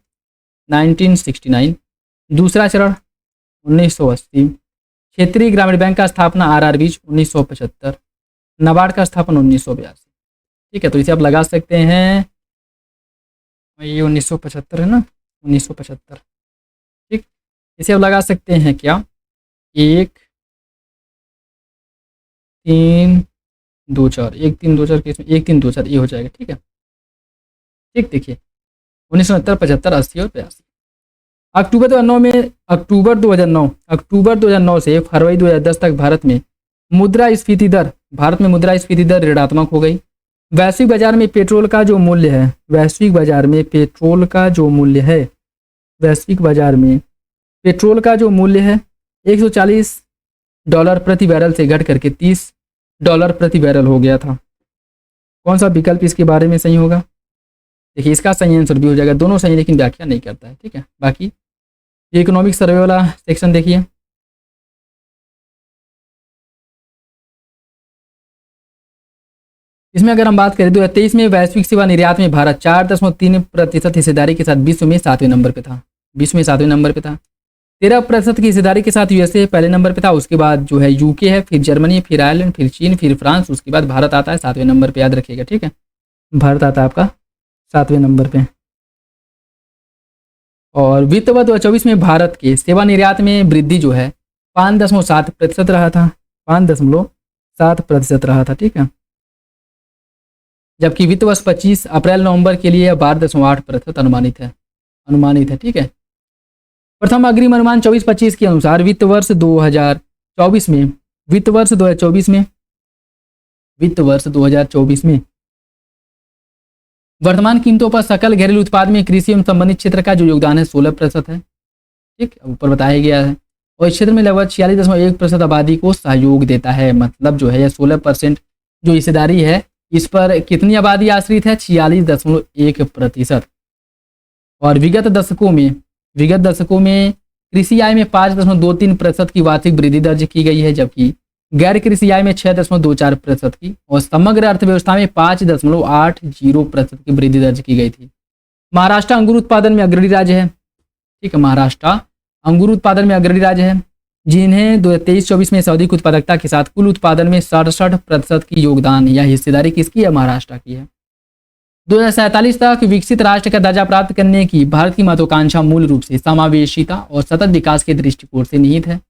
1969, दूसरा चरण 1980, क्षेत्रीय ग्रामीण बैंक का स्थापना RRB 1975, नाबार्ड का स्थापना 1982, ठीक है। तो इसे आप लगा सकते हैं, ये 1975 है ना, 1975, ठीक। इसे आप लगा सकते हैं क्या, 1 3 2 4, 1 3 2 4 के इसमें 1 3 2 4 ये हो जाएगा, ठीक है, ठीक। देखिए 1969, 75, 80 और 82। अक्टूबर 2009 से फरवरी 2010 तक भारत में मुद्रास्फीति दर ऋणात्मक हो गई। वैश्विक बाजार में पेट्रोल का जो मूल्य है, वैश्विक बाजार में पेट्रोल का जो मूल्य है $140 प्रति बैरल से घट करके $30 प्रति बैरल हो गया था। कौन सा विकल्प इसके बारे में सही होगा? देखिए, इसका सही आंसर भी हो जाएगा, दोनों सही, लेकिन व्याख्या नहीं करता है, ठीक है। बाकी ये इकोनॉमिक सर्वे वाला सेक्शन देखिए, इसमें अगर हम बात करें 2023 में वैश्विक सेवा निर्यात में भारत 4.3% हिस्सेदारी के साथ विश्व में 7वें नंबर पे था। 13% की हिस्सेदारी के साथ USA पहले नंबर पे था। उसके बाद जो है UK है, फिर जर्मनी, फिर आयरलैंड, फिर चीन, फिर फ्रांस, उसके बाद भारत आता है 7वें नंबर पे, याद रखिएगा, ठीक है। भारत आता है आपका 7वें नंबर पे। और वित्त वर्ष 2024 में भारत के सेवा निर्यात में वृद्धि जो है 5.7% रहा था, 5.7% रहा था, ठीक है। जबकि वित्त वर्ष 25 अप्रैल-नवंबर के लिए 12.8% अनुमानित है, ठीक है। प्रथम अग्रिम अनुमान 24-25 के अनुसार वित्त वर्ष 2024 में वर्तमान कीमतों पर सकल घरेलू उत्पाद में कृषि एवं संबंधित क्षेत्र का जो योगदान है 16% है, ठीक, ऊपर बताया गया है। और इस क्षेत्र में लगभग 46.1% आबादी को सहयोग देता है। मतलब जो है 16% जो हिस्सेदारी है, इस पर कितनी आबादी आश्रित है? 46.1%। और विगत दशकों में कृषि आय में 5.23% की वार्षिक वृद्धि दर्ज की गई है, जबकि गैर कृषि आय में 6.24% की, और समग्र अर्थव्यवस्था में 5.80% की वृद्धि दर्ज की गई थी। महाराष्ट्र अंगूर उत्पादन में अग्रणी राज्य है, ठीक है, महाराष्ट्र अंगूर उत्पादन में अग्रणी राज्य है, जिन्हें 2023-24 में सर्वाधिक उत्पादकता के साथ कुल उत्पादन में 67% की योगदान या हिस्सेदारी किसकी है? महाराष्ट्र की है। 2047 तक विकसित राष्ट्र का दर्जा प्राप्त करने की भारत की महत्वाकांक्षा मूल रूप से समावेशिता और सतत विकास के दृष्टिकोण से निहित है।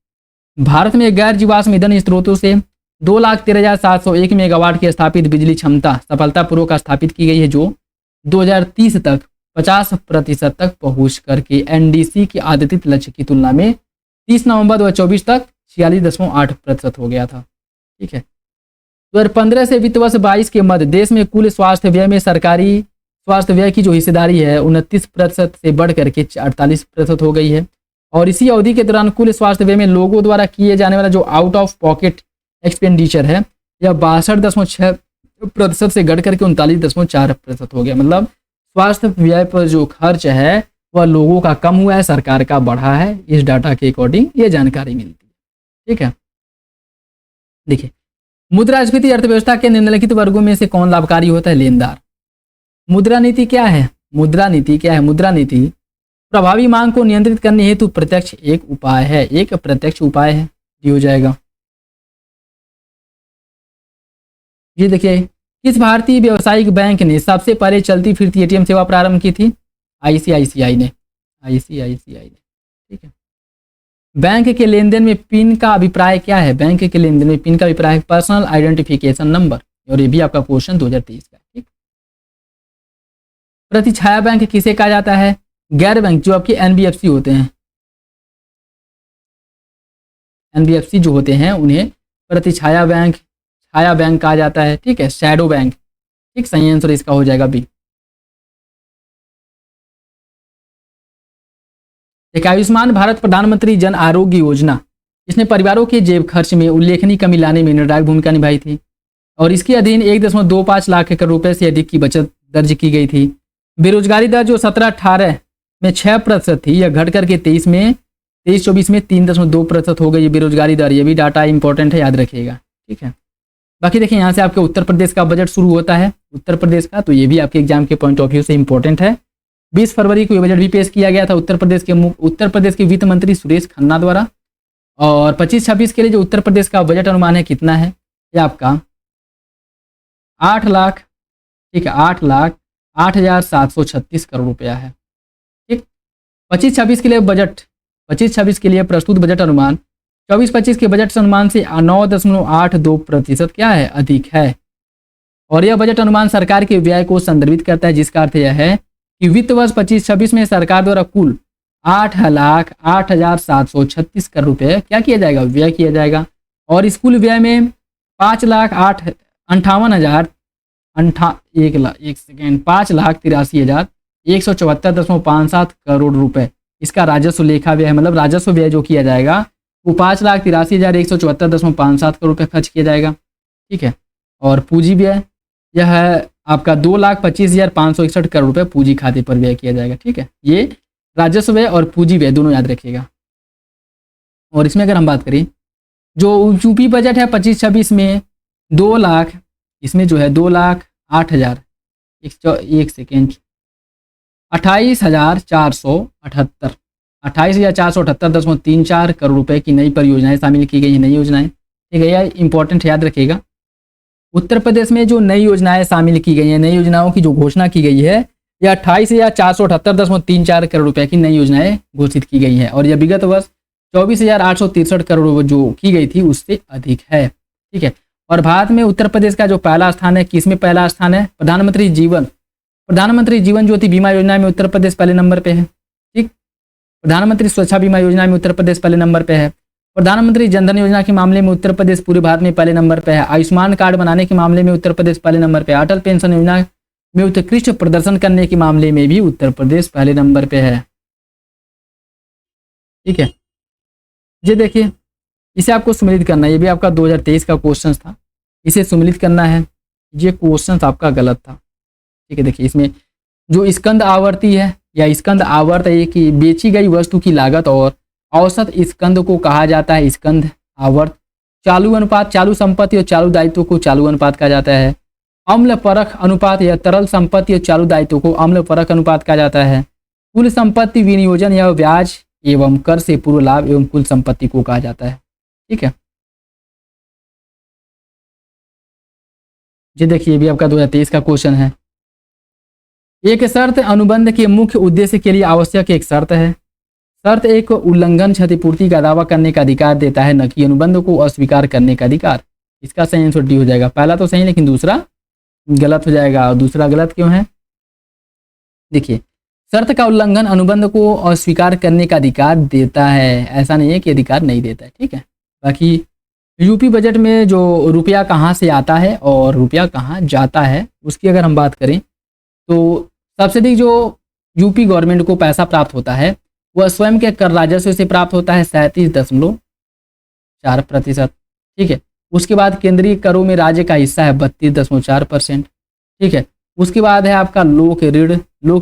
भारत में गैर जीवाश्म ईंधन स्रोतों से 2,13,701 मेगावाट की स्थापित बिजली क्षमता सफलतापूर्वक स्थापित की गई है, जो 2030 तक 50% तक पहुंच करके NDC के आदित लक्ष्य की तुलना में 30 नवंबर 2024 तक 46.8% हो गया था, ठीक है। 2015 से वित्त वर्ष 22 के मध्य देश में कुल स्वास्थ्य व्यय में सरकारी स्वास्थ्य व्यय की जो हिस्सेदारी है 29% से बढ़ करके 48% हो गई है। और इसी अवधि के दौरान कुल स्वास्थ्य व्यय में लोगों द्वारा किए जाने वाला जो आउट ऑफ पॉकेट एक्सपेंडिचर है यह 62.6% से घट करके 39.4% हो गया। मतलब स्वास्थ्य व्यय पर जो खर्च है वह लोगों का कम हुआ है, सरकार का बढ़ा है। इस डाटा के अकॉर्डिंग ये जानकारी मिलती है, ठीक है। देखिए, मुद्रास्फीति अर्थव्यवस्था के निम्नलिखित वर्गों में से कौन लाभकारी होता है? लेनदार। मुद्रा नीति क्या है? मुद्रा नीति प्रभावी मांग को नियंत्रित करने हेतु प्रत्यक्ष एक प्रत्यक्ष उपाय है, ये हो जाएगा। ये देखिए किस भारतीय व्यावसायिक बैंक ने सबसे पहले चलती फिरती एटीएम सेवा प्रारंभ की थी? आईसीआईसीआई ने। ठीक है। बैंक के लेन देन में पिन का अभिप्राय क्या है? बैंक के लेन देन में पिन का अभिप्राय है पर्सनल आइडेंटिफिकेशन नंबर, और ये भी आपका क्वेश्चन 2023 का। ठीक। प्रतिछाया बैंक किसे कहा जाता है? गैर बैंक जो आपके एनबीएफसी होते हैं, एनबीएफसी जो होते हैं उन्हें प्रतिछाया बैंक, छाया बैंक कहा जाता है। ठीक है, शैडो बैंक। ठीक, सही आंसर इसका हो जाएगा बी। एक आयुष्मान भारत प्रधानमंत्री जन आरोग्य योजना, इसने परिवारों के जेब खर्च में उल्लेखनीय कमी लाने में निर्णायक भूमिका निभाई थी, और इसके अधीन 1.25 लाख करोड़ रुपए से अधिक की बचत दर्ज की गई थी। बेरोजगारी दर जो 17-18 में 6% थी, यह घट करके 23-24 में 3.2% हो गई ये बेरोजगारी दर। ये भी डाटा इंपॉर्टेंट है, याद रखिएगा। ठीक है, बाकी देखिए यहाँ से आपके उत्तर प्रदेश का बजट शुरू होता है, उत्तर प्रदेश का, तो ये भी आपके एग्जाम के पॉइंट ऑफ व्यू से इंपॉर्टेंट है। 20 फरवरी को ये बजट भी पेश किया गया था उत्तर प्रदेश के वित्त मंत्री सुरेश खन्ना द्वारा। और 25-26 के लिए जो उत्तर प्रदेश का बजट अनुमान है कितना है? ये आपका 8 लाख, ठीक है, 8,08,736 करोड़ रुपया है। ठीक, 25-26 के लिए बजट, 25-26 के लिए प्रस्तुत बजट अनुमान 24-25 के बजट अनुमान से 9.82% क्या है? अधिक है। और यह बजट अनुमान सरकार के व्यय को संदर्भित करता है, जिसका अर्थ यह है कि वित्त वर्ष 25-26 में सरकार द्वारा कुल 8,08,736 करोड़ रुपये क्या किया जाएगा? व्यय किया जाएगा। और इस कुल व्यय में 5,83,174,174 करोड़ रुपए इसका राजस्व लेखा व्यय है, मतलब राजस्व व्यय जो किया जाएगा वो 5,83,174.57 करोड़ रुपये खर्च किया जाएगा। ठीक है, और पूंजी व्यय यह है आपका 2,25,561 करोड़ रुपये पूंजी खाते पर व्यय किया जाएगा। ठीक है, ये राजस्व व्यय और पूंजी व्यय दोनों याद रखिएगा। और इसमें अगर हम बात करें जो यूपी बजट है 25-26 में 2 लाख, इसमें जो है 2,08,000 एक सेकेंड 28,478.34 करोड़ रुपए की नई परियोजनाएं शामिल की गई हैं। नई योजनाएं, ठीक है, यह इंपॉर्टेंट याद रखिएगा। उत्तर प्रदेश में जो नई योजनाएं शामिल की गई हैं, नई योजनाओं की जो घोषणा की गई है, यह 28,478.34 करोड़ रुपए की नई योजनाएं घोषित की गई हैं, और यह विगत वर्ष 24,863 करोड़ जो की गई थी उससे अधिक है। ठीक है, और भारत में उत्तर प्रदेश का जो पहला स्थान है, किसमें पहला स्थान है? प्रधानमंत्री जीवन ज्योति बीमा योजना में उत्तर प्रदेश पहले नंबर पे है। ठीक, प्रधानमंत्री सुरक्षा बीमा योजना में उत्तर प्रदेश पहले नंबर पे है। प्रधानमंत्री जनधन योजना के मामले में उत्तर प्रदेश पूरे भारत में पहले नंबर पे है। आयुष्मान कार्ड बनाने के मामले में उत्तर प्रदेश पहले नंबर पे है। अटल पेंशन योजना में उत्कृष्ट प्रदर्शन करने के मामले में भी उत्तर प्रदेश पहले नंबर पे है। ठीक है, ये देखिए, इसे आपको सम्मिलित करना है, ये भी आपका 2023 का क्वेश्चन था, इसे सम्मिलित करना है। ये क्वेश्चन आपका गलत था। ठीक है, देखिए इसमें जो स्कंद आवर्ती है या स्कंद आवर्त है कि बेची गई वस्तु की लागत और औसत स्कंद को कहा जाता है स्कंद आवर्त। चालू अनुपात चालू संपत्ति और चालू दायित्व को चालू अनुपात कहा जाता है। अम्ल परख अनुपात या तरल संपत्ति और चालू दायित्व को अम्ल परख अनुपात कहा जाता है। कुल संपत्ति विनियोजन या ब्याज एवं कर से पूर्व लाभ एवं कुल संपत्ति को कहा जाता है। ठीक है, ये देखिए भी आपका 2023 का क्वेश्चन है। एक शर्त अनुबंध के मुख्य उद्देश्य के लिए आवश्यक एक शर्त है। शर्त एक उल्लंघन क्षतिपूर्ति का दावा करने का अधिकार देता है, न कि अनुबंध को अस्वीकार करने का अधिकार। इसका सही आंसर डी हो जाएगा। पहला तो सही लेकिन दूसरा गलत हो जाएगा। और दूसरा गलत क्यों है? देखिए, शर्त का उल्लंघन अनुबंध को अस्वीकार करने का अधिकार देता है, ऐसा नहीं है कि अधिकार नहीं देता है। ठीक है, बाकी यूपी बजट में जो रुपया कहाँ से आता है और रुपया कहाँ जाता है उसकी अगर हम बात करें तो सबसे अधिक जो यूपी गवर्नमेंट को पैसा प्राप्त होता है वह स्वयं के कर राजस्व से प्राप्त होता है 37.4%। ठीक है, उसके बाद केंद्रीय करों में राज्य का हिस्सा है 32.4%। ठीक है, उसके बाद है आपका लोक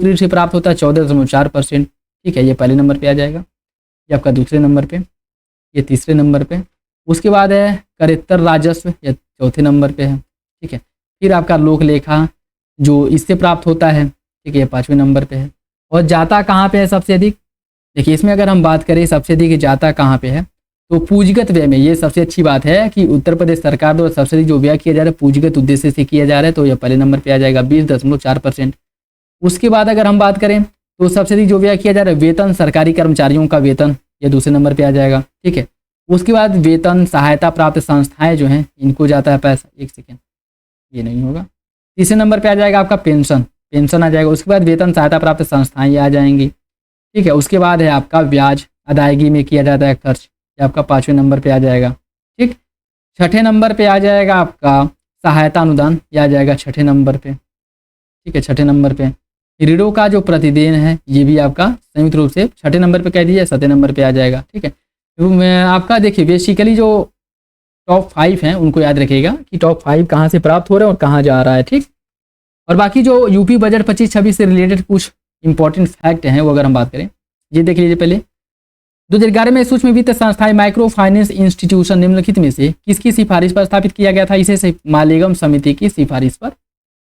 ऋण से प्राप्त होता है 14.4%। ठीक है, ये पहले नंबर पे आ जाएगा, ये आपका दूसरे नंबर पे, ये तीसरे नंबर पे। उसके बाद है करेत्तर राजस्व, ये चौथे नंबर पे है। ठीक है, फिर आपका लोक लेखा जो इससे प्राप्त होता है, ठीक है, ये 5वें नंबर पे है। और जाता कहाँ पे है सबसे अधिक? देखिए इसमें अगर हम बात करें सबसे अधिक जाता कहाँ पे है तो पूंजीगत व्यय में ये सबसे अच्छी बात है कि उत्तर प्रदेश सरकार द्वारा सब्सिडी जो व्यय किया जा रहा है पूंजीगत उद्देश्य से किया जा रहा है, तो यह पहले नंबर पे आ जाएगा 20.4%। उसके बाद अगर हम बात करें तो सब्सिडी जो व्यय किया जा रहा है वेतन, सरकारी कर्मचारियों का वेतन, यह दूसरे नंबर पे आ जाएगा। ठीक है, उसके बाद वेतन सहायता प्राप्त संस्थाएं जो हैं इनको जाता है पैसा, एक सेकेंड ये नहीं होगा, तीसरे नंबर पे आ जाएगा आपका पेंशन, पेंशन आ जाएगा। उसके बाद वेतन सहायता प्राप्त संस्थाएं ये आ जाएंगी। ठीक है, उसके बाद है आपका ब्याज अदायगी में किया जाता है खर्च, ये आपका 5वें नंबर पे आ जाएगा। ठीक, छठे नंबर पे आ जाएगा आपका सहायता अनुदान, ये आ जाएगा छठे नंबर पे। ठीक है, छठे नंबर पे ऋणों का जो प्रतिदेन है ये भी आपका संयुक्त रूप से छठे नंबर पे कह दीजिए, 7वें नंबर पे आ जाएगा। ठीक है, तो मैं आपका देखिए बेसिकली जो टॉप 5 हैं उनको याद रखिएगा कि टॉप 5 कहाँ से प्राप्त हो रहे हैं और कहाँ जा रहा है। ठीक, और बाकी जो यूपी बजट 25-26 से रिलेटेड कुछ इंपॉर्टेंट फैक्ट हैं वो अगर हम बात करें, ये देख लीजिए पहले 2011 में सूक्ष्म वित्त संस्थाएं माइक्रो फाइनेंस इंस्टीट्यूशन निम्नलिखित में से किसकी सिफारिश पर स्थापित किया गया था? इसे मालेगम समिति की सिफारिश पर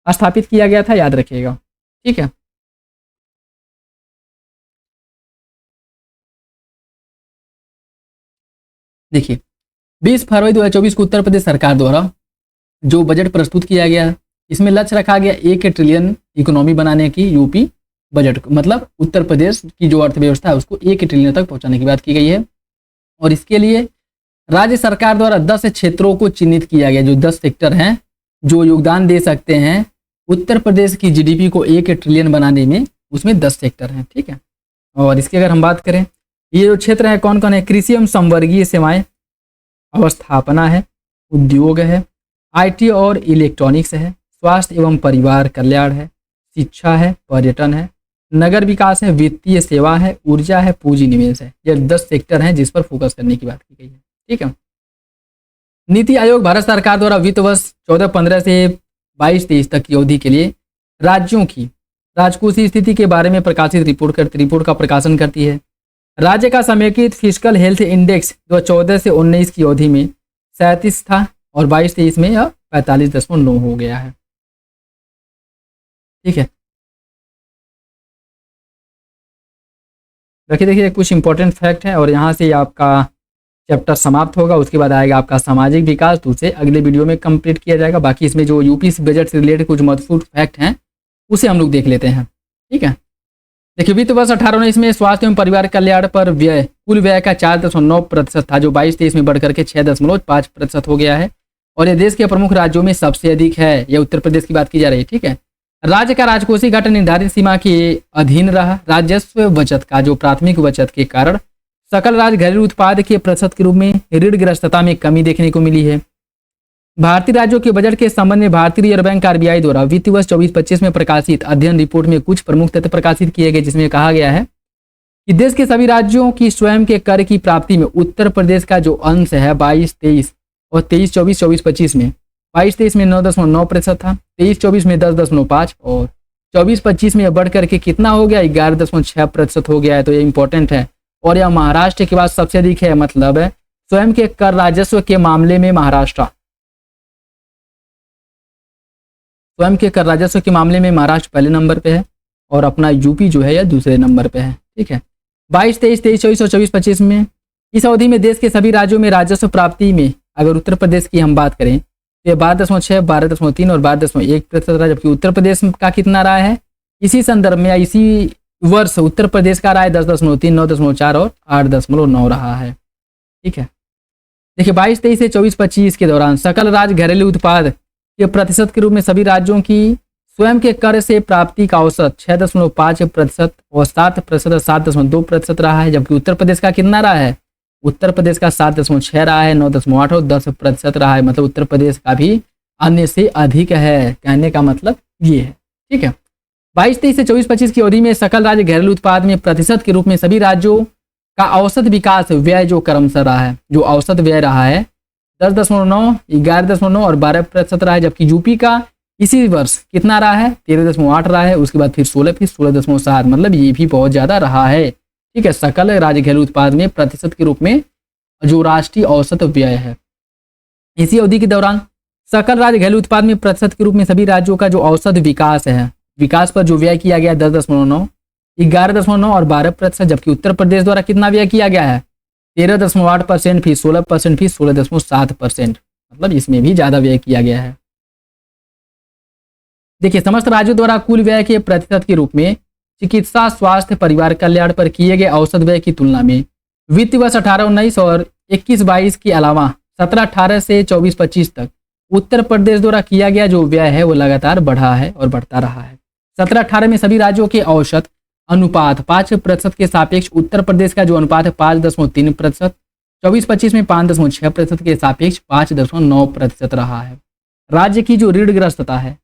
स्थापित किया गया था, याद रखिएगा। ठीक है, देखिए 20 फरवरी 2024 को उत्तर प्रदेश सरकार द्वारा जो बजट प्रस्तुत किया गया इसमें लक्ष्य रखा गया 1 ट्रिलियन इकोनॉमी बनाने की। यूपी बजट मतलब उत्तर प्रदेश की जो अर्थव्यवस्था है उसको 1 ट्रिलियन तक पहुंचाने की बात की गई है। और इसके लिए राज्य सरकार द्वारा 10 क्षेत्रों को चिन्हित किया गया, जो 10 सेक्टर हैं जो योगदान दे सकते हैं उत्तर प्रदेश की जीडीपी को 1 ट्रिलियन बनाने में, उसमें 10 सेक्टर हैं। ठीक है, और इसकी अगर हम बात करें ये जो क्षेत्र है कौन कौन है? कृषि एवं संवर्गीय सेवाएं, अवस्थापना है, उद्योग है, IT और इलेक्ट्रॉनिक्स है, स्वास्थ्य एवं परिवार कल्याण है, शिक्षा है, पर्यटन है, नगर विकास है, वित्तीय सेवा है, ऊर्जा है, पूंजी निवेश है। ये 10 सेक्टर हैं जिस पर फोकस करने की बात की गई है। ठीक है, नीति आयोग भारत सरकार द्वारा वित्त वर्ष 14-15 से 22-23 तक की अवधि के लिए राज्यों की राजकोषीय स्थिति के बारे में प्रकाशित रिपोर्ट का प्रकाशन करती है। राज्य का समेकित फिस्कल हेल्थ इंडेक्स 2014 से 19 की अवधि में 37 था और 22-23 में यह 45.9 हो गया है। ठीक है, देखिए कुछ इंपॉर्टेंट फैक्ट है और यहाँ से आपका चैप्टर समाप्त होगा। उसके बाद आएगा आपका सामाजिक विकास, तो उसे अगले वीडियो में कंप्लीट किया जाएगा। बाकी इसमें जो यूपी बजट से रिलेटेड कुछ महत्वपूर्ण फैक्ट हैं उसे हम लोग देख लेते हैं। ठीक है, देखिए वित्त वर्ष 18-19 में स्वास्थ्य एवं परिवार कल्याण पर व्यय कुल व्यय का 4.9% था, जो 22-23 में बढ़कर के 6.5% हो गया है। और ये देश के प्रमुख राज्यों में सबसे अधिक है। यह उत्तर प्रदेश की बात की जा रही है। ठीक है, राज्य का राजकोषीय घाटा निर्धारित सीमा के अधीन रहा। राजस्व बचत का जो प्राथमिक बचत के कारण सकल राज्य घरेलू उत्पाद के प्रतिशत के रूप में ऋणग्रस्तता में कमी देखने को मिली है। भारतीय राज्यों के बजट के संबंध में भारतीय रिजर्व बैंक RBI द्वारा वित्तीय वर्ष 24-25 में प्रकाशित अध्ययन रिपोर्ट में कुछ प्रमुख तथ्य प्रकाशित किए गए, जिसमें कहा गया है कि देश के सभी राज्यों की स्वयं के कर की प्राप्ति में उत्तर प्रदेश का जो अंश है 22-23 और 23-24, 24-25 में 22-23 में 9.9% था, 23-24 में 10.5 और 24-25 में यह बढ़ करके कितना हो गया 11.6% हो गया है। तो ये इंपॉर्टेंट है और यह महाराष्ट्र के बाद सबसे अधिक है। मतलब है स्वयं के कर राजस्व के मामले में महाराष्ट्र पहले नंबर पे है और अपना यूपी जो है यह दूसरे नंबर पे है। ठीक है, 22-23, 23-24 और 24-25 में इस अवधि में देश के सभी राज्यों में राजस्व प्राप्ति में अगर उत्तर प्रदेश की हम बात करें तो 12.6, 12.3 और 12.1% रहा, जबकि उत्तर प्रदेश का कितना रहा है इसी संदर्भ में या इसी वर्ष उत्तर प्रदेश का रहा है 10.3, 9.4 और 8.9 रहा है। ठीक है, देखिए 22-23 से 24-25 के दौरान सकल राज्य घरेलू उत्पाद के प्रतिशत के रूप में सभी राज्यों की स्वयं के कर से प्राप्ति का औसत 6.5% और 7% 7.2% रहा है, जबकि उत्तर प्रदेश का कितना रहा है? उत्तर प्रदेश का 7.6 रहा है, 9.8 और 10% रहा है। मतलब उत्तर प्रदेश का भी अन्य से अधिक है, कहने का मतलब ये है। ठीक है, 22-23 से 24-25 की अवधि में सकल राज्य घरेलू उत्पाद में प्रतिशत के रूप में सभी राज्यों का औसत विकास व्यय जो क्रमशः रहा है, जो औसत व्यय रहा है 10.9, 11.9 और 12% रहा है, जबकि यूपी का इसी वर्ष कितना रहा है 13.8 रहा है, उसके बाद फिर 16, फिर 16.7, मतलब ये भी बहुत ज़्यादा रहा है। ठीक है, सकल राज्य घरेलू उत्पाद में प्रतिशत के रूप में जो राष्ट्रीय औसत व्यय है। इसी अवधि के दौरान सकल राज्य घरेलू उत्पाद में प्रतिशत के रूप में सभी राज्यों का जो औसत विकास है, विकास पर जो व्यय किया गया 10.9, 11.9 और 12%, जबकि उत्तर प्रदेश द्वारा कितना व्यय किया गया है 13.8%, फीस 16%, फीस 16.7%, मतलब इसमें भी ज़्यादा व्यय किया गया है। देखिए, समस्त राज्यों द्वारा कुल व्यय के प्रतिशत के रूप में चिकित्सा, स्वास्थ्य, परिवार कल्याण पर किए गए औसत व्यय की तुलना में वित्त वर्ष 18-19 और 21-22 के अलावा 17-18 से 24-25 तक उत्तर प्रदेश द्वारा किया गया जो व्यय है वो लगातार बढ़ा है और बढ़ता रहा है। 17-18 में सभी राज्यों के औसत अनुपात 5% के सापेक्ष उत्तर प्रदेश का जो अनुपात है 5.3%, 24-25 में 5.6% के सापेक्ष 5.9% रहा है। राज्य की जो ऋणग्रस्तता है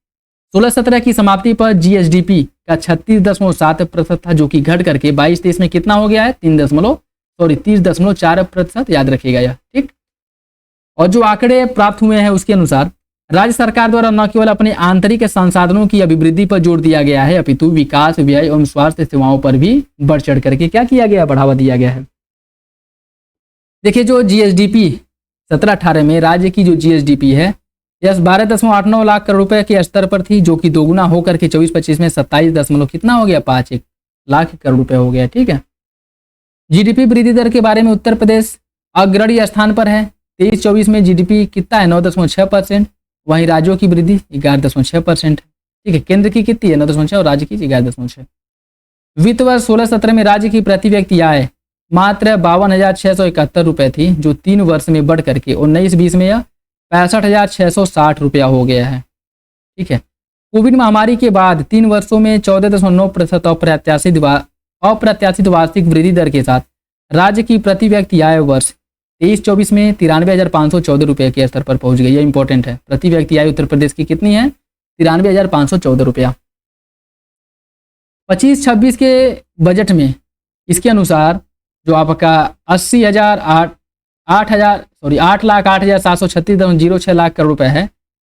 16-17 की समाप्ति पर जीएसडीपी का 36.7% था, जो कि घट करके 22-23 में कितना हो गया है 30.4%, याद रखिएगा यह, ठीक। और जो आंकड़े प्राप्त हुए हैं उसके अनुसार राज्य सरकार द्वारा न केवल अपने आंतरिक संसाधनों की अभिवृद्धि पर जोर दिया गया है, अपितु विकास, व्यय एवं स्वास्थ्य सेवाओं पर भी बढ़ चढ़ करके क्या किया गया, बढ़ावा दिया गया है। देखिए, जो जीएसडीपी 17-18 में राज्य की जो जीएसडीपी है यह 12.89 लाख करोड़ रुपए के स्तर पर थी, जो कि दोगुना होकर के 24-25 में 27 कितना हो गया 51 लाख करोड़ रुपए हो गया, ठीक है। जीडीपी वृद्धि दर के बारे में उत्तर प्रदेश अग्रणी स्थान पर है। 23-24 में जीडीपी कितना है 9.6%, वहीं राज्यों की वृद्धि 11.6%, ठीक है। केंद्र की कितनी है 9.6 और राज्य की 11.6। वित्त वर्ष 16-17 में राज्य की प्रति व्यक्ति आय मात्र 52,671 रुपये थी, जो 3 वर्ष में बढ़ करके 19-20 में यह 65,660 रुपया हो गया है, ठीक है। कोविड महामारी के बाद 3 वर्षों में 14.9% अप्रत्याशित वार्षिक वृद्धि दर के साथ राज्य की प्रति व्यक्ति आय वर्ष 23-24 में 93,514 रुपये के स्तर पर पहुंच गई। यह इंपॉर्टेंट है। प्रति व्यक्ति आय उत्तर प्रदेश की कितनी है 93,514 रुपया। 25-26 के बजट में इसके अनुसार जो आपका 8,08,736.06 लाख करोड़ रुपए है,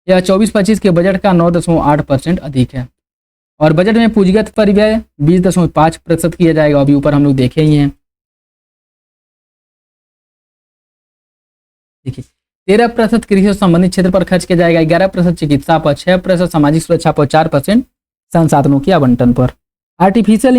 यह 24-25 के बजट का 9.8% अधिक है। और बजट में पूंजीगत परिव्यय 20.5% किया जाएगा, अभी ऊपर हम लोग देखे ही हैं। देखिए, 13% कृषि से संबंधित क्षेत्र पर खर्च किया जाएगा, 11% चिकित्सा पर, 6% सामाजिक सुरक्षा पर, 4% संसाधनों के आवंटन पर। Artificial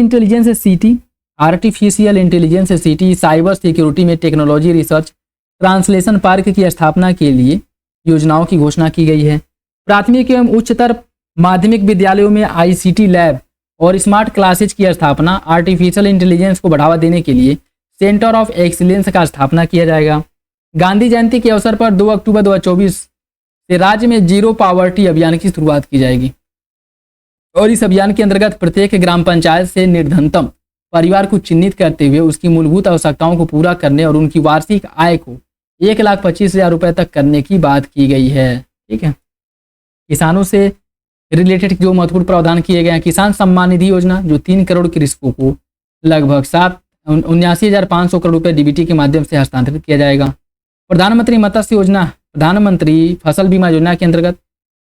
intelligence city, cyber security में टेक्नोलॉजी रिसर्च ट्रांसलेशन पार्क की स्थापना के लिए योजनाओं की घोषणा की गई है। प्राथमिक एवं उच्चतर माध्यमिक विद्यालयों में आईसीटी लैब और स्मार्ट क्लासेज की स्थापना, आर्टिफिशियल इंटेलिजेंस को बढ़ावा देने के लिए सेंटर ऑफ एक्सीलेंस का स्थापना किया जाएगा। गांधी जयंती के अवसर पर 2 अक्टूबर 2024 से राज्य में जीरो पावर्टी अभियान की शुरुआत की जाएगी और इस अभियान के अंतर्गत प्रत्येक ग्राम पंचायत से निर्धनतम परिवार को चिन्हित करते हुए उसकी मूलभूत आवश्यकताओं को पूरा करने और उनकी वार्षिक आय को 1,25,000 रुपये तक करने की बात की गई है, ठीक है। किसानों से रिलेटेड जो महत्वपूर्ण प्रावधान किए गए हैं, किसान सम्मान निधि योजना जो 3 करोड़ कृषकों को लगभग 79,500 करोड़ रुपये डीबीटी के माध्यम से हस्तांतरित किया जाएगा। प्रधानमंत्री मत्स्य योजना, प्रधानमंत्री फसल बीमा योजना के अंतर्गत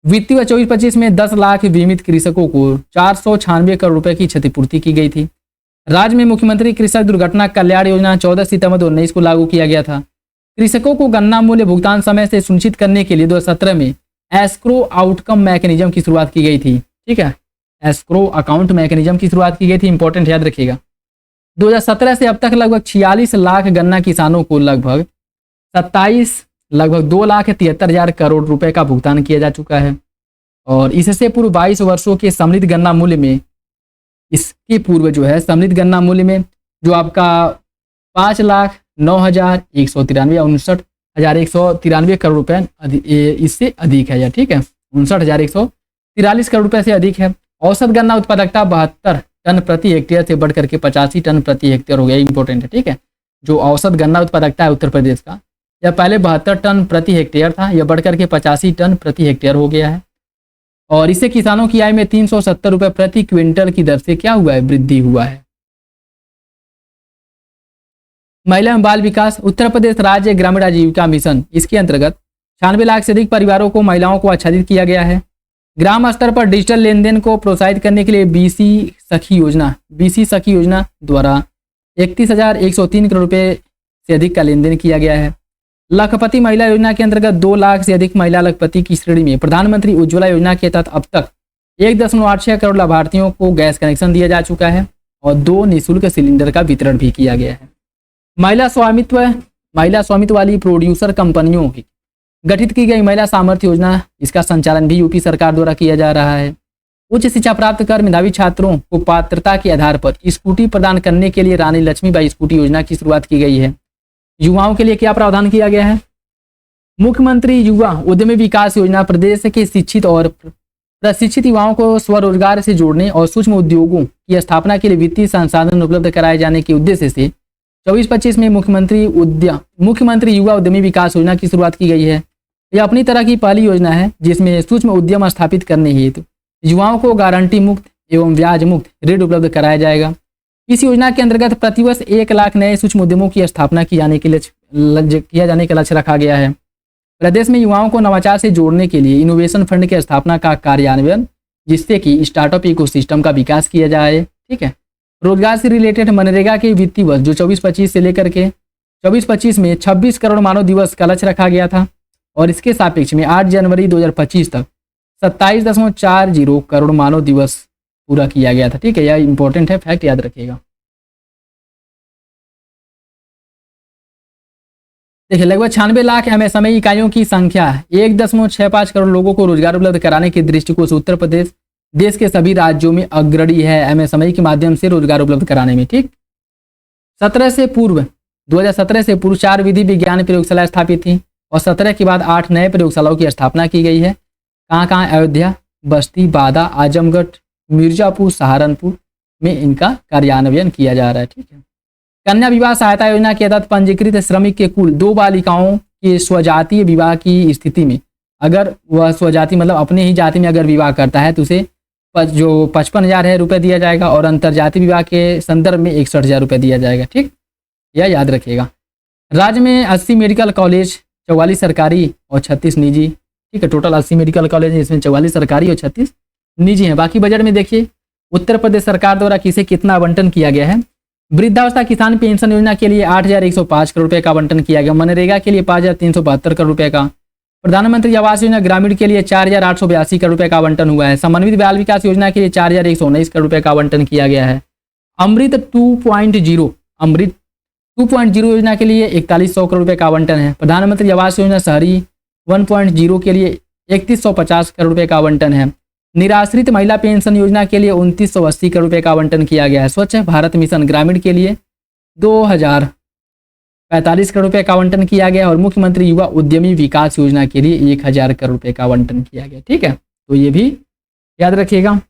वित्तीय वर्ष 24-25 में 10 लाख बीमित कृषकों को 496 करोड़ रुपए की क्षतिपूर्ति की गई थी। राज्य में मुख्यमंत्री कृषक दुर्घटना कल्याण योजना 14 सितंबर 2019 को लागू किया गया था। कृषकों को गन्ना मूल्य भुगतान समय से सुनिश्चित करने के लिए 2017 में एस्क्रो आउटकम मैकेनिज्म की शुरुआत की गई थी, ठीक है। एस्क्रो अकाउंट मैकेनिज्म की शुरुआत की गई थी, इंपॉर्टेंट याद रखिएगा। 2017 से अब तक लगभग 46 लाख गन्ना किसानों को लगभग 2,73,000 करोड़ रुपए का भुगतान किया जा चुका है। और इससे पूर्व 22 वर्षों के सम्मिलित गन्ना मूल्य में, इसके पूर्व जो है सम्मिलित गन्ना मूल्य में जो आपका 5,09,193 59,193 करोड़ रुपए इससे अधिक है, या ठीक है 59,143 करोड़ रुपए से अधिक है। औसत गन्ना उत्पादकता 72 टन प्रति हेक्टेयर से बढ़ करके 85 टन प्रति हेक्टेयर हो गया, इंपॉर्टेंट है, ठीक है। जो औसत गन्ना उत्पादकता है उत्तर प्रदेश का, यह पहले 72 टन प्रति हेक्टेयर था, यह बढ़ करके 85 टन प्रति हेक्टेयर हो गया है। और इससे किसानों की आय में 370 रुपये प्रति क्विंटल की दर से क्या हुआ है, वृद्धि हुआ है। महिला एवं बाल विकास, उत्तर प्रदेश राज्य ग्रामीण आजीविका मिशन, इसके अंतर्गत 96 लाख से अधिक परिवारों को, महिलाओं को आच्छादित किया गया है। ग्राम स्तर पर डिजिटल लेन देन को प्रोत्साहित करने के लिए बीसी सखी योजना द्वारा 31,103 करोड़ रुपये से अधिक का लेन देन किया गया है। लखपति महिला योजना के अंतर्गत 2 लाख से अधिक महिला लखपति की श्रेणी में प्रधानमंत्री उज्ज्वला योजना के तहत अब तक 1.86 करोड़ लाभार्थियों को गैस कनेक्शन दिया जा चुका है और 2 निःशुल्क सिलेंडर का वितरण भी किया गया है। महिला स्वामित्व महिला स्वामित्व वाली प्रोड्यूसर कंपनियों की गठित की गई महिला सामर्थ्य योजना, इसका संचालन भी यूपी सरकार द्वारा किया जा रहा है। उच्च शिक्षा प्राप्त कर मेधावी छात्रों को पात्रता के आधार पर स्कूटी प्रदान करने के लिए रानी लक्ष्मीबाई स्कूटी योजना की शुरुआत की गई है। युवाओं के लिए क्या प्रावधान किया गया है? मुख्यमंत्री युवा उद्यमी विकास योजना प्रदेश के शिक्षित और प्रशिक्षित युवाओं को स्वरोजगार से जोड़ने और सूक्ष्म उद्योगों की स्थापना के लिए वित्तीय संसाधन उपलब्ध कराए जाने के उद्देश्य से 24-25 में मुख्यमंत्री युवा उद्यमी विकास योजना की शुरुआत की गई है। यह अपनी तरह की पहली योजना है जिसमें सूक्ष्म उद्यम स्थापित करने हेतु युवाओं को गारंटी मुक्त एवं ब्याज मुक्त ऋण उपलब्ध कराया जाएगा। इस योजना के अंतर्गत प्रतिवर्ष 1 लाख नए सूक्ष्म उद्यमों की स्थापना किया जाने का लक्ष्य रखा गया है। प्रदेश में युवाओं को नवाचार से जोड़ने के लिए इनोवेशन फंड की स्थापना का कार्यान्वयन, जिससे कि स्टार्टअप इकोसिस्टम का विकास किया जाए। ठीक है। रोजगार से रिलेटेड मनरेगा के वित्तीय वर्ष जो 24-25 से लेकर के 24-25 में 26 करोड़ मानव दिवस का लक्ष्य रखा गया था और इसके सापेक्ष में 8 जनवरी 2025 तक 27.40 करोड़ मानव दिवस पूरा किया गया था। ठीक है, यह इंपॉर्टेंट है, फैक्ट याद रखिएगा। देखिए, लगभग 96 लाख एमएसएमई इकाइयों की संख्या 1.65 करोड़ लोगों को रोजगार उपलब्ध कराने के दृष्टिकोण से उत्तर प्रदेश देश के सभी राज्यों में अग्रणी है एमएसएमई के माध्यम से रोजगार उपलब्ध कराने में। ठीक, 2017 से पूर्व 4 विधि विज्ञान प्रयोगशाला स्थापित थी और 17 के बाद 8 नए प्रयोगशालाओं की स्थापना की गई है। कहाँ? अयोध्या, बस्ती, बादा, आजमगढ़, मिर्जापुर, सहारनपुर में इनका कार्यान्वयन किया जा रहा है। ठीक है। कन्या विवाह सहायता योजना के तहत पंजीकृत श्रमिक के कुल 2 बालिकाओं के स्वजातीय विवाह की स्थिति में, अगर वह स्वजाति मतलब अपने ही जाति में अगर विवाह करता है तो उसे जो 55,000 रुपये दिया जाएगा और अंतरजातीय विवाह के संदर्भ में 61,000 रुपये दिया जाएगा। ठीक, यह याद रखिएगा। राज्य में 80 मेडिकल कॉलेज, 44 सरकारी और 36 निजी। ठीक है, टोटल 80 मेडिकल कॉलेज है, इसमें 44 सरकारी और 36 निजी हैं। बाकी बजट में देखिए उत्तर प्रदेश सरकार द्वारा किसे कितना आवंटन किया गया है। वृद्धावस्था किसान पेंशन योजना के लिए 8,105 करोड़ रुपये का आवंटन किया गया। मनरेगा के लिए 5,372 करोड़ रुपये का। प्रधानमंत्री आवास योजना ग्रामीण के लिए 4,882 करोड़ रुपये का आवंटन हुआ है। समन्वित बाल विकास योजना के लिए 4,119 करोड़ रुपये का आवंटन किया गया है। अमृत 2.0 योजना के लिए 4,100 करोड़ रुपये का आवंटन है। प्रधानमंत्री आवास योजना शहरी 1.0 के लिए 3,150 करोड़ रुपये का आवंटन है। निराश्रित महिला पेंशन योजना के लिए 2,980 करोड़ रुपये का आवंटन किया गया है। स्वच्छ भारत मिशन ग्रामीण के लिए 2,045 करोड़ रुपये का आवंटन किया गया और मुख्यमंत्री युवा उद्यमी विकास योजना के लिए 1,000 करोड़ रुपये का आवंटन किया गया। ठीक है, तो ये भी याद रखिएगा।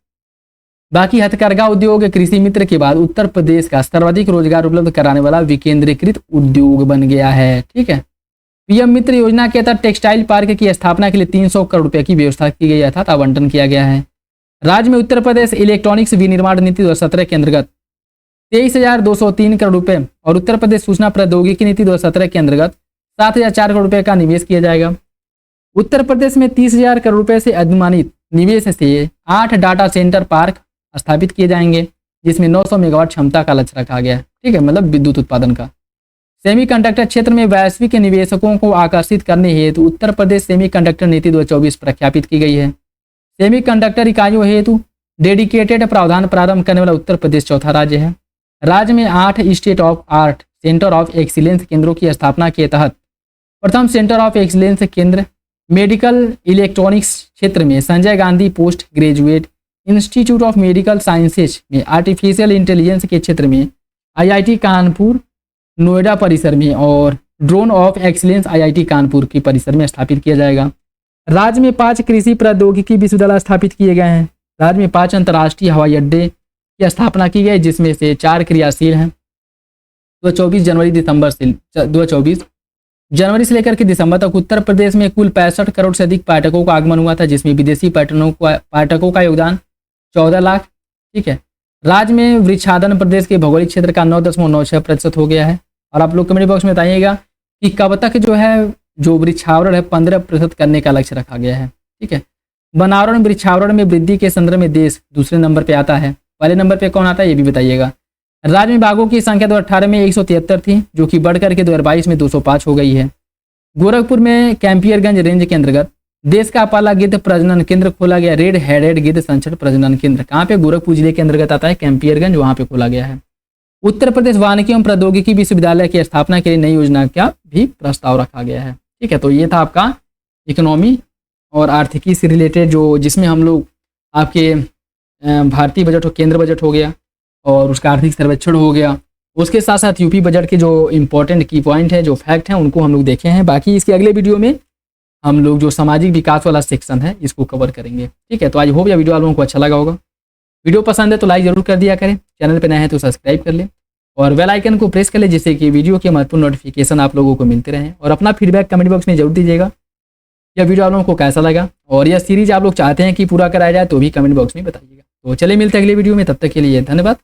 बाकी हथकरघा उद्योग कृषि मित्र के बाद उत्तर प्रदेश का सर्वाधिक रोजगार उपलब्ध कराने वाला विकेंद्रीकृत उद्योग बन गया है। ठीक है, पीएम मित्र योजना के तहत टेक्सटाइल पार्क की स्थापना के लिए 300 करोड़ रुपये की व्यवस्था की गई अर्थात आवंटन किया गया है। राज्य में उत्तर प्रदेश इलेक्ट्रॉनिक्स विनिर्माण नीति 2017 के अंतर्गत 23,203 करोड़ रुपये और उत्तर प्रदेश सूचना प्रौद्योगिकी नीति 2017 के अंतर्गत 7,004 करोड़ रुपये का निवेश किया जाएगा। उत्तर प्रदेश में 30,000 करोड़ रुपये से अनुमानित निवेश से 8 डाटा सेंटर पार्क स्थापित किए जाएंगे, जिसमें 900 मेगावाट क्षमता का लक्ष्य रखा गया है। ठीक है, मतलब विद्युत उत्पादन का। सेमीकंडक्टर क्षेत्र में वैश्विक निवेशकों को आकर्षित करने हेतु उत्तर प्रदेश सेमीकंडक्टर नीति 2024 प्रख्यापित की गई है। सेमीकंडक्टर इकाइयों हेतु डेडिकेटेड प्रावधान प्रारंभ करने वाला उत्तर प्रदेश चौथा राज्य है। राज्य में 8 state of art centre of excellence केंद्रों की स्थापना के तहत प्रथम सेंटर ऑफ एक्सीलेंस केंद्र मेडिकल इलेक्ट्रॉनिक्स क्षेत्र में Sanjay Gandhi post graduate institute of medical sciences में आर्टिफिशियल इंटेलिजेंस के क्षेत्र में आईआईटी कानपुर नोएडा परिसर में और drone of excellence IIT Kanpur के परिसर में स्थापित किया जाएगा। राज्य में 5 कृषि प्रौद्योगिकी विश्वविद्यालय स्थापित किए गए हैं। राज्य में 5 अंतर्राष्ट्रीय हवाई अड्डे की स्थापना की गई, जिसमें से 4 क्रियाशील हैं। 2024 जनवरी से लेकर के दिसंबर तक उत्तर प्रदेश में कुल 65 करोड़ से अधिक पर्यटकों का आगमन हुआ था, जिसमें विदेशी पर्यटकों का योगदान 14 लाख। ठीक है, राज्य में वृक्षादन प्रदेश के भौगोलिक क्षेत्र का 9.96% हो गया है। और आप लोग कमेंट बॉक्स में बताइएगा कि कब तक जो वृक्षावरण है 15% करने का लक्ष्य रखा गया है। ठीक है, वनावरण वृक्षावरण में वृद्धि के संदर्भ में देश दूसरे नंबर पे आता है। पहले नंबर पे कौन आता है ये भी बताइएगा। राज्य में बाघों की संख्या 2018 में 173 थी, जो कि बढ़कर के 2022 में 205 हो गई है। गोरखपुर में कैंपियरगंज रेंज के अंतर्गत देश का पहला गिद्ध प्रजनन केंद्र खोला गया। रेड हेडेड गिद्ध संचरण प्रजनन केंद्र कहाँ पे? गोरखपुर जिले के अंतर्गत आता है, कैंपियरगंज, वहाँ पे खोला गया है। उत्तर प्रदेश वानिकी एवं प्रौद्योगिकी विश्वविद्यालय की स्थापना के लिए नई योजना का भी प्रस्ताव रखा गया है। ठीक है, तो ये था आपका इकोनॉमी और आर्थिकी से रिलेटेड, जो जिसमें हम लोग आपके भारतीय बजट और केंद्र बजट हो गया और उसका आर्थिक सर्वेक्षण हो गया, उसके साथ साथ यूपी बजट के जो इंपॉर्टेंट की पॉइंट है, जो फैक्ट हैं, उनको हम लोग देखे हैं। बाकी इसके अगले वीडियो में हम लोग जो सामाजिक विकास वाला सेक्शन है इसको कवर करेंगे। ठीक है, तो आज होप यह वीडियो आप लोगों को अच्छा लगा होगा। वीडियो पसंद है तो लाइक जरूर कर दिया करें, चैनल पर नए हैं तो सब्सक्राइब कर लें और बेल आइकन को प्रेस कर लें, जिससे कि वीडियो के महत्वपूर्ण नोटिफिकेशन आप लोगों को मिलते रहें। और अपना फीडबैक कमेंट बॉक्स में जरूर दीजिएगा, यह वीडियो आप लोगों को कैसा लगा और यह सीरीज आप लोग चाहते हैं कि पूरा कराया जाए तो भी कमेंट बॉक्स में बताइएगा। तो चलिए मिलते हैं अगले वीडियो में, तब तक के लिए धन्यवाद।